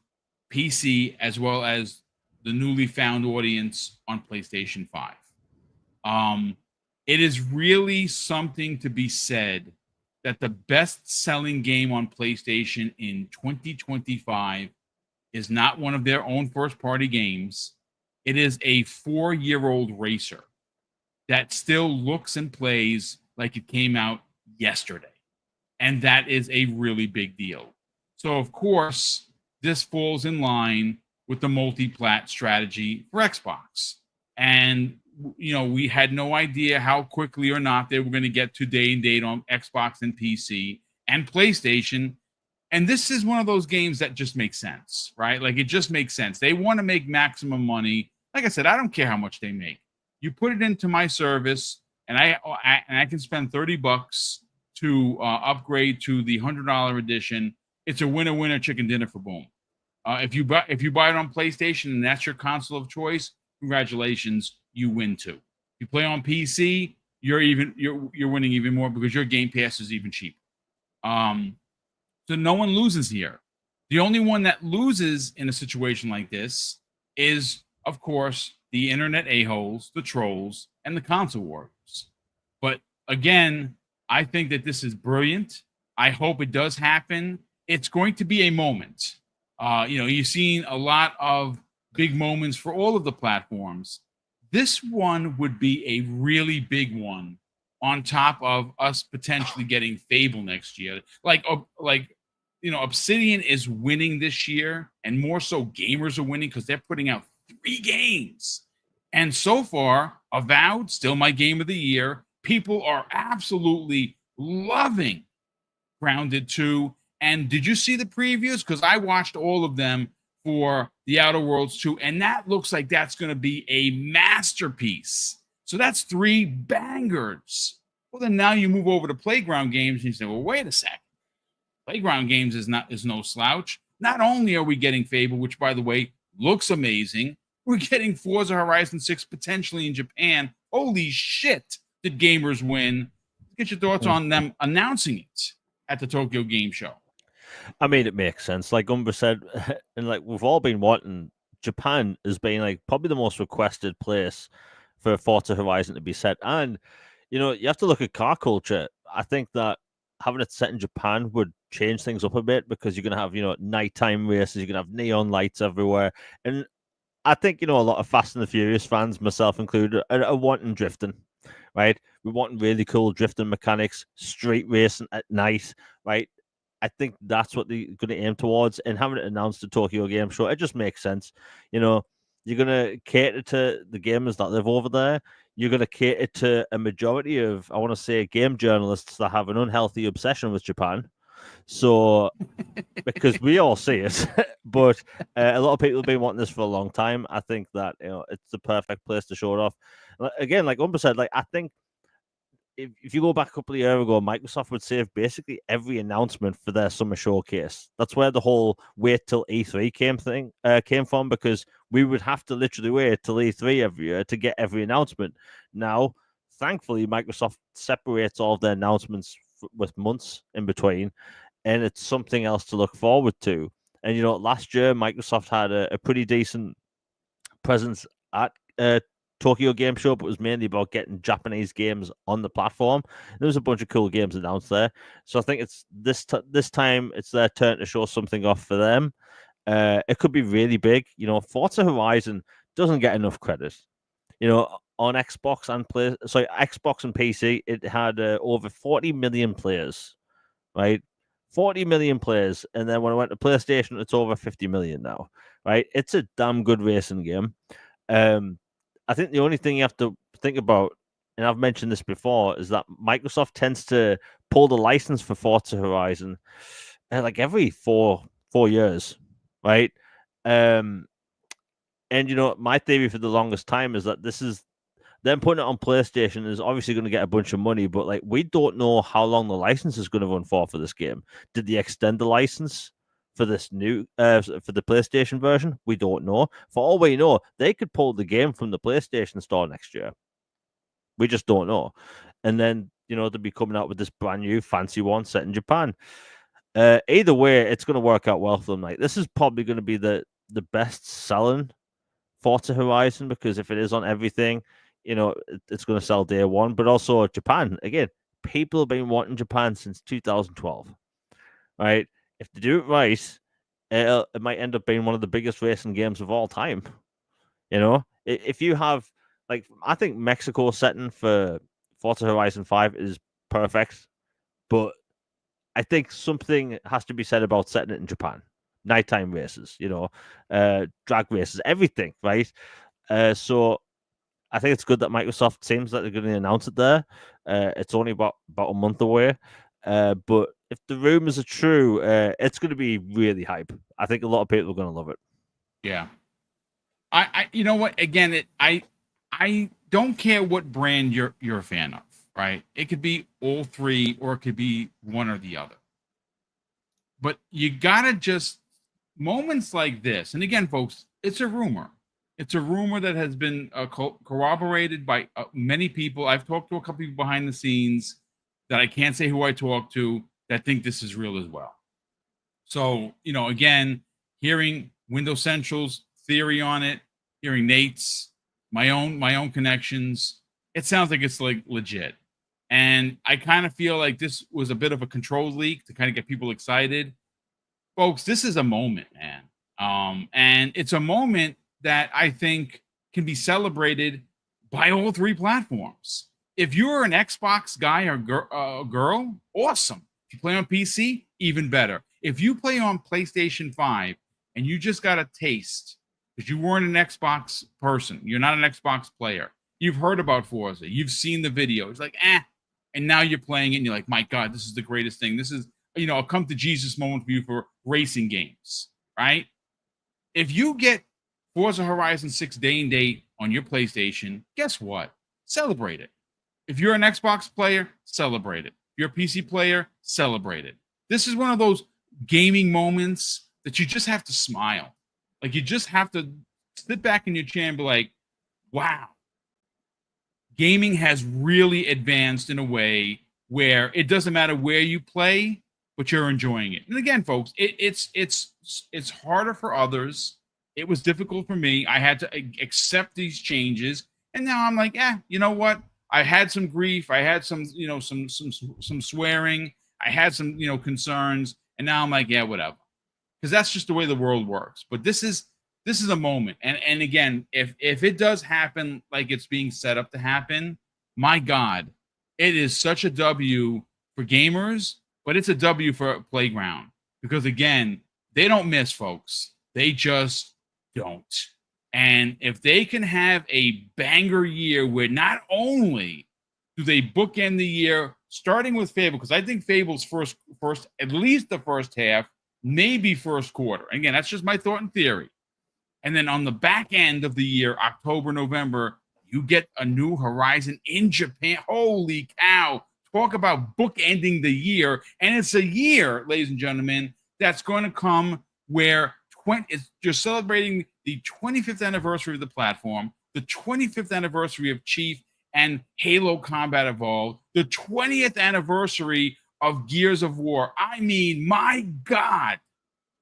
PC, as well as the newly found audience on PlayStation 5. It is really something to be said that the best-selling game on PlayStation in 2025 is not one of their own first-party games. It is a 4-year-old racer that still looks and plays like it came out yesterday. And that is a really big deal. So, of course, this falls in line with the multi-plat strategy for Xbox. And, we had no idea how quickly or not they were going to get to day and date on Xbox and PC and PlayStation. And this is one of those games that just makes sense, right? Like, it just makes sense. They want to make maximum money. Like I said, I don't care how much they make. You put it into my service, and I can spend $30 to upgrade to the $100 edition. It's a winner chicken dinner for Boom. If you buy it on PlayStation and that's your console of choice, congratulations, you win too. If you play on PC, you're winning even more because your Game Pass is even cheaper. So no one loses here. The only one that loses in a situation like this is, of course, the internet a-holes, the trolls, and the console warriors. But again, I think that this is brilliant. I hope it does happen. It's going to be a moment. You've seen a lot of big moments for all of the platforms. This one would be a really big one on top of us potentially getting Fable next year. Obsidian is winning this year, and more so gamers are winning because they're putting out 3 games. And so far, Avowed, still my game of the year. People are absolutely loving Grounded 2. And did you see the previews? Because I watched all of them for The Outer Worlds 2, and that looks like that's going to be a masterpiece. So that's 3 bangers. Well, then now you move over to Playground Games, and you say, well, wait a second. Playground Games is no slouch. Not only are we getting Fable, which, by the way, looks amazing, we're getting Forza Horizon 6 potentially in Japan. Holy shit, did gamers win? Get your thoughts on them announcing it at the Tokyo Game Show. I mean, it makes sense. Like Umber said, and like we've all been wanting, Japan has been like probably the most requested place for Forza Horizon to be set. And, you have to look at car culture. I think that having it set in Japan would change things up a bit because you're going to have, nighttime races, you're going to have neon lights everywhere. And I think, a lot of Fast and the Furious fans, myself included, are wanting drifting, right? We're wanting really cool drifting mechanics, street racing at night, right? I think that's what they're going to aim towards, and having it announced at Tokyo Game Show, it just makes sense. You're going to cater to the gamers that live over there. You're going to cater to a majority of, I want to say, game journalists that have an unhealthy obsession with Japan. So, because we all see it, but a lot of people have been wanting this for a long time. I think that it's the perfect place to show it off. Again, like Umber said, like I think if you go back a couple of years ago, Microsoft would save basically every announcement for their summer showcase. That's where the whole wait till E3 came from, because we would have to literally wait till E3 every year to get every announcement. Now, thankfully, Microsoft separates all of their announcements with months in between, and it's something else to look forward to. And last year Microsoft had a pretty decent presence at Tokyo Game Show, but it was mainly about getting Japanese games on the platform. There was a bunch of cool games announced there, so I think it's this time it's their turn to show something off for them. It could be really big. Forza Horizon doesn't get enough credit. On Xbox and Xbox and PC, it had over 40 million players, right? 40 million players, and then when I went to PlayStation, it's over 50 million now, right? It's a damn good racing game. I think the only thing you have to think about, and I've mentioned this before, is that Microsoft tends to pull the license for Forza Horizon like every four years, right? And my theory for the longest time is that this is them putting it on PlayStation is obviously going to get a bunch of money, but like we don't know how long the license is going to run for this game. Did they extend the license for this new for the PlayStation version? We don't know. For all we know, they could pull the game from the PlayStation Store next year. We just don't know. And then they'll be coming out with this brand new fancy one set in Japan. Either way, it's going to work out well for them. Like this is probably going to be the best selling Forza Horizon, because if it is on everything, it's going to sell day one. But also Japan, again, people have been wanting Japan since 2012, right? If they do it right, it might end up being one of the biggest racing games of all time. If you have, like, I think Mexico setting for Forza Horizon 5 is perfect, but I think something has to be said about setting it in Japan. Nighttime races, drag races, everything, right? So I think it's good that Microsoft seems that they're going to announce it there. It's only about a month away. But if the rumors are true, it's going to be really hype. I think a lot of people are going to love it. Yeah. I you know what? Again, I don't care what brand you're a fan of, right? It could be all three, or it could be one or the other. But you gotta just moments like this, and again, folks, it's a rumor. It's a rumor that has been corroborated by many people. I've talked to a couple people behind the scenes that I can't say who I talked to that think this is real as well. So, again, hearing Windows Central's theory on it, hearing Nate's, my own connections, it sounds like it's like legit. And I kind of feel like this was a bit of a control leak to kind of get people excited. Folks, this is a moment, man. And it's a moment that I think can be celebrated by all three platforms. If you're an Xbox guy or girl, awesome. If you play on PC, even better. If you play on PlayStation 5 and you just got a taste because you weren't an Xbox person, you're not an Xbox player, you've heard about Forza, you've seen the video, it's like, and now you're playing it and you're like, my God, this is the greatest thing. This is, a come to Jesus moment for you for racing games, right? If you get Forza Horizon 6 day and date on your PlayStation, guess what? Celebrate it. If you're an Xbox player, celebrate it. If you're a PC player, celebrate it. This is one of those gaming moments that you just have to smile. Like, you just have to sit back in your chair and be like, wow. Gaming has really advanced in a way where it doesn't matter where you play, but you're enjoying it. And again, folks, it's harder for others. It was difficult for me. I had to accept these changes, and now I'm like, you know what? I had some grief. I had some, some swearing. I had some, concerns, and now I'm like, yeah, whatever, because that's just the way the world works. But this is a moment, and again, if it does happen like it's being set up to happen, my God, it is such a W for gamers, but it's a W for Playground, because again, they don't miss, folks. They just don't. And if they can have a banger year where not only do they bookend the year, starting with Fable, because I think Fable's first, at least the first half, maybe first quarter. Again, that's just my thought and theory. And then on the back end of the year, October, November, you get a New Horizon in Japan. Holy cow. Talk about bookending the year. And it's a year, ladies and gentlemen, that's going to come where you're celebrating the 25th anniversary of the platform, the 25th anniversary of Chief and Halo Combat Evolved, the 20th anniversary of Gears of War. I mean, my God,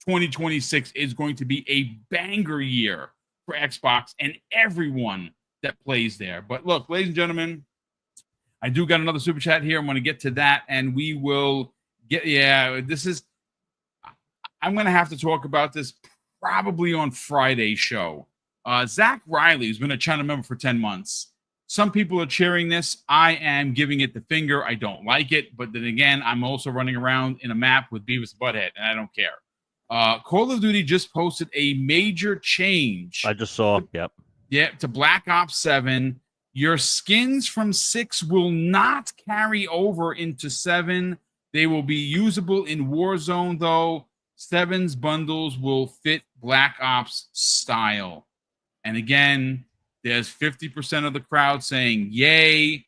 2026 is going to be a banger year for Xbox and everyone that plays there. But look, ladies and gentlemen, I do got another super chat here. I'm going to get to that, and we will get. Yeah, I'm going to have to talk about this probably on Friday's show. Zach Riley has been a channel member for 10 months. Some people are cheering this. I am giving it the finger. I don't like it. But then again, I'm also running around in a map with Beavis and Butthead, and I don't care. Call of Duty just posted a major change. I just saw. To Black Ops 7. Your skins from 6 will not carry over into 7. They will be usable in Warzone, though. 7's bundles will fit Black Ops style. And again, there's 50% of the crowd saying, yay,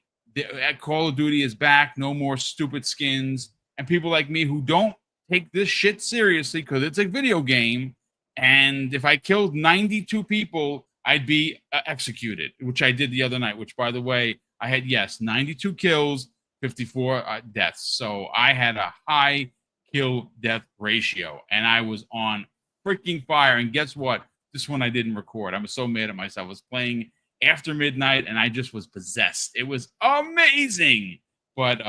Call of Duty is back, no more stupid skins. And people like me who don't take this shit seriously because it's a video game, and if I killed 92 people, I'd be executed, which I did the other night, which, by the way, I had, 92 kills, 54 deaths. So I had a high kill-death ratio, and I was on freaking fire. And guess what? This one I didn't record. I was so mad at myself. I was playing after midnight, and I just was possessed. It was amazing. But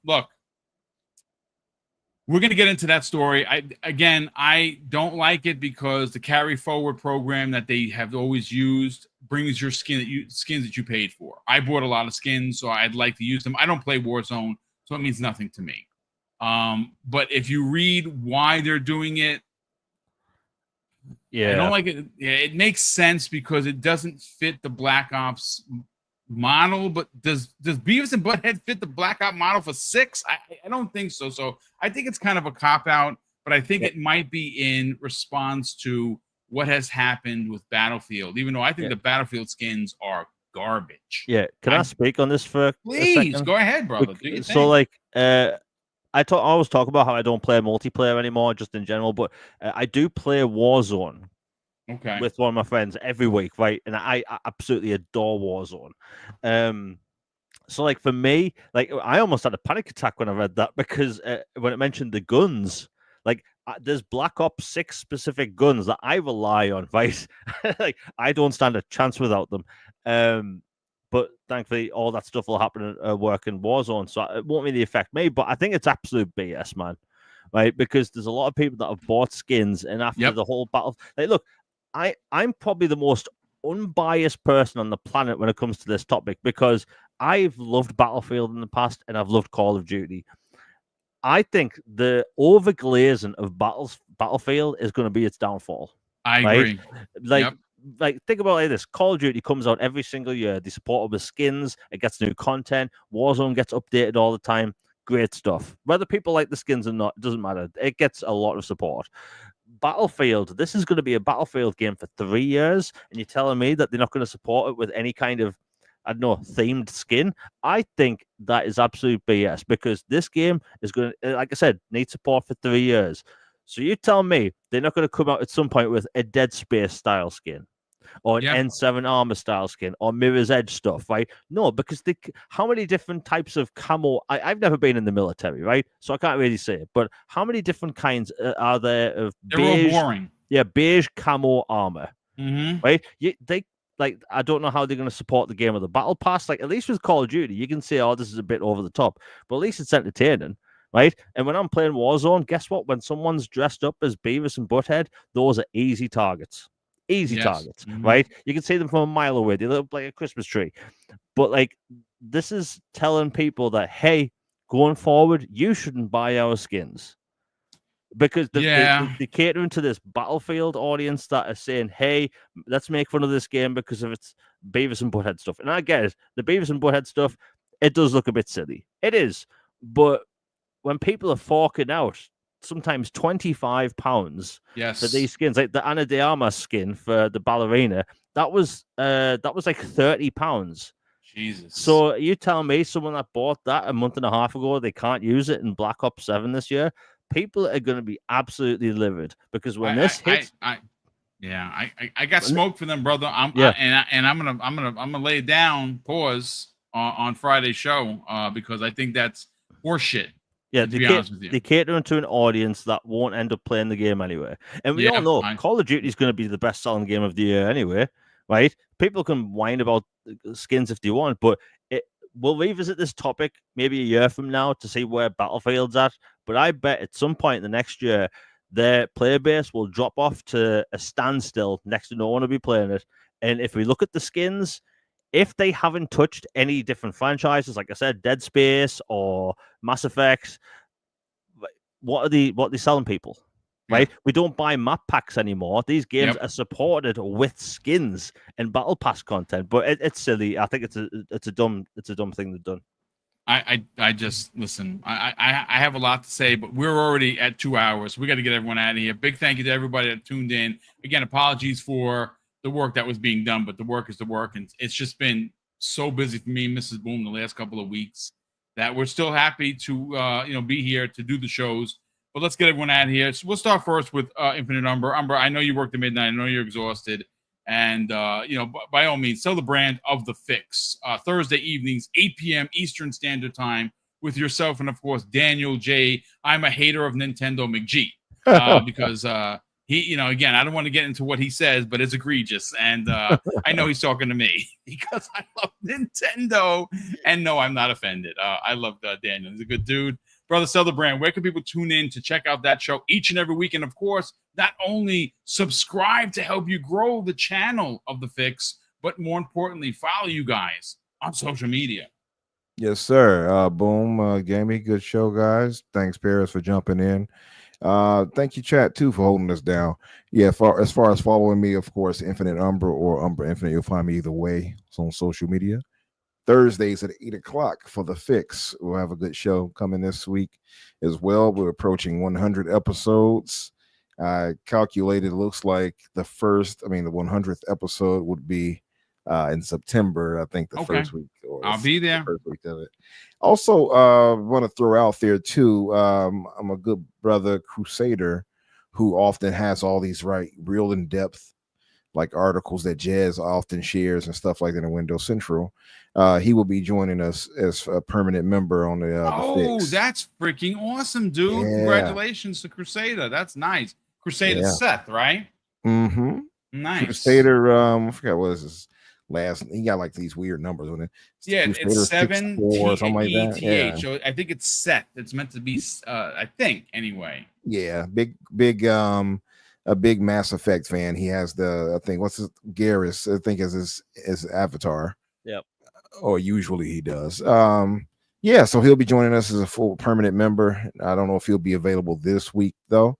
look, we're going to get into that story. I don't like it because the carry forward program that they have always used brings your skins that you paid for. I bought a lot of skins, so I'd like to use them. I don't play Warzone, so it means nothing to me. But if you read why they're doing it, I don't like it. Yeah, it makes sense because it doesn't fit the Black Ops model. But does Beavis and Butthead fit the Black Ops model for 6? I don't think so. So I think it's kind of a cop-out, but I think it might be in response to what has happened with Battlefield, even though I think the Battlefield skins are garbage. Yeah. Can I speak on this for please? A second? Go ahead, brother. So, like, I always talk about how I don't play multiplayer anymore, just in general, but I do play Warzone with one of my friends every week, right? And I absolutely adore Warzone. So, like, for me, like, I almost had a panic attack when I read that because when it mentioned the guns, like, there's Black Ops 6 specific guns that I rely on, right? Like, I don't stand a chance without them. But thankfully, all that stuff will happen at work in Warzone, so it won't really affect me. But I think it's absolute BS, man, right? Because there's a lot of people that have bought skins, and after the whole battle, like, look, I'm probably the most unbiased person on the planet when it comes to this topic because I've loved Battlefield in the past, and I've loved Call of Duty. I think the overglazing of Battlefield is going to be its downfall. I agree. Like, think about it like this. Call of Duty comes out every single year. They support it with skins. It gets new content. Warzone gets updated all the time. Great stuff. Whether people like the skins or not, it doesn't matter. It gets a lot of support. Battlefield, this is going to be a Battlefield game for 3 years, and you're telling me that they're not going to support it with any kind of, I don't know, themed skin? I think that is absolute BS because this game is going to, like I said, need support for 3 years. So you tell me they're not going to come out at some point with a Dead Space style skin or an N7 armor style skin or Mirror's Edge stuff, right? No, because how many different types of camo? I've never been in the military, right? So I can't really say it, but how many different kinds are there of beige? They're all boring. Yeah, beige camo armor, right? Like, I don't know how they're going to support the game with the battle pass. Like, at least with Call of Duty, you can say, oh, this is a bit over the top, but at least it's entertaining. Right? And when I'm playing Warzone, guess what? When someone's dressed up as Beavis and Butthead, those are easy targets. Targets, right? You can see them from a mile away. They look like a Christmas tree. But, like, this is telling people that, hey, going forward, you shouldn't buy our skins. because they're catering to this Battlefield audience that are saying, hey, let's make fun of this game because of its Beavis and Butthead stuff. And I get it. The Beavis and Butthead stuff, it does look a bit silly. It is. But when people are forking out sometimes £25 for these skins, like the Ana de Armas skin for the ballerina, that was like £30. Jesus. So you tell me someone that bought that a month and a half ago, they can't use it in Black Ops 7 this year? People are going to be absolutely livid because when this hits, I got smoke for them, brother. I'm gonna lay it down. Pause on Friday's show because I think that's horseshit. Yeah, they cater to an audience that won't end up playing the game anyway. And we all know Call of Duty is going to be the best-selling game of the year anyway, right? People can whine about skins if they want, but we'll revisit this topic maybe a year from now to see where Battlefield's at. But I bet at some point in the next year, their player base will drop off to a standstill. Next to no one will be playing it. And if we look at the skins, if they haven't touched any different franchises, like I said, Dead Space or Mass Effect, what are they selling people? Right? We don't buy map packs anymore. These games are supported with skins and battle pass content, but it's silly. I think it's a dumb thing they've done. I just listen. I have a lot to say, but we're already at 2 hours. We got to get everyone out of here. Big thank you to everybody that tuned in. Again, apologies for the work that was being done, but the work is the work, and it's just been so busy for me and Mrs. Boom the last couple of weeks that we're still happy to be here to do the shows. But let's get everyone out of here. So we'll start first with Infinite Umber. Umber, I know you worked at midnight. I know you're exhausted, and by all means, sell the brand of The Fix. Thursday evenings, 8 p.m. Eastern Standard Time, with yourself and of course Daniel J. I'm a hater of Nintendo McG because. He, again, I don't want to get into what he says, but it's egregious. And I know he's talking to me because I love Nintendo. And no, I'm not offended. I love Daniel. He's a good dude. Brother, sell the brand. Where can people tune in to check out that show each and every week? And of course, not only subscribe to help you grow the channel of The Fix, but more importantly, follow you guys on social media. Yes, sir. Boom Gaming. Good show, guys. Thanks, Paris, for jumping in. Thank you, chat, too, for holding us down. Yeah, as far as following me, of course, Infinite Umber or Umber Infinite, you'll find me either way. It's on social media. Thursdays at 8 o'clock for The Fix. We'll have a good show coming this week as well. We're approaching 100 episodes. I calculated, it looks like the 100th episode would be in September. I think the first week. I'll be there. First week of it. Also, want to throw out there too. I'm a good brother Crusader who often has all these real in depth like articles that Jazz often shares and stuff like that in Windows Central. He will be joining us as a permanent member on the Fix. That's freaking awesome, dude! Yeah. Congratulations to Crusader. That's nice. Crusader Seth, right? Mm-hmm. Nice. Crusader. I forgot what is his last. He got like these weird numbers on it. It's 7 or something like that. Yeah. So I think it's Seth. It's meant to be. I think anyway. Yeah, big. A big Mass Effect fan. He has I think what's his Garrus, I think is his avatar. Yep. Or usually he does. So he'll be joining us as a full permanent member. I don't know if he'll be available this week though.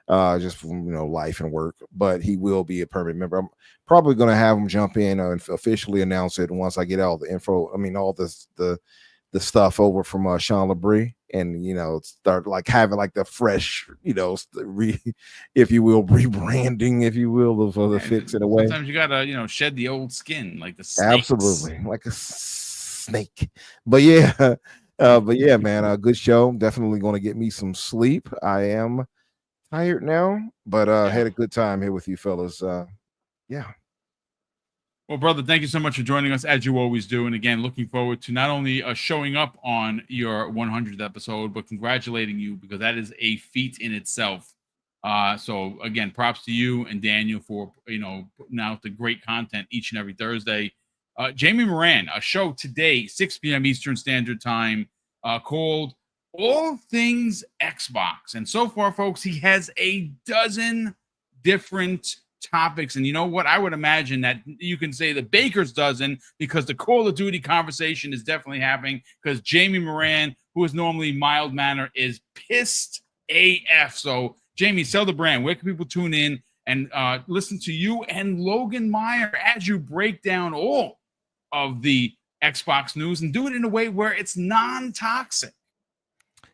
Just from life and work, but he will be a permanent member. I'm probably going to have him jump in and officially announce it once I get all the info. I mean, all the stuff over from Sean LeBrie, and start like having like the fresh, if you will, rebranding, if you will, for the Fix in a way. Sometimes you gotta shed the old skin, like the snakes. Absolutely, like a snake. But yeah, man, a good show. Definitely going to get me some sleep. I am tired now, but had a good time here with you fellas. Well, brother, thank you so much for joining us, as you always do. And again, looking forward to not only showing up on your 100th episode, but congratulating you, because that is a feat in itself. So again, props to you and Daniel for putting out the great content each and every Thursday. Jamie Moran, a show today, 6 p.m. Eastern Standard Time, called All Things Xbox. And so far, folks, he has a dozen different topics. And you know what? I would imagine that you can say the baker's dozen, because the Call of Duty conversation is definitely happening, because Jamie Moran, who is normally mild-mannered, is pissed AF. So Jamie, sell the brand. Where can people tune in and listen to you and Logan Meyer as you break down all of the Xbox news and do it in a way where it's non-toxic?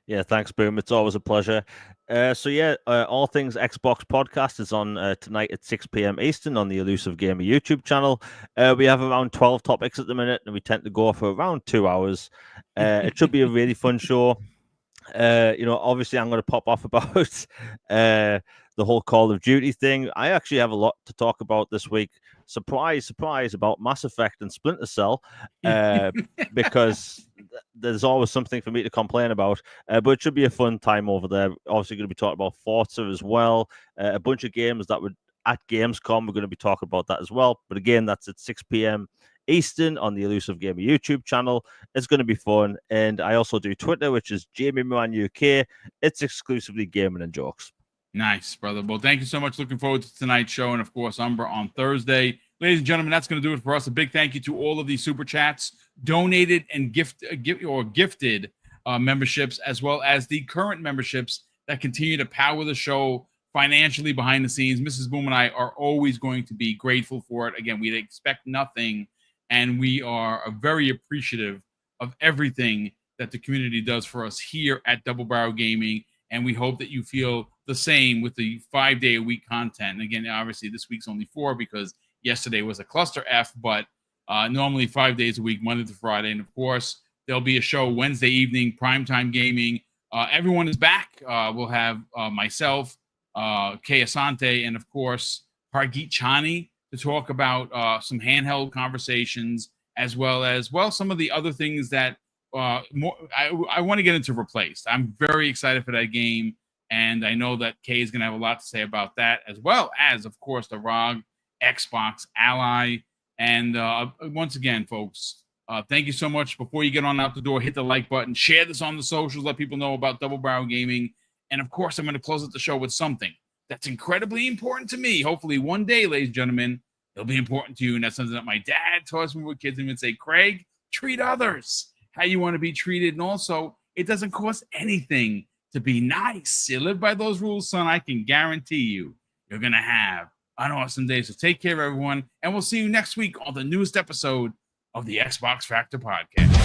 Yeah, thanks, Boom. It's always a pleasure. All Things Xbox podcast is on tonight at 6 p.m. Eastern on the Elusive Gamer YouTube channel. We have around 12 topics at the minute, and we tend to go for around 2 hours. It should be a really fun show. Obviously, I'm going to pop off about the whole Call of Duty thing. I actually have a lot to talk about this week. Surprise, surprise, about Mass Effect and Splinter Cell, because there's always something for me to complain about. But it should be a fun time over there. Obviously, going to be talking about Forza as well. A bunch of games that would at Gamescom. We're going to be talking about that as well. But again, that's at 6 p.m. Eastern on the Elusive Gamer YouTube channel. It's going to be fun. And I also do Twitter, which is Jamie Moran UK. It's exclusively gaming and jokes. Nice, brother. Well, thank you so much. Looking forward to tonight's show. And of course, Umbra on Thursday. Ladies and gentlemen, that's going to do it for us. A big thank you to all of these super chats, donated and gifted memberships, as well as the current memberships that continue to power the show financially behind the scenes. Mrs. Boom and I are always going to be grateful for it. Again, we expect nothing, and we are very appreciative of everything that the community does for us here at Double Barrel Gaming. And we hope that you feel the same with the 5-day-a-week content. And again, obviously, this week's only 4 because yesterday was a cluster F, but normally 5 days a week, Monday to Friday. And of course, there'll be a show Wednesday evening, primetime gaming. Everyone is back. We'll have myself, Kay Asante, and of course, Hargeet Chani to talk about some handheld conversations, as well as, some of the other things that I want to get into Replaced. I'm very excited for that game, and I know that Kay is going to have a lot to say about that, as well as, of course, the ROG Xbox Ally. And once again, folks, thank you so much. Before you get on out the door, hit the like button, share this on the socials, let people know about Double Barrel Gaming. And of course, I'm going to close out the show with something that's incredibly important to me. Hopefully one day, ladies and gentlemen, it'll be important to you. And that's something that my dad taught us when we were kids. And would say, Craig, treat others how you want to be treated. And also, it doesn't cost anything to be nice. You live by those rules, son. I can guarantee you, you're going to have an awesome day. So take care, everyone. And we'll see you next week on the newest episode of the Xbox Factor Podcast.